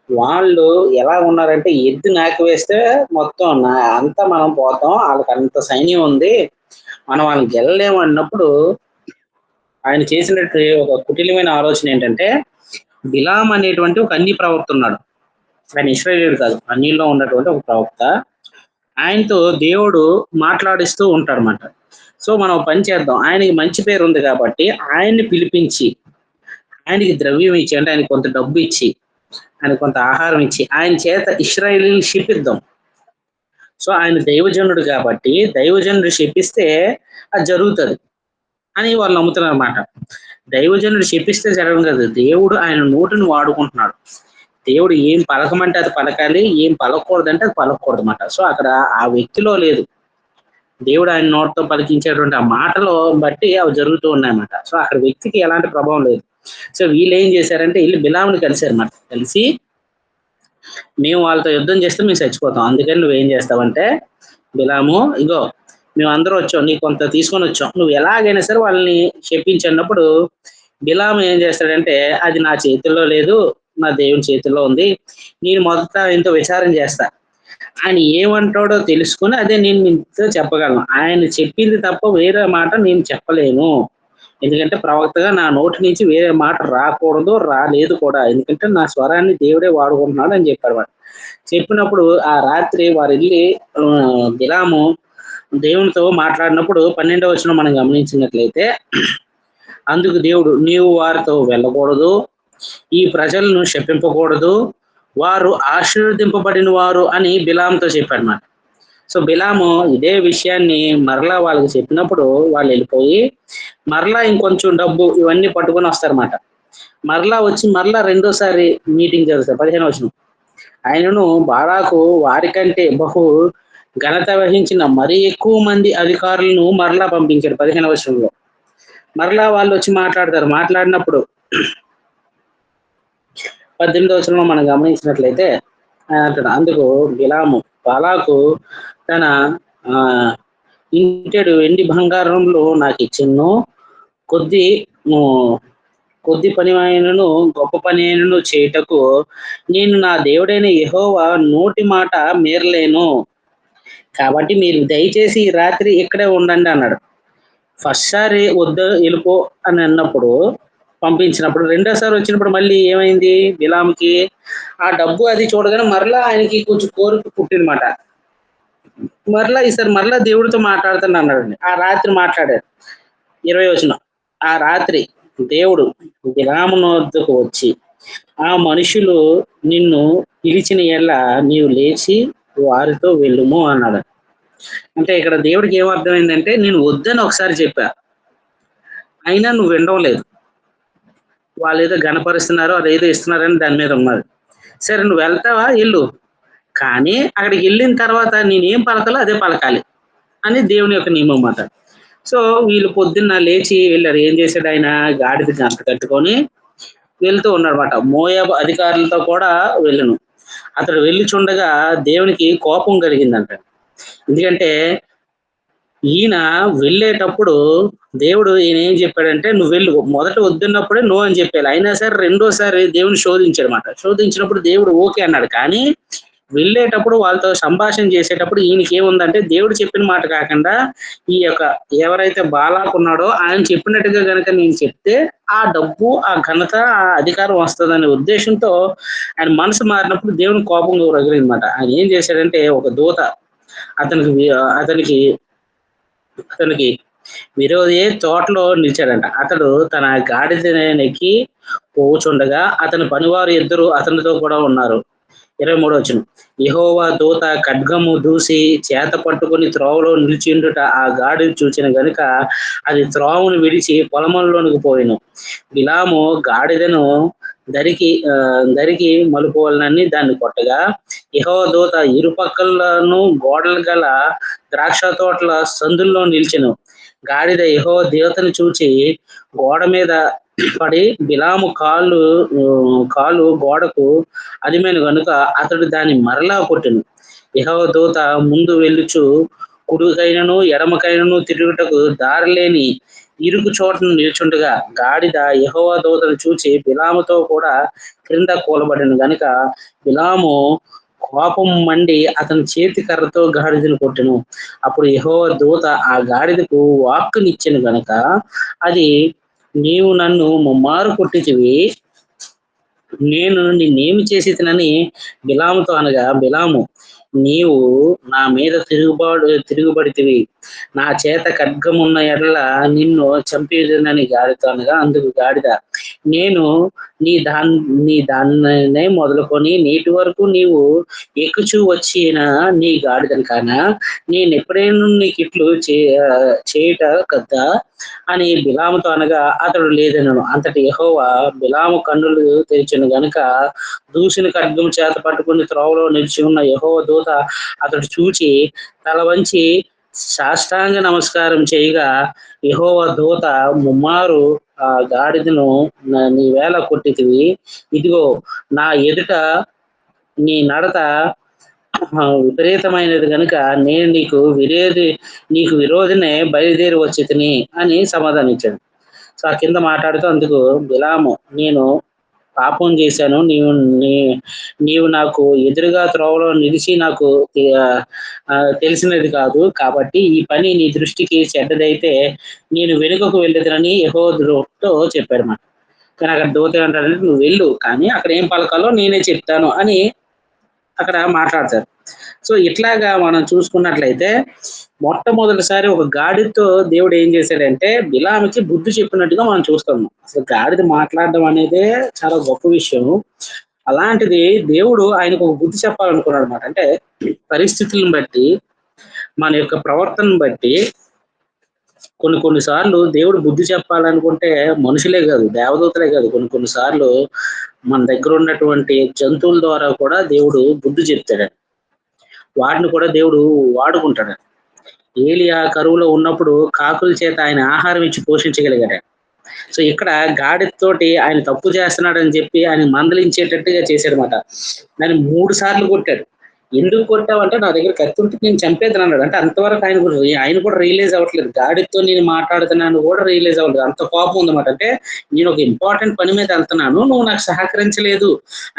వాళ్ళు ఎలా ఉన్నారంటే, ఎద్దు నాకి వేస్తే మొత్తం అంతా మనం పోతాం, వాళ్ళకి అంత సైన్యం ఉంది, మనం వాళ్ళని గెలలేము అన్నప్పుడు ఆయన చేసినట్టు ఒక కుటిలమైన ఆలోచన ఏంటంటే, బిలాం అనేటువంటి ఒక అన్య ప్రవక్త ఉన్నాడు. ఆయన ఇశ్రాయేలీయుడు కాదు, అన్యుల్లో ఉన్నటువంటి ఒక ప్రవక్త. ఆయనతో దేవుడు మాట్లాడిస్తూ ఉంటాడు అన్నమాట. సో మనం పని చేద్దాం, ఆయనకి మంచి పేరు ఉంది కాబట్టి ఆయన్ని పిలిపించి ఆయనకి ద్రవ్యం ఇచ్చి, అంటే ఆయన కొంత డబ్బు ఇచ్చి, ఆయన కొంత ఆహారం ఇచ్చి, ఆయన చేత ఇశ్రాయేలీని శపిద్దాం. సో ఆయన దైవజనుడు కాబట్టి దైవజనుడు శపిస్తే అది జరుగుతుంది అని వాళ్ళు నమ్ముతున్నారు అన్నమాట. దైవజనుడు శపిస్తే జరగదు కదా, దేవుడు ఆయన నోటిని వాడుకుంటున్నాడు. దేవుడు ఏం పలకమంటే అది పలకాలి, ఏం పలకూడదంటే అది పలకూడదు అన్నమాట. సో అక్కడ ఆ వ్యక్తిలో లేదు, దేవుడు ఆయన నోటితో పలికించేటువంటి ఆ మాటలో బట్టి అవి జరుగుతూ ఉన్నాయన్నమాట. సో అక్కడ వ్యక్తికి ఎలాంటి ప్రభావం లేదు. సో వీళ్ళు ఏం చేశారంటే, వీళ్ళు బిలాముని కలిశారన్నమాట. కలిసి, మేము వాళ్ళతో యుద్ధం చేస్తే మేము చచ్చిపోతాం, అందుకని నువ్వేం చేస్తావంటే, బిలాము ఇగో మేము అందరూ వచ్చాం, నీకు కొంత తీసుకొని వచ్చాం, నువ్వు ఎలాగైనా సరే వాళ్ళని శపించినప్పుడు బిలాము ఏం చేస్తాడంటే, అది నా చేతుల్లో లేదు, నా దేవుని చేతుల్లో ఉంది, నేను మొదట ఆయనతో విచారం చేస్తా, ఆయన ఏమంటాడో తెలుసుకుని అదే నేను మీతో చెప్పగలను, ఆయన చెప్పింది తప్ప వేరే మాట నేను చెప్పలేను, ఎందుకంటే ప్రవక్తగా నా నోటి నుంచి వేరే మాట రాకూడదు, రాలేదు కూడా, ఎందుకంటే నా స్వరాన్ని దేవుడే వాడుకుంటున్నాడు అని చెప్పాడు వాడు. చెప్పినప్పుడు ఆ రాత్రి వారు వెళ్ళి బిలాము దేవునితో మాట్లాడినప్పుడు 12వ వచనం మనం గమనించినట్లయితే, అందుకు దేవుడు, నీవు వారితో వెళ్ళకూడదు, ఈ ప్రజలను శపింపకూడదు, వారు ఆశీర్వదింపబడిన వారు అని బిలాముతో చెప్పాడు అన్నమాట. సో బిలాము ఇదే విషయాన్ని మరలా వాళ్ళకి చెప్పినప్పుడు వాళ్ళు వెళ్ళిపోయి మరలా ఇంకొంచెం డబ్బు ఇవన్నీ పట్టుకొని వస్తారన్నమాట. మరలా వచ్చి మరలా రెండోసారి మీటింగ్ జరుగుతారు. 15వ వచనం, ఆయనను బాలాకు వారికంటే బహు ఘనత వహించిన మరీ ఎక్కువ మంది అధికారులను మరలా పంపించారు. 15వ వచనంలో మరలా వాళ్ళు వచ్చి మాట్లాడతారు. మాట్లాడినప్పుడు 18వ వచనంలో మనం గమనించినట్లయితే అంటాడు, అందుకు బిలాము బాలాకు తన ఇంటెడు వెండి బంగారంలో నాకు ఇచ్చిను, కొద్ది పని అయినను గొప్ప పని అయినను చేయుటకు నేను నా దేవుడైన యెహోవా నోటి మాట మీరలేను, కాబట్టి మీరు దయచేసి ఈ రాత్రి ఇక్కడే ఉండండి అన్నాడు. ఫస్ట్ సారి వద్దు వెళ్ళిపో అని అన్నప్పుడు, పంపించినప్పుడు, రెండోసారి వచ్చినప్పుడు మళ్ళీ ఏమైంది, బిలాంకి ఆ డబ్బు అది చూడగానే మరలా ఆయనకి కొంచెం కోరిక పుట్టినమాట. మరలా ఈసారి మరలా దేవుడితో మాట్లాడుతాను అన్నాడు. ఆ రాత్రి మాట్లాడారు. 20వ వచనం, ఆ రాత్రి దేవుడు బిలాము వద్దకు వచ్చి, ఆ మనుషులు నిన్ను పిలిచిన ఎడల నీవు లేచి వారితో వెళ్ళుము అన్నాడు. అంటే ఇక్కడ దేవుడికి ఏం అర్థమైందంటే, నేను వద్దని ఒకసారి చెప్పా, అయినా నువ్వు వినడం లేదు. వాళ్ళు ఏదో గణపరుస్తున్నారు, అదేదో ఇస్తున్నారని దాని మీద ఉన్నారు. సరే నువ్వు వెళ్తావా, వెళ్ళు, కానీ అక్కడికి వెళ్ళిన తర్వాత నేనేం పలకాలో అదే పలకాలి అని దేవుని యొక్క నియమం అన్నమాట. సో వీళ్ళు పొద్దున్న లేచి వెళ్ళారు. ఏం చేశాడు ఆయన? గాడిద గంట కట్టుకొని వెళ్తూ ఉన్నాడనమాట. మోయాబు అధికారులతో కూడా వెళ్ళను. అతడు వెళ్ళుచుండగా దేవునికి కోపం కలిగిందంట. ఎందుకంటే ఈయన వెళ్ళేటప్పుడు దేవుడు ఈయన ఏం చెప్పాడంటే, నువ్వు వెళ్ళు, మొదట వద్దున్నప్పుడే నో అని చెప్పాలి. అయినా సరే రెండోసారి దేవుని శోధించాడు అనమాట. శోధించినప్పుడు దేవుడు ఓకే అన్నాడు. కానీ వెళ్ళేటప్పుడు వాళ్ళతో సంభాషణ చేసేటప్పుడు ఈయనకి ఏముందంటే, దేవుడు చెప్పిన మాట కాకుండా ఈ యొక్క ఎవరైతే బాలాకు ఉన్నాడో ఆయన చెప్పినట్టుగా కనుక నేను చెప్తే ఆ డబ్బు, ఆ ఘనత, ఆ అధికారం వస్తుందనే ఉద్దేశంతో ఆయన మనసు మారినప్పుడు దేవుని కోపం రగిలిందన్నమాట. ఆయన ఏం చేశాడంటే, ఒక దూత అతనికి విరోధి తోటలో నిలిచాడంట. అతడు తన గాడిదనెక్కి పోవుచుండగా అతని పనివారు ఇద్దరు అతనితో కూడా ఉన్నారు. 23వ వచనం. యెహోవా దూత ఖడ్గము దూసి చేత పట్టుకుని త్రోవలో నిలిచిండుట ఆ గాడిద చూచిన గనుక అది త్రోవను విడిచి పొలములోనికి పోయెను. బిలాము గాడిదను దరికి మలుపోవాలని దాన్ని కొట్టగా, యెహోవా దూత ఇరుపక్కలను గోడలు గల ద్రాక్ష తోటల సందుల్లో నిలిచెను. గాడిద యెహోవా దేవతను చూచి గోడ మీద పడి బిలాము కాలు గోడకు అదిమైన గనుక అతడు దాన్ని మరలా కొట్టెను. యెహోవా దూత ముందు వెళ్ళుచు కుడికైనను ఎడమకైనను తిరుగుటకు దారిలేని ఇరుకు చోటను నిల్చుండగా గాడిద యెహోవా దూతను చూచి బిలాముతో కూడా క్రింద కూలబడిన గనుక బిలాము కోపం మండి అతని చేతి కర్రతో గాడిదను కొట్టెను. అప్పుడు యెహోవా దూత ఆ గాడిదకు వాక్కునిచ్చెను గనుక అది, నీవు నన్ను ముమ్మారు కొట్టితివి, నేను నిన్నేమి చేసేదనని బిలాముతో అనగా, బిలాము, నీవు నా మీద తిరుగుబడితివి, నా చేత ఖడ్గమున్న ఎడల నిన్ను చంపేదనని గాడిద అనగా, అందుకు గాడిద, నేను నీ దాన్నే మొదలుకొని నేటి వరకు నీవు ఎక్కుచూ వచ్చిన నీ గాడిదను కానా, నేను ఎప్పుడైనా నీకు ఇట్లు చేయుట కదా అని బిలాముతో అనగా, అతడు లేదనను. అంతటి యెహోవా బిలాము కన్నులు తెరిచెను గనుక దూసిన ఖడ్గము చేత పట్టుకుని త్రోవలో నిలిచి ఉన్న యెహోవా దూత అతడు చూచి తల వంచి సాష్టాంగ నమస్కారం చేయగా, యెహోవా దూత ముమ్మారు ఆ గాడిదను నీవేళ కొట్టితివి, ఇదిగో నా ఎదుట నీ నడత విపరీతమైనది కనుక నేను నీకు విరోధినే బయలుదేరి వచ్చితిని అని సమాధానం ఇచ్చాడు. సో ఆ కింద మాట్లాడుతూ అందుకు బిలాము, నేను పాపం చేశాను, నీవు నాకు ఎదురుగా త్రోవలో నిలిచి నాకు తెలిసినది కాదు, కాబట్టి ఈ పని నీ దృష్టికి చెడ్డదైతే నేను వెనుకకు వెళ్ళేదనని యెహోవాతో చెప్పాడు మాట. కానీ అక్కడ దూత ఏమంటాడంటే, నువ్వు వెళ్ళు, కానీ అక్కడ ఏం పలకాలో నేనే చెప్తాను అని అక్కడ మాట్లాడతారు. సో ఇట్లాగా మనం చూసుకున్నట్లయితే మొట్టమొదటిసారి ఒక గాడిదతో దేవుడు ఏం చేశాడంటే బిలాముకి బుద్ధి చెప్పినట్టుగా మనం చూస్తాము. అసలు గాడిద మాట్లాడడం అనేదే చాలా గొప్ప విషయం. అలాంటిది దేవుడు ఆయనకు ఒక బుద్ధి చెప్పాలనుకున్నాడు అనమాట. అంటే పరిస్థితులను బట్టి, మన యొక్క ప్రవర్తనను బట్టి కొన్ని సార్లు దేవుడు బుద్ధి చెప్పాలనుకుంటే మనుషులే కాదు, దేవదూతలే కాదు, కొన్ని సార్లు మన దగ్గర ఉన్నటువంటి జంతువుల ద్వారా కూడా దేవుడు బుద్ధి చెప్తాడు. వాటిని కూడా దేవుడు వాడుకుంటాడు. ఏలియా కరువులో ఉన్నప్పుడు కాకుల చేత ఆయన ఆహారం ఇచ్చి పోషించగలిగాడు. సో ఇక్కడ గాడిదతోటి ఆయన తప్పు చేస్తున్నాడని చెప్పి ఆయన మందలించేటట్టుగా చేశాడనమాట. దాన్ని 3 సార్లు కొట్టాడు. ఎందుకు కొట్టావంటే, నా దగ్గర కత్తి ఉంటే నేను చంపేద్దాను అన్నాడు. అంటే అంతవరకు ఆయన కూడా రియలైజ్ అవ్వట్లేదు, గాడిదతో నేను మాట్లాడుతున్నాను కూడా రియలైజ్ అవ్వలేదు. అంత కోపం ఉందన్నమాట. అంటే నేను ఒక ఇంపార్టెంట్ పని మీద వెళ్తున్నాను, నువ్వు నాకు సహకరించలేదు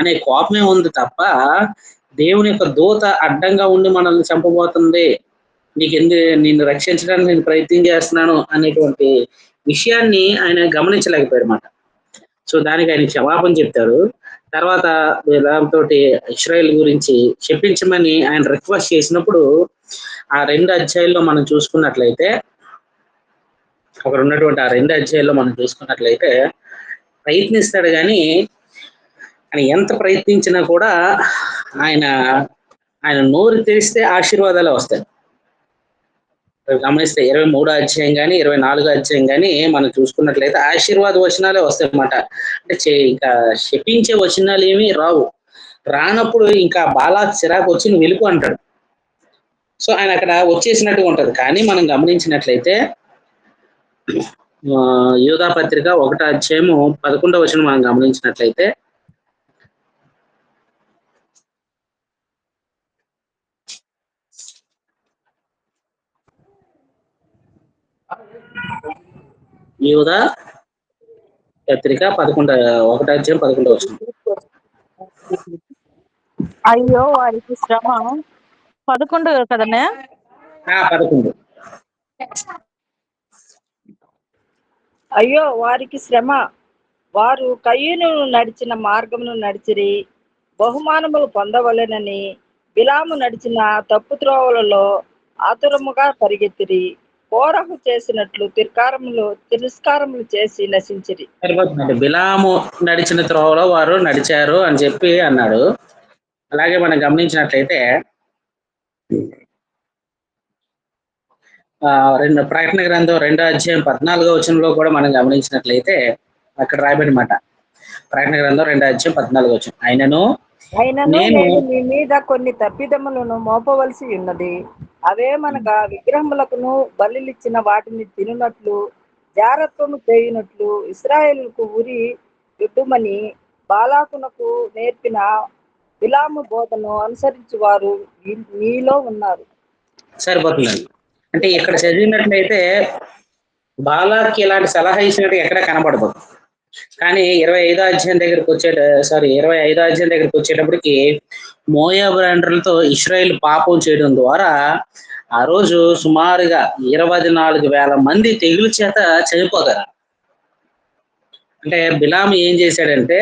అనే కోపమే ఉంది తప్ప దేవుని యొక్క దూత అడ్డంగా ఉండి మనల్ని చంపబోతుంది, నిన్ను రక్షించడానికి నేను ప్రయత్నం చేస్తున్నాను అనేటువంటి విషయాన్ని ఆయన గమనించలేకపోయారు అన్నమాట. సో దానికి ఆయన క్షమాపణ చెప్తారు. తర్వాత తోటి ఇశ్రాయేల్ గురించి చెప్పించమని ఆయన రిక్వెస్ట్ చేసినప్పుడు ఆ 2 అధ్యాయాల్లో మనం చూసుకున్నట్లయితే, అక్కడ ఉన్నటువంటి ఆ 2 అధ్యాయాల్లో మనం చూసుకున్నట్లయితే ప్రయత్నిస్తాడు, కానీ ఆయన ఎంత ప్రయత్నించినా కూడా ఆయన ఆయన నోరు తెరిస్తే ఆశీర్వాదాలు వస్తాయి. గమనిస్తే 23వ అధ్యాయం కానీ 24వ అధ్యాయం కానీ మనం చూసుకున్నట్లయితే ఆశీర్వాద వచనాలే వస్తాయి అన్నమాట. అంటే ఇంకా శపించే వచనాలు ఏమీ రావు. రానప్పుడు ఇంకా బాలాక్ చిరాకు వచ్చి నువ్వు వెళ్ళిపో అంటాడు. సో ఆయన అక్కడ వచ్చేసినట్టుగా ఉంటది. కానీ మనం గమనించినట్లయితే యూదా పత్రిక 1వ అధ్యాయము 11వ వచనం మనం గమనించినట్లయితే యూదా పత్రిక 1వ అధ్యాయం 11వ వచనం. అయ్యో వారికి శ్రమ 11 కదనే 11. అయ్యో వారికి శ్రమ, వారు కయ్యూను నడిచిన మార్గమును నడిచిరి, బహుమానములు పొందవలెనని బిలాము నడిచిన తప్పు త్రోవలలో ఆతురముగా పరిగెత్తిరి, కోరహు చేసినట్లు తిరస్కారములు చేసి నశించిరి. సరిపోతుందండి. బిలాము నడిచిన త్రోవలో వారు నడిచారు అని చెప్పి అన్నాడు. అలాగే మనం గమనించినట్లయితే ప్రకటన గ్రంథం 2వ అధ్యాయం 14వ వచనంలో కూడా మనం గమనించినట్లయితే అక్కడ రాయబడి మాట. ప్రకటన గ్రంథం 2వ అధ్యాయం 14వ వచనం. అయినను నేను మీ మీద కొన్ని తప్పిదములను మోపవలసి ఉన్నది. అవేమనగా విగ్రహములకును బలిలిచ్చిన వాటిని తినునట్లు, జారత్వము చేయునట్లు ఇశ్రాయేలుకు ఉరి యుద్ధమని బాలాకునకు నేర్పిన బిలాము బోధను అనుసరించి వారు మీలో ఉన్నారు. సరిపోతుందండి. అంటే ఇక్కడ చదివినట్లయితే బాలాకి ఇలాంటి సలహా ఇచ్చినట్టు ఎక్కడ కనపడదు. కానీ 25వ అధ్యాయం దగ్గరికి వచ్చేటప్పటికి మోయాబు రాండ్రులతో ఇశ్రాయేల్ పాపం చేయడం ద్వారా ఆ రోజు సుమారుగా 24,000 మంది తెగులు చేత చనిపోతారు. అంటే బిలాము ఏం చేశాడంటే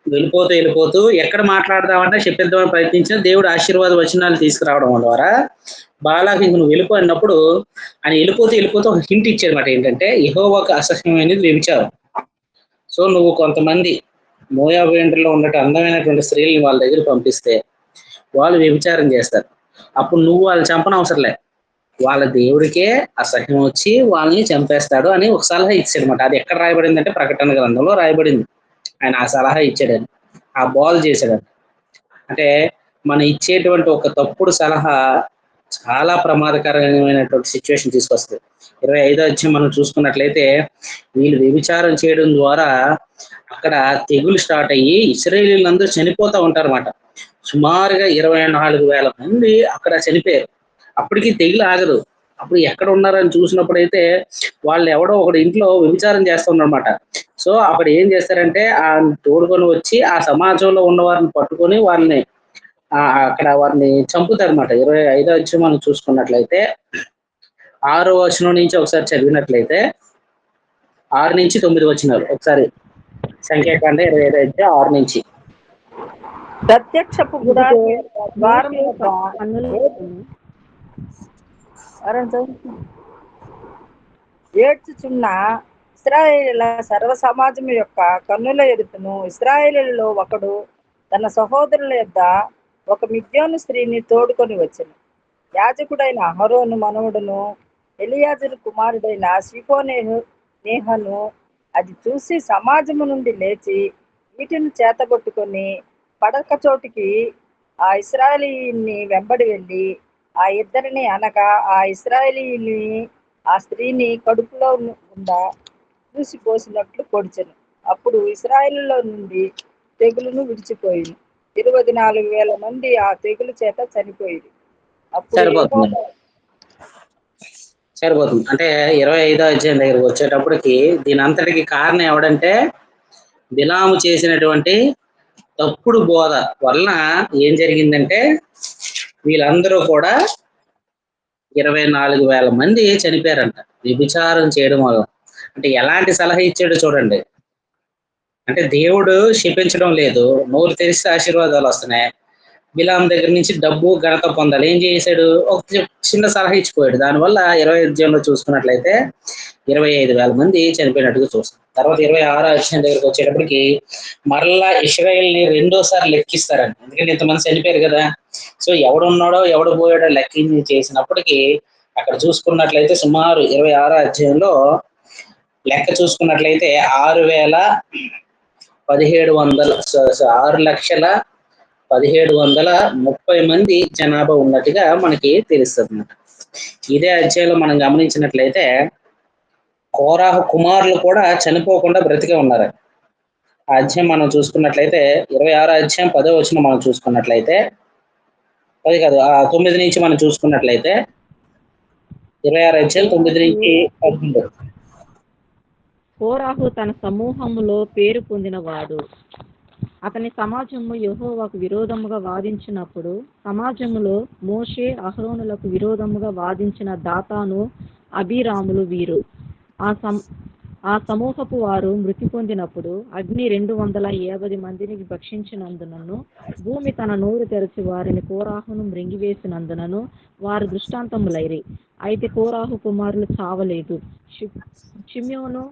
వెళ్ళిపోతూ ఎక్కడ మాట్లాడదామన్నా చెప్పిద్దామని ప్రయత్నించిన దేవుడు ఆశీర్వాద వచనాలు తీసుకురావడం ద్వారా బాలాకి నువ్వు వెళ్ళిపో అన్నప్పుడు ఆయన వెళ్ళిపోతూ ఒక హింట్ ఇచ్చారన్నమాట. ఏంటంటే యెహోవాకు అసహ్యమైనది వ్యభిచారం. సో నువ్వు కొంతమంది మోయాబు రాండ్రులో ఉన్నట్టు అందమైనటువంటి స్త్రీలను వాళ్ళ దగ్గర పంపిస్తే వాళ్ళు వ్యభిచారం చేస్తారు. అప్పుడు నువ్వు వాళ్ళు చంపనవసరంలే, వాళ్ళ దేవుడికే అసహ్యం వచ్చి వాళ్ళని చంపేస్తాడు అని ఒక సలహా ఇచ్చాడనమాట. అది ఎక్కడ రాయబడిందంటే ప్రకటన గ్రంథంలో రాయబడింది. ఆయన ఆ సలహా ఇచ్చాడని, ఆ బాల్ చేశాడని. అంటే మనం ఇచ్చేటువంటి ఒక తప్పుడు సలహా చాలా ప్రమాదకరమైనటువంటి సిచ్యువేషన్ తీసుకొస్తుంది. 25వ అధ్యాయం మనం చూసుకున్నట్లయితే వీళ్ళు వ్యభిచారం చేయడం ద్వారా అక్కడ తెగులు స్టార్ట్ అయ్యి ఇశ్రాయేలీలందరూ చనిపోతూ ఉంటారన్నమాట. సుమారుగా 24,000 మంది అక్కడ చనిపోయారు. అప్పటికి తెగులు ఆగదు. అప్పుడు ఎక్కడ ఉన్నారని చూసినప్పుడైతే వాళ్ళు ఎవడో ఒకటి ఇంట్లో వ్యభిచారం చేస్తున్నారన్నమాట. సో అక్కడ ఏం చేస్తారంటే ఆ తోడుకొని వచ్చి ఆ సమాజంలో ఉన్న వారిని పట్టుకొని వారిని అక్కడ వారిని చంపుతారన్నమాట. 25వ అధ్యాయం మనం చూసుకున్నట్లయితే 6వ వచనం నుంచి ఒకసారి చదివినట్లయితే 6 నుంచి 9 వచనాలు ఒకసారి సంఖ్యాకాండ 25 అధ్యాయం 6 నుంచి. ప్రత్యక్షపు ద్వారం ఏడ్చుచున్న ఇశ్రాయేలీల సర్వ సమాజం యొక్క కన్నుల ఎదుటను ఇశ్రాయేలీలలో ఒకడు తన సహోదరుల యొద్ద ఒక మిద్యాను స్త్రీని తోడుకొని వచ్చెను. యాజకుడైన అహరోను మనవడును ఎలియాజరు కుమారుడైన షిఫోనేహను అది చూసి సమాజము నుండి లేచి వీటిని చేతబొట్టుకొని పడక చోటికి ఆ ఇశ్రాయేలీని వెంబడి వెళ్ళి ఆ ఇద్దరిని అనగా ఆ ఇశ్రాయేలీని ఆ స్త్రీని కడుపులో గుండా చూసిపోసినట్లు పొడిచెను. అప్పుడు ఇశ్రాయేలులో నుండి తెగులును విడిచిపోయింది. 24,000 మంది ఆ తెగులు చేత చనిపోయింది. సరిపోతుంది. అంటే 25వ అధ్యాయం దగ్గరకు వచ్చేటప్పటికి దీని అంతటికి కారణం ఎవడంటే బిలాము చేసినటువంటి తప్పుడు బోధ వలన ఏం జరిగిందంటే వీళ్ళందరూ కూడా 24,000 మంది చనిపోయారంట వ్యభిచారం చేయడం వల్ల. అంటే ఎలాంటి సలహా ఇచ్చాడో చూడండి. అంటే దేవుడు శపించడం లేదు, నోరు తెరిస్తే ఆశీర్వాదాలు వస్తున్నాయి. బిలాం దగ్గర నుంచి డబ్బు ఘనత పొందాలి. ఏం చేశాడు? ఒక చిన్న సలహా ఇచ్చిపోయాడు. దానివల్ల 25వ అధ్యాయంలో చూసుకున్నట్లయితే 25,000 మంది చనిపోయినట్టుగా చూస్తాం. తర్వాత 26వ అధ్యాయం దగ్గరకు వచ్చేటప్పటికి మరలా ఇశ్రాయేల్ని రెండోసారి లెక్కిస్తారండి. ఎందుకంటే ఇంతమంది చనిపోయారు కదా, సో ఎవడున్నాడో ఎవడు పోయాడో లెక్కించి చేసినప్పటికీ అక్కడ చూసుకున్నట్లయితే సుమారు 26వ అధ్యాయంలో లెక్క చూసుకున్నట్లయితే 6,1730 మంది జనాభా ఉన్నట్టుగా మనకి తెలుస్తుంది అన్నమాట. ఇదే అధ్యాయంలో మనం గమనించినట్లయితే కోరాహు కుమారులు కూడా చనిపోకుండా బ్రతికే ఉన్నారు. ఆ అధ్యాయం మనం చూసుకున్నట్లయితే 26వ అధ్యాయం 10వ వచనం మనం చూసుకున్నట్లయితే 10 కాదు 9 నుంచి మనం చూసుకున్నట్లయితే 26వ అధ్యాయం 9 నుంచి 11. కోరాహు తన సమూహములో పేరు పొందినవాడు. అతని సమాజము యెహోవాకు విరోధముగా వాదించినప్పుడు సమాజములో మోషే అహరోనులకు విరోధముగా వాదించిన దాతాను అబీరాములు వీరు. ఆ సమూహపు వారు మృతి పొందినప్పుడు అగ్ని 250 మందిని భక్షించినందునను భూమి తన నోరు తెరచి వారిని కోరాహును మృంగివేసినందునను వారు దృష్టాంతములైరి. అయితే కోరాహు కుమారులు చావలేదు. షిమ్యోను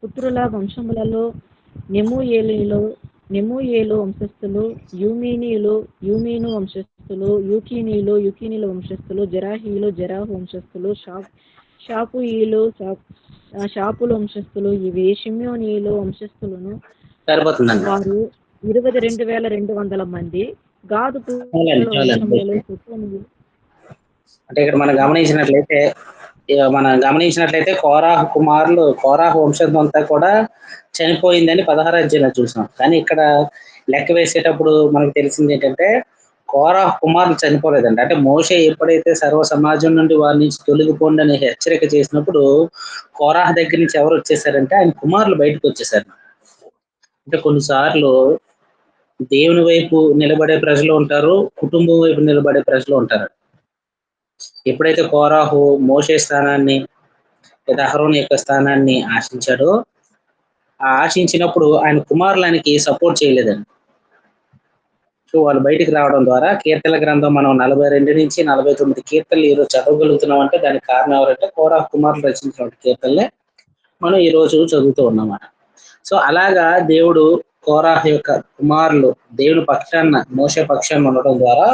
పుత్రుల వంశములలో నెమూయేలు వంశస్థులు, యూమీను వంశస్థులు, యూకీనీల వంశస్థులు, జెరాహీలు జెరాహు వంశస్థులు, షాపుల వంశస్థులు. ఇవి షిమ్యోనీయులు వంశస్థులను. వారు 22,200 మంది. గాదు అంటే ఇక్కడ మనం గమనించినట్లయితే కోరాహు వంశం అంతా కూడా చనిపోయిందని 16వ అధ్యాయంలో చూసాం. కానీ ఇక్కడ లెక్క వేసేటప్పుడు మనకు తెలిసింది ఏంటంటే కోరాహు కుమారులు చనిపోలేదండి. అంటే మోషే ఎప్పుడైతే సర్వ సమాజం నుండి వారి నుంచి తొలగిపోండి అని హెచ్చరిక చేసినప్పుడు కోరాహు దగ్గర నుంచి ఎవరు వచ్చేసారంటే ఆయన కుమారులు బయటకు వచ్చేసారు. అంటే కొన్నిసార్లు దేవుని వైపు నిలబడే ప్రజలు ఉంటారు, కుటుంబం వైపు నిలబడే ప్రజలు ఉంటారు. ఎప్పుడైతే కోరాహు మోషే స్థానాన్ని లేదా అహరోను యొక్క స్థానాన్ని ఆశించాడో ఆశించినప్పుడు ఆయన కుమారులు ఆయనకి సపోర్ట్ చేయలేదండి. సో వాళ్ళు బయటికి రావడం ద్వారా కీర్తన గ్రంథం మనం 42 నుంచి 49 కీర్తనలు ఈరోజు చదవగలుగుతున్నాం అంటే దానికి కారణం ఎవరంటే కోరాహు కుమారులు రచించిన కీర్తనలే మనం ఈ రోజు చదువుతూ ఉన్నామాట. సో అలాగా దేవుడు కోరాహు యొక్క కుమారులు దేవుని పక్షాన మోషే పక్షాన ఉండడం ద్వారా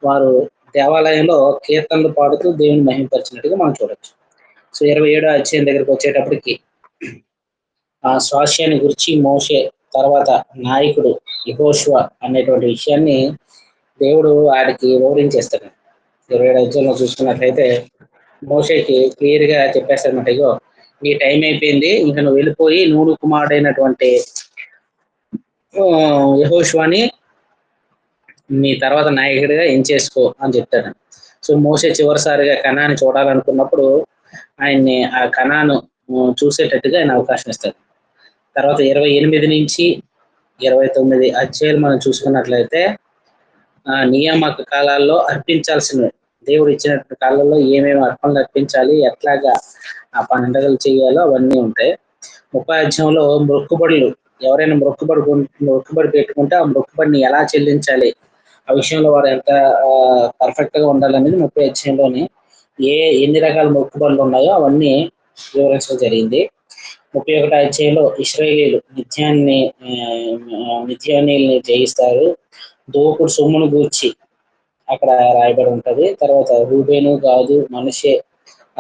వారు దేవాలయంలో కీర్తనలు పాడుతూ దేవుని మహిమపరిచినట్టుగా మనం చూడొచ్చు. సో 27వ అధ్యాయం దగ్గరికి వచ్చేటప్పటికి ఆ స్వాస్యాన్ని గురించి మోషే తర్వాత నాయకుడు యెహోషువ అనేటువంటి విషయాన్ని దేవుడు ఆడికి వివరించేస్తాడు. 27వ అధ్యాయంలో చూసుకున్నట్లయితే మోషేకి క్లియర్ గా చెప్పేస్తాడన్నమాట, ఇగో నీ టైం అయిపోయింది, ఇంకా నువ్వు వెళ్ళిపోయి నూను కుమారుడైనటువంటి యెహోషువని నీ తర్వాత నాయకుడిగా ఎంచేసుకో అని చెప్తాడు. సో మోషే చివరిసారిగా కనాన్ని చూడాలనుకున్నప్పుడు ఆయన్ని ఆ కనాను చూసేటట్టుగా ఆయన అవకాశం ఇస్తాడు. తర్వాత 28 నుంచి 29 అధ్యాయులు మనం చూసుకున్నట్లయితే నియామక కాలాల్లో అర్పించాల్సినవి దేవుడు ఇచ్చినటువంటి కాలంలో ఏమేమి అర్పణలు అర్పించాలి, ఎట్లాగా ఆ పండుగలు చేయాలో అవన్నీ ఉంటాయి. 30వ అధ్యాయంలో మొక్కుబడులు, ఎవరైనా మొక్కుబడి పెట్టుకుంటే ఆ మొక్కుబడిని ఎలా చెల్లించాలి, ఆ విషయంలో వారు ఎంత పర్ఫెక్ట్ గా ఉండాలనేది 30వ అధ్యాయంలోని ఎన్ని రకాల మొక్కుబడులు ఉన్నాయో అవన్నీ వివరించడం జరిగింది. 31వ అధ్యాయంలో ఇశ్రాయేలీయులు మిద్యానీయుల్ని జయిస్తారు, దోపుడు సొమ్మును గూర్చి అక్కడ రాయబడి ఉంటది. తర్వాత రూబేను, గాదు, మనషే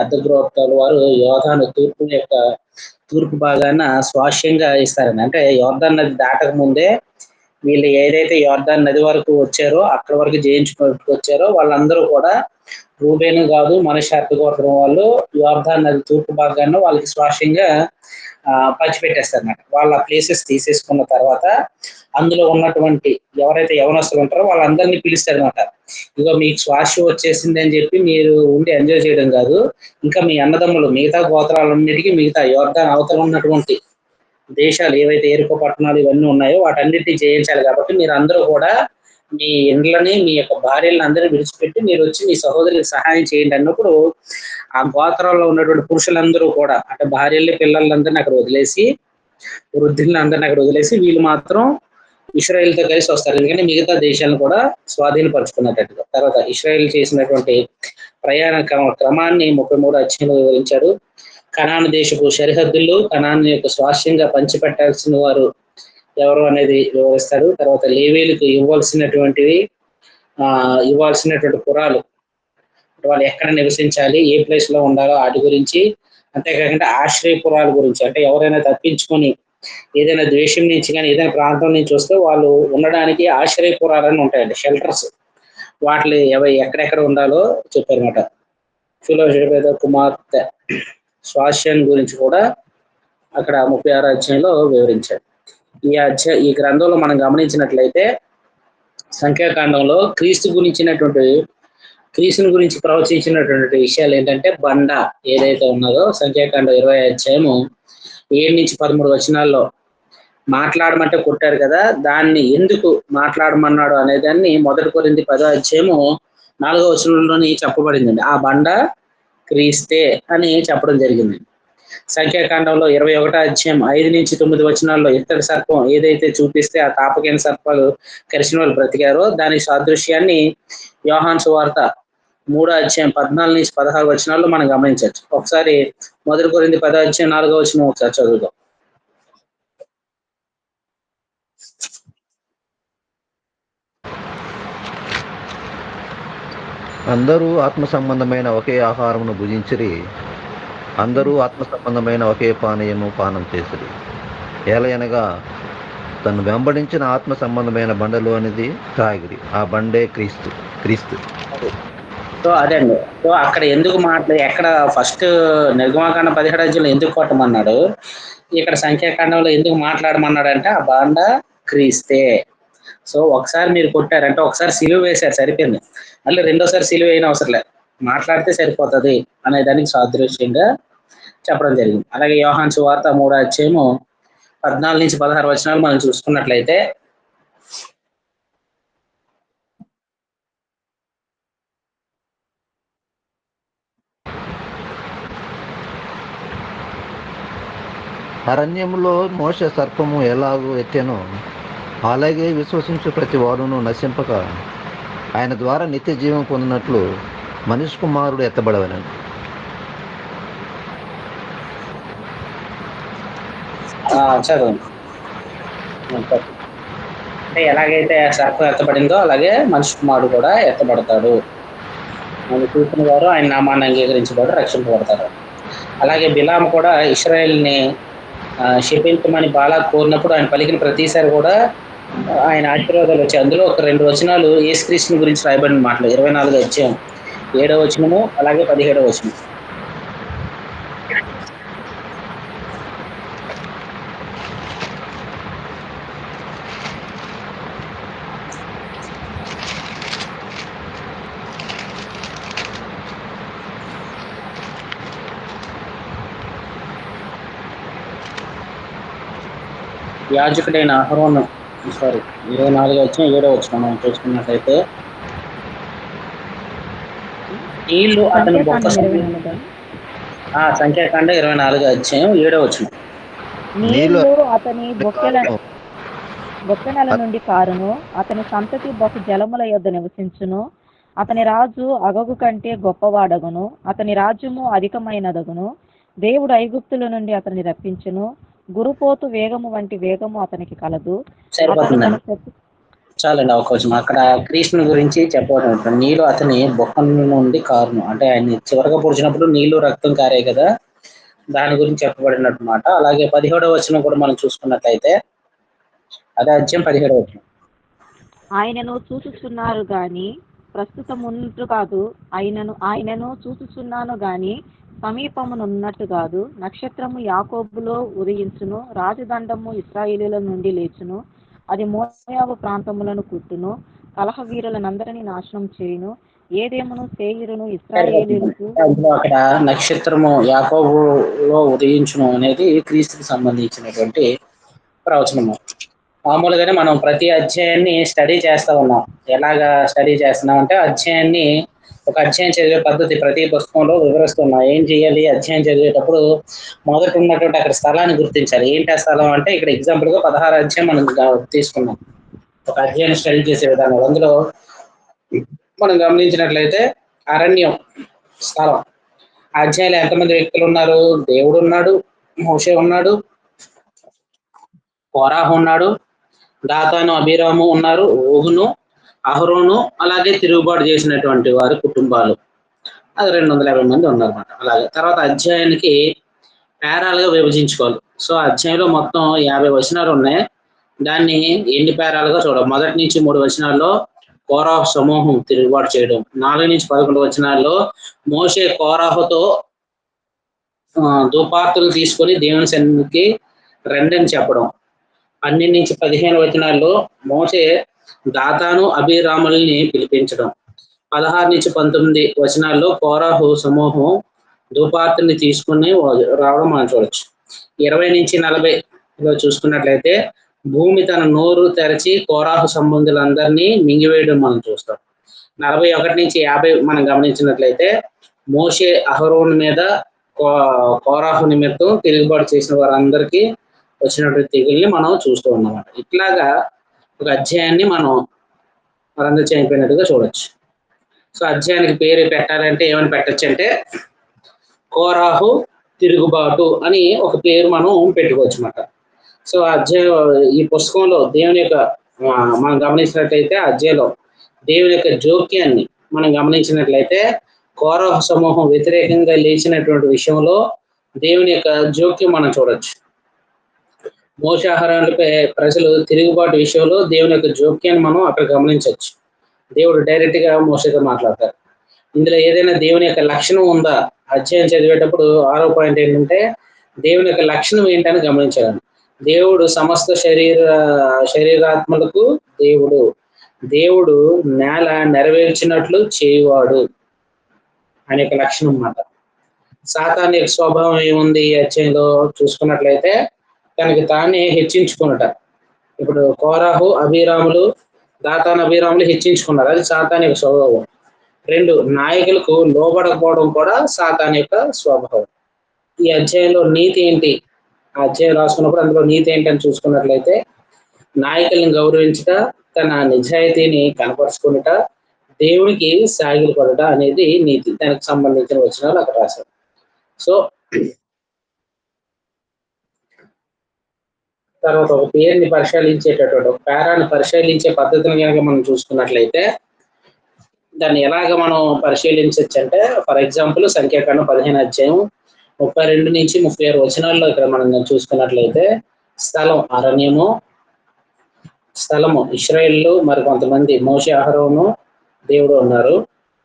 అర్ధగోత్రాల వారు యోర్దాను తూర్పు భాగాన స్వాస్యంగా ఇస్తారని. అంటే యోర్దాన్ నది దాటక ముందే వీళ్ళు ఏదైతే యోర్దాన్ నది వరకు వచ్చారో అక్కడ వరకు జయించుకొచ్చారో వాళ్ళందరూ కూడా రూబేను, గాదు, మనషే అర్ధగోత్రం వాళ్ళు యోర్దాన్ నది తూర్పు భాగాన్ని వాళ్ళకి స్వాస్యంగా పంచిపెట్టేస్తారు అన్నమాట. వాళ్ళ ప్లేసెస్ తీసేసుకున్న తర్వాత అందులో ఉన్నటువంటి ఎవరైతే యవనస్తులు ఉంటారో వాళ్ళందరినీ పిలుస్తారు అనమాట. ఇదిగో మీకు స్వాస్యం వచ్చేసింది అని చెప్పి మీరు ఉండి ఎంజాయ్ చేయడం కాదు, ఇంకా మీ అన్నదమ్ములు మిగతా గోత్రాలన్నిటికీ మిగతా యోర్దాన్ అవతల ఉన్నటువంటి దేశాలు ఏవైతే ఏరుకో పట్టణాలు ఇవన్నీ ఉన్నాయో వాటన్నిటిని జయించాలి. కాబట్టి మీరు అందరూ కూడా మీ ఇండ్లని మీ యొక్క భార్యలను అందరినీ విడిచిపెట్టి మీరు వచ్చి మీ సహోదరికి సహాయం చేయండి అన్నప్పుడు ఆ గోత్రాల్లో ఉన్నటువంటి పురుషులందరూ కూడా అంటే భార్యల్ని పిల్లలందరినీ అక్కడ వదిలేసి వృద్ధులను అందరినీ అక్కడ వదిలేసి వీళ్ళు మాత్రం ఇశ్రాయేల్తో కలిసి వస్తారు. ఎందుకంటే మిగతా దేశాలను కూడా స్వాధీనపరుచుకున్నట్టుగా. తర్వాత ఇశ్రాయేల్ చేసినటువంటి ప్రయాణ క్రమాన్ని 33వ అధ్యాయంలో వివరించాడు. కనాను దేశపు సరిహద్దులు, కనాను యొక్క స్వాస్యంగా పంచిపెట్టాల్సిన వారు ఎవరు అనేది వివరిస్తాడు. తర్వాత లేవీలకు ఇవ్వాల్సినటువంటివి ఇవ్వాల్సినటువంటి పురాలు, వాళ్ళు ఎక్కడ నివసించాలి, ఏ ప్లేస్ లో ఉండాలో వాటి గురించి, అంతేకాకుండా ఆశ్రయపురాల గురించి, అంటే ఎవరైనా తప్పించుకొని ఏదైనా ద్వేషం నుంచి కానీ ఏదైనా ప్రాంతం నుంచి వస్తే వాళ్ళు ఉండడానికి ఆశ్రయపురాలని ఉంటాయండి, షెల్టర్స్. వాటిని ఎక్కడెక్కడ ఉండాలో చెప్పారన్నమాట. ఫిలోజేబేద కుమార్తె శ్వాస్యం గురించి కూడా అక్కడ 36 అధ్యాయంలో వివరించారు. ఈ గ్రంథంలో మనం గమనించినట్లయితే సంఖ్యాకాండంలో క్రీస్తుని గురించి ప్రవచించినటువంటి విషయాలు ఏంటంటే, బండ ఏదైతే ఉన్నదో సంఖ్యాకాండం 20 అధ్యాయము 7 నుంచి 13 వచనాల్లో మాట్లాడమంటే కొట్టారు కదా, దాన్ని ఎందుకు మాట్లాడమన్నాడు అనేదాన్ని 1 కొరింథీ 10 అధ్యాయము 4వ వచనంలోని చెప్పబడిందండి. ఆ బండ క్రీస్తే అని చెప్పడం జరిగింది. సంఖ్యాకాండంలో 21 అధ్యాయం 5 నుంచి 9 వచనాల్లో ఇత్తడి సర్పం ఏదైతే చూపిస్తే ఆ తాపకైన సర్పాలు కరిచిన వాళ్ళు బ్రతికారో దాని సాదృశ్యాన్ని యోహాను సువార్త 3వ అధ్యాయం 14 నుంచి 16 వచనాల్లో మనం గమనించవచ్చు. ఒకసారి 1 కొరింథీ 10 అధ్యాయం 4వ వచనం ఒకసారి చదువుదాం. అందరూ ఆత్మ సంబంధమైన ఒకే ఆహారమును భుజించిరి, అందరూ ఆత్మ సంబంధమైన ఒకే పానీయము పానం చేసిరి. ఏలయనగా తను వెంబడించిన ఆత్మ సంబంధమైన బండలు అనేది త్రాగిరి. ఆ బండే క్రీస్తు. సో అదండి. సో అక్కడ ఎందుకు ఎక్కడ ఫస్ట్ నిర్గమాకాండ 17 అధ్యాయంలో ఎందుకు కొట్టమన్నాడు, ఇక్కడ సంఖ్యాకాండంలో ఎందుకు మాట్లాడమన్నాడు అంటే ఆ బండ క్రీస్తే. సో ఒకసారి మీరు కొట్టారంటే ఒకసారి సిలువ వేశారు సరిపోయింది, మళ్ళీ రెండోసారి సిలువ అయిన అవసరం లేదు, మాట్లాడితే సరిపోతుంది అనే దానికి సాదృశ్యంగా చెప్పడం జరిగింది. అలాగే యోహాను సువార్త 3వ అధ్యాయము 14 నుంచి 16 వచనాలు మనం చూసుకున్నట్లయితే, అరణ్యములో మోషే సర్పము ఎలాగూ ఎత్తెనో అలాగే విశ్వసించు ప్రతి వాడును నశింపక ఆయన ద్వారా నిత్య జీవం పొందినట్లు మనిషి కుమారుడు ఎత్తబడవలను. చదవండి. అంటే ఎలాగైతే సర్పం ఎత్తబడిందో అలాగే మనిషి కుమారుడు కూడా ఎత్తబడతాడు, ఆయన చూసిన వారు ఆయన నామాన్ని అంగీకరించబడి రక్షింపబడతారు. అలాగే బిలాము కూడా ఇశ్రాయేల్ని శపించమని బాలాకు కోరినప్పుడు ఆయన పలికిన ప్రతిసారి కూడా ఆయన ఆశీర్వాదాలు వచ్చాయి. అందులో ఒక 2 వచనాలు యేసుక్రీస్తుని గురించి రాయబడిన మాటలు. 24 అధ్యాయం 7వ వచనము అలాగే 17వ వచనం. యాజకుడైన అహరోను 24 అధ్యాయం 7వ వచనం మనం చూసుకున్నట్లయితే, నీళ్లు అతని సంఖ్యాకాండ 24 అధ్యాయం 7వ వచనం. నీళ్లు అతని బొక్కెనల నుండి కారును, అతని సంతతి బహు జలముల యొద్ద నివసించును. అతని రాజు అగగు కంటే గొప్పవాడగును, అతని రాజ్యము అధికమైనదగును. దేవుడు ఐగుప్తుల నుండి అతన్ని రప్పించును, గురుపోతు వేగము వంటి వేగము అతనికి కలదు. చాలండి అవకాశం. అక్కడ కృష్ణుని గురించి చెప్పడం, నీళ్ళు అతని బొక్క నుండి కారును, అంటే ఆయన చివరగా పొడిచినప్పుడు నీళ్లు రక్తం కారాయి కదా, దాని గురించి చెప్పబడినట్టు మాట. అలాగే 17వ వచనం కూడా మనం చూసుకున్నట్లయితే, అదే అధ్యాయం 17వ వచనం. ఆయనను చూచుచున్నారు గాని ప్రస్తుతం ఉన్నట్టు కాదు, ఆయనను చూచుచున్నాను గాని సమీపమునున్నట్టు కాదు. నక్షత్రము యాకోబులో ఉదయించును, రాజదండము ఇశ్రాయేలీయుల నుండి లేచును. అది మోయాబు ప్రాంతములను కుట్టును, కలహవీరులనందరినీ నాశనం చేయును. ఏదేమును సేయిరును ఇశ్రాయేలీయులకు. అక్కడ నక్షత్రము యాకోబులో ఉదయించును అనేది క్రీస్తుకి సంబంధించినటువంటి ప్రవచనము. మామూలుగానే మనం ప్రతి అధ్యాయాన్ని స్టడీ చేస్తా ఉన్నాం. ఎలాగా స్టడీ చేస్తున్నాం అంటే, ఒక అధ్యాయం చదివే పద్ధతి ప్రతి పుస్తకంలో వివరిస్తున్నాం. ఏం చేయాలి, అధ్యాయం చదివేటప్పుడు మొదట ఉన్నటువంటి అక్కడ స్థలాన్ని గుర్తించాలి. ఏంటి ఆ స్థలం అంటే, ఇక్కడ ఎగ్జాంపుల్ గా 16 అధ్యాయం మనం తీసుకున్నాం ఒక అధ్యాయాన్ని స్టడీ చేసే విధానం. అందులో మనం గమనించినట్లయితే అరణ్యం స్థలం. ఆ అధ్యాయంలో ఎంతమంది వ్యక్తులు ఉన్నారు? దేవుడు ఉన్నాడు, మోషే ఉన్నాడు, కోరాహు ఉన్నాడు, దాతాను అబీరాము ఉన్నారు, ఓహును, అహరోను అలాగే తిరుగుబాటు చేసినటువంటి వారి కుటుంబాలు, అది 250 మంది ఉన్నారన్నమాట. అలాగే తర్వాత అధ్యాయానికి పేరాలుగా విభజించుకోవాలి. సో అధ్యాయంలో మొత్తం 50 వచనాలు ఉన్నాయి. దాన్ని ఎన్ని పేరాలుగా చూడాలి. 1 నుంచి 3 వచనాల్లో కోరాహు సమూహం తిరుగుబాటు చేయడం, 4 నుంచి 11 వచనాల్లో మోషే కోరాహుతో ధూపార్తులు తీసుకొని దేవుని సన్నిధికి రండి అని చెప్పడం, 12 నుంచి 15 వచనాల్లో మోషే దాతాను అభిరాముల్ని పిలిపించడం, 16 నుంచి 19 వచనాల్లో కోరాహు సమూహం ధూపార్తుల్ని తీసుకుని రావడం మనం చూడొచ్చు. 20 నుంచి 40 చూసుకున్నట్లయితే భూమి తన నోరు తెరచి కోరాహు సంబంధులందరినీ మింగివేయడం మనం చూస్తాం. 41 నుంచి 50 మనం గమనించినట్లయితే మోషే అహరోను మీద కోరాహు నిమిత్తం తిరుగుబాటు చేసిన వారందరికీ వచ్చినటువంటి తెగుల్ని మనం చూస్తూ ఉన్నాం. ఇట్లాగా ఒక అధ్యాయాన్ని మనం వారందరూ చనిపోయినట్టుగా చూడొచ్చు. సో అధ్యాయానికి పేరు పెట్టాలంటే ఏమని పెట్టచ్చు అంటే కోరాహు తిరుగుబాటు అని ఒక పేరు మనం పెట్టుకోవచ్చు అన్నమాట. సో అధ్యాయం ఈ పుస్తకంలో దేవుని యొక్క మనం గమనించినట్లయితే అధ్యాయంలో దేవుని యొక్క జోక్యాన్ని మనం గమనించినట్లయితే కోరాహు సమూహం వ్యతిరేకంగా లేచినటువంటి విషయంలో దేవుని యొక్క జోక్యం మనం చూడొచ్చు. మోషే అహరోనులపై ప్రజలు తిరుగుబాటు విషయంలో దేవుని యొక్క జోక్యాన్ని మనం అక్కడ గమనించవచ్చు. దేవుడు డైరెక్ట్ గా మోషేతో మాట్లాడతారు. ఇందులో ఏదైనా దేవుని యొక్క లక్షణం ఉందా? అధ్యాయం చదివేటప్పుడు 6వ పాయింట్ ఏంటంటే దేవుని యొక్క లక్షణం ఏంటని గమనించాలి. దేవుడు సమస్త శరీరాత్మలకు దేవుడు నేల నెరవేర్చినట్లు చేయువాడు అనే లక్షణం అన్నమాట. సాతాను యొక్క స్వభావం ఏముంది ఈ అధ్యాయంలో చూసుకున్నట్లయితే తనకి తానే హెచ్చించుకున్నట. ఇప్పుడు కోరాహు అభిరాములు దాతాను అభిరాములు హెచ్చించుకున్నారు, అది సాతాను యొక్క స్వభావం. 2 నాయకులకు లోబడకపోవడం కూడా సాతాను యొక్క స్వభావం. ఈ అధ్యాయంలో నీతి ఏంటి? ఆ అధ్యాయం రాసుకున్నప్పుడు అందులో నీతి ఏంటని చూసుకున్నట్లయితే నాయకులను గౌరవించుట, తన నిజాయితీని కనపరుచుకునుట, దేవునికి సాగిలు పడుట అనేది నీతి. దానికి సంబంధించిన వచనాలు అక్కడ రాశారు. సో తర్వాత ఒక పేరుని పరిశీలించేటటువంటి ఒక పేరాన్ని పరిశీలించే పద్ధతిని కనుక మనం చూసుకున్నట్లయితే దాన్ని ఎలాగ మనం పరిశీలించవచ్చు అంటే ఫర్ ఎగ్జాంపుల్ సంఖ్యాకాండం 15 అధ్యాయం 32 నుంచి 36 వచనాల్లో ఇక్కడ మనం చూసుకున్నట్లయితే స్థలం అరణ్యము, స్థలము ఇశ్రాయేలు, మరి కొంతమంది మోషే అహరోను దేవుడు ఉన్నారు.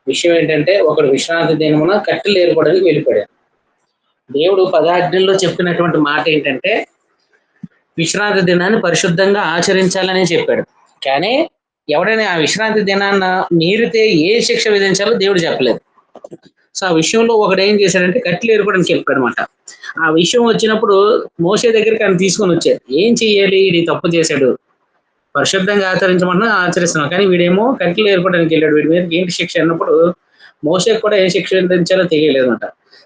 విషయం ఏంటంటే ఒకడు విశ్రాంతి దినమున కట్టెలు ఏరుకోవడానికి వెళ్ళిపోయాడు. దేవుడు 10 ఆజ్ఞల్లో చెప్పినటువంటి మాట ఏంటంటే విశ్రాంతి దినాన్ని పరిశుద్ధంగా ఆచరించాలని చెప్పాడు. కానీ ఎవడైనా ఆ విశ్రాంతి దినాన్న మీరితే ఏ శిక్ష విధించాలో దేవుడు చెప్పలేదు. సో ఆ విషయంలో ఒకడు ఏం చేశాడంటే కట్టెలు ఏరుకోవడానికి వెళ్ళిపోయాడు అనమాట. ఆ విషయం వచ్చినప్పుడు మోషే దగ్గరికి ఆయన తీసుకొని వచ్చారు. ఏం చెయ్యాలి? వీడి తప్పు చేశాడు, పరిశుద్ధంగా ఆచరించమన్నా ఆచరిస్తున్నాం, కానీ వీడేమో కట్టెలు ఏరుకోవడానికి వెళ్ళాడు, వీడి మీద ఏంటి శిక్ష అన్నప్పుడు మోషేకి కూడా ఏ శిక్ష విధించాలో తెలియలేదు అనమాట.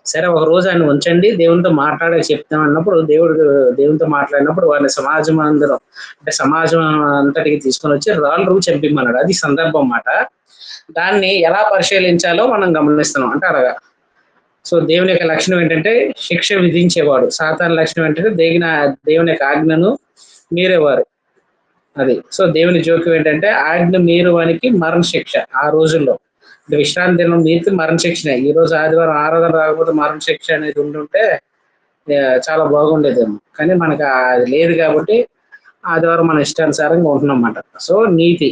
సరే ఒక రోజు ఆయన ఉంచండి, దేవునితో మాట్లాడే చెప్తాం అన్నప్పుడు దేవునితో మాట్లాడినప్పుడు వారిని సమాజం అందరం అంటే సమాజం అంతటికి తీసుకొని వచ్చి రాళ్ళు చంపిమన్నాడు. అది సందర్భం అన్నమాట. దాన్ని ఎలా పరిశీలించాలో మనం గమనిస్తున్నాం అంటే అలాగా. సో దేవుని యొక్క లక్షణం ఏంటంటే శిక్ష విధించేవాడు. సాతాను లక్షణం ఏంటంటే దేవుని యొక్క ఆజ్ఞను మీరేవారు. అది. సో దేవుని జోక్యం ఏంటంటే ఆజ్ఞ మీరు వానికి మరణ శిక్ష. ఆ రోజుల్లో విశ్రాంతి దినం మీరుకి మరణ శిక్షనే. ఈ రోజు ఆదివారం ఆరాధన రాకపోతే మరణ శిక్ష అనేది ఉంటుంటే చాలా బాగుండేదేమో, కానీ మనకు అది లేదు కాబట్టి ఆదివారం మన ఇష్టానుసారంగా ఉంటున్నాం అన్నమాట. సో నీతి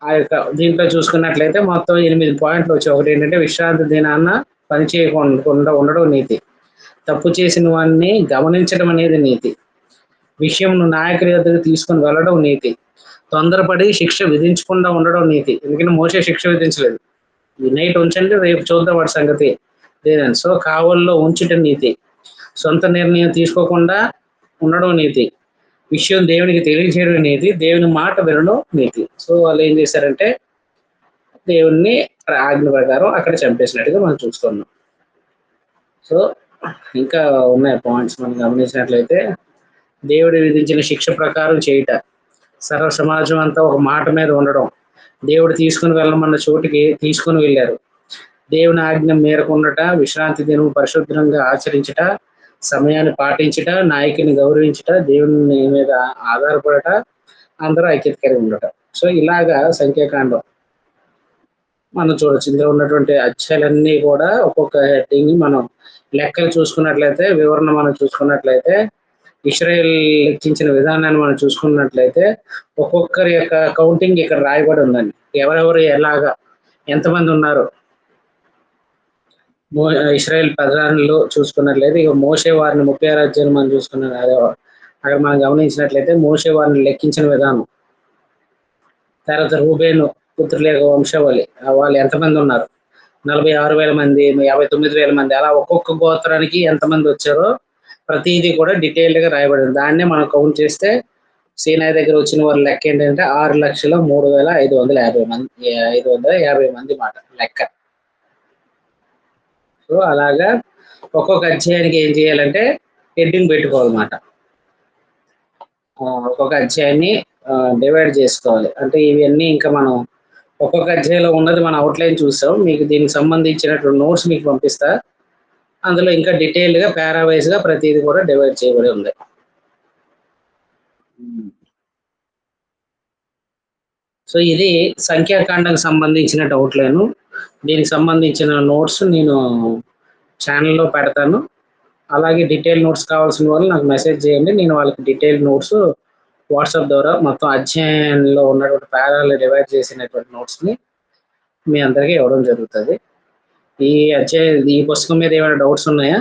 ఆ యొక్క దీంట్లో చూసుకున్నట్లయితే మొత్తం 8 పాయింట్లు వచ్చాయి. ఒకటి ఏంటంటే విశ్రాంతి దినాన్న పని చేయకుండా ఉండడం నీతి, తప్పు చేసిన వాడిని గమనించడం అనేది నీతి, విషయంను నాయకుడి వద్దకు తీసుకొని వెళ్ళడం నీతి, తొందరపడి శిక్ష విధించకుండా ఉండడం నీతి. ఎందుకంటే మోషే శిక్ష విధించలేదు, ఈ నైట్ ఉంచండి రేపు చూద్దాం వాడి సంగతి లేదని. సో కావల్లో ఉంచటం నీతి, సొంత నిర్ణయం తీసుకోకుండా ఉండడం నీతి, విషయం దేవునికి తెలియజేయడం నీతి, దేవుని మాట వినడం నీతి. సో వాళ్ళు ఏం చేశారంటే దేవుణ్ణి ఆజ్ఞ ప్రకారం అక్కడ చంపేసినట్టుగా మనం చూస్తున్నాం. సో ఇంకా ఉన్నాయి పాయింట్స్ మనం గమనించినట్లయితే దేవుడు విధించిన శిక్ష ప్రకారం చేయుట, సర్వ సమాజం అంతా ఒక మాట మీద ఉండడం, దేవుడు తీసుకుని వెళ్ళమన్న చోటికి తీసుకుని వెళ్ళారు, దేవుని ఆజ్ఞ మేరకు ఉండట, విశ్రాంతి దినం పరిశుభ్రంగా ఆచరించట, సమయాన్ని పాటించట, నాయకుని గౌరవించట, దేవుని మీద ఆధారపడట, అందరూ ఐక్యత కలిగి ఉండటం. సో ఇలాగా సంఖ్యాకాండం మనం చూడొచ్చు. ఇందులో ఉన్నటువంటి అధ్యాయాలన్నీ కూడా ఒక్కొక్క హెడ్డింగ్ మనం లెక్కలు చూసుకున్నట్లయితే, వివరణ మనం చూసుకున్నట్లయితే, ఇస్రాయేల్ లెక్కించిన విధానాన్ని మనం చూసుకున్నట్లయితే ఒక్కొక్కరి యొక్క కౌంటింగ్ ఇక్కడ రాయబడి ఉందండి. ఎవరెవరు ఎలాగా ఎంతమంది ఉన్నారు. ఇస్రాయేల్ ప్రధానులు చూసుకున్నట్లయితే ఇక మోషే వారిని 36 అధ్యాయులు మనం చూసుకున్న అక్కడ మనం గమనించినట్లయితే మోషే వారిని లెక్కించిన విధానం, తర్వాత రూబేను పుత్రుల యొక్క వంశావళి వాళ్ళు ఎంతమంది ఉన్నారు, 46,000 మంది, 59,000 మంది, అలా ఒక్కొక్క గోత్రానికి ఎంతమంది వచ్చారో ప్రతిదీ కూడా డీటెయిల్డ్ గా రాయబడింది. దాన్నే మనం కౌంట్ చేస్తే సీనాయి దగ్గర వచ్చిన వారి లెక్క ఏంటంటే 6,03,550 మంది, 550 మంది మాట లెక్క. సో అలాగా ఒక్కొక్క అధ్యాయానికి ఏం చేయాలంటే హెడ్డింగ్ పెట్టుకోవాలన్నమాట. ఒక్కొక్క అధ్యాయాన్ని డివైడ్ చేసుకోవాలి. అంటే ఇవన్నీ ఇంకా మనం ఒక్కొక్క అధ్యాయంలో ఉన్నది మనం అవుట్లైన్ చూసాం. మీకు దీనికి సంబంధించినటువంటి నోట్స్ మీకు పంపిస్తా. అందులో ఇంకా డీటెయిల్డ్ గా పారావైజ్ గా ప్రతిదీ కూడా డివైడ్ చేయబడి ఉంది. సో ఇది సంఖ్యాకాండానికి సంబంధించిన అవుట్లైన్. దీనికి సంబంధించిన నోట్స్ నేను ఛానల్లో పెడతాను. అలాగే డీటెయిల్ నోట్స్ కావాల్సిన వాళ్ళు నాకు మెసేజ్ చేయండి. నేను వాళ్ళకి డీటెయిల్ నోట్స్ వాట్సాప్ ద్వారా మొత్తం అధ్యాయంలో ఉన్నటువంటి పారాలు డివైడ్ చేసినటువంటి నోట్స్ ని మీ అందరికీ ఇవ్వడం జరుగుతుంది. ఈ పుస్తకం మీద ఏమైనా డౌట్స్ ఉన్నాయా?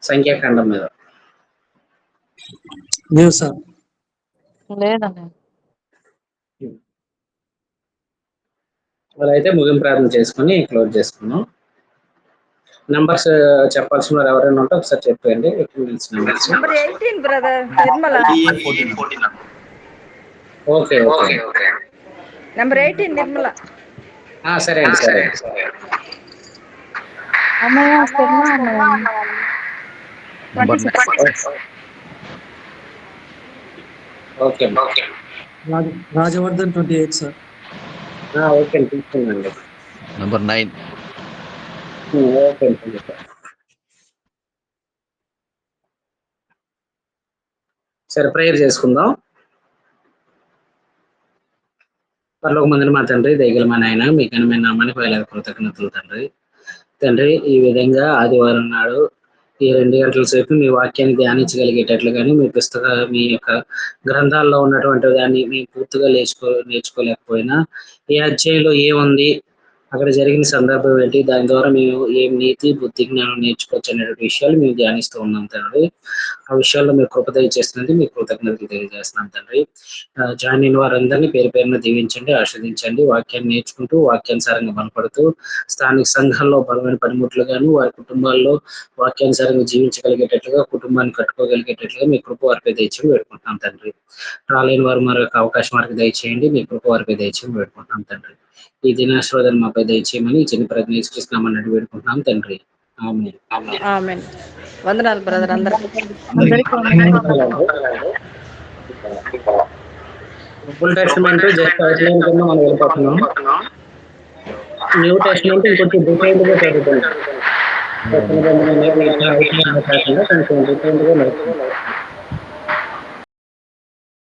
సంఖ్యాకాండం మీద లేవు సార్. లేదండి. వాళ్ళైతే ముగింపు ప్రార్థన చేసుకుని క్లోజ్ చేసుకున్నాం. నంబర్స్ చెప్పాల్సిన వారు ఎవరైనా ఉంటే ఒకసారి చెప్పండి. Number 18 brother Nirmala. Okay okay number 18 Nirmala. సరే అండి సరే. Okay Rajavardhan 28 sir. ఓకే తీసుకున్నాండి. నంబర్ 9. ఓకే సరే ప్రేయర్ చేసుకుందాం. పరలోక మందిని మా తండ్రి, దయగల మా నాయన, మీ ఘనమైన నామానికి వేలాది కృతజ్ఞతలు తండ్రి. తండ్రి ఈ విధంగా ఆదివారం నాడు ఈ 2 గంటల సేపు మీ వాక్యాన్ని ధ్యానించగలిగేటట్లు కానీ మీ యొక్క గ్రంథాల్లో ఉన్నటువంటి దాన్ని మేము పూర్తిగా నేర్చుకోలేకపోయినా ఈ అధ్యాయంలో ఏముంది, అక్కడ జరిగిన సందర్భం ఏంటి, దాని ద్వారా మేము ఏం నీతి బుద్ధి జ్ఞానం నేర్చుకోవచ్చు అనేటువంటి విషయాలు మేము ధ్యానిస్తూ ఉన్నాం తండ్రి. ఆ విషయాల్లో మీరు కృప దయచేస్తున్నది మీకు కృతజ్ఞతలు తెలియజేస్తున్నాం తండ్రి. జాయిన్ అయిన వారందరినీ పేరు పేరున దీవించండి, ఆస్వాదించండి. వాక్యాన్ని నేర్చుకుంటూ వాక్యానుసారంగా బలపడుతూ స్థానిక సంఘాల్లో బలమైన పనిముట్లుగాను వారి కుటుంబాల్లో వాక్యానుసారంగా జీవించగలిగేటట్లుగా కుటుంబాన్ని కట్టుకోగలిగేటట్లుగా మీ కృప వారికి దయచేసి వేడుకుంటున్నాం తండ్రి. రాలేని వారు మరొక అవకాశం వారికి దయచేయండి, మీ కృప వారికి దయచేసి వేడుకుంటున్నాం తండ్రి. ఈ దినాశ్రోధన మాపై దయచేయమని చిన్న ప్రజ్ఞ యేసుక్రీస్తునామమున వేడుకుంటున్నాం తండ్రి. ఆమేన్. ఆమేన్. వందనాలు బ్రదర్ అందరికీ. ఫుల్ టెస్టిమెంట్ జస్ట్ అవుట్లైన్ కింద మనం వెళ్ళిపోతున్నాం. న్యూ టెస్టిమెంట్ ఇంకొంచెం డీటెయిల్డ్ గా చదువుతున్నాం. కొంచెం డీటెయిల్డ్ గా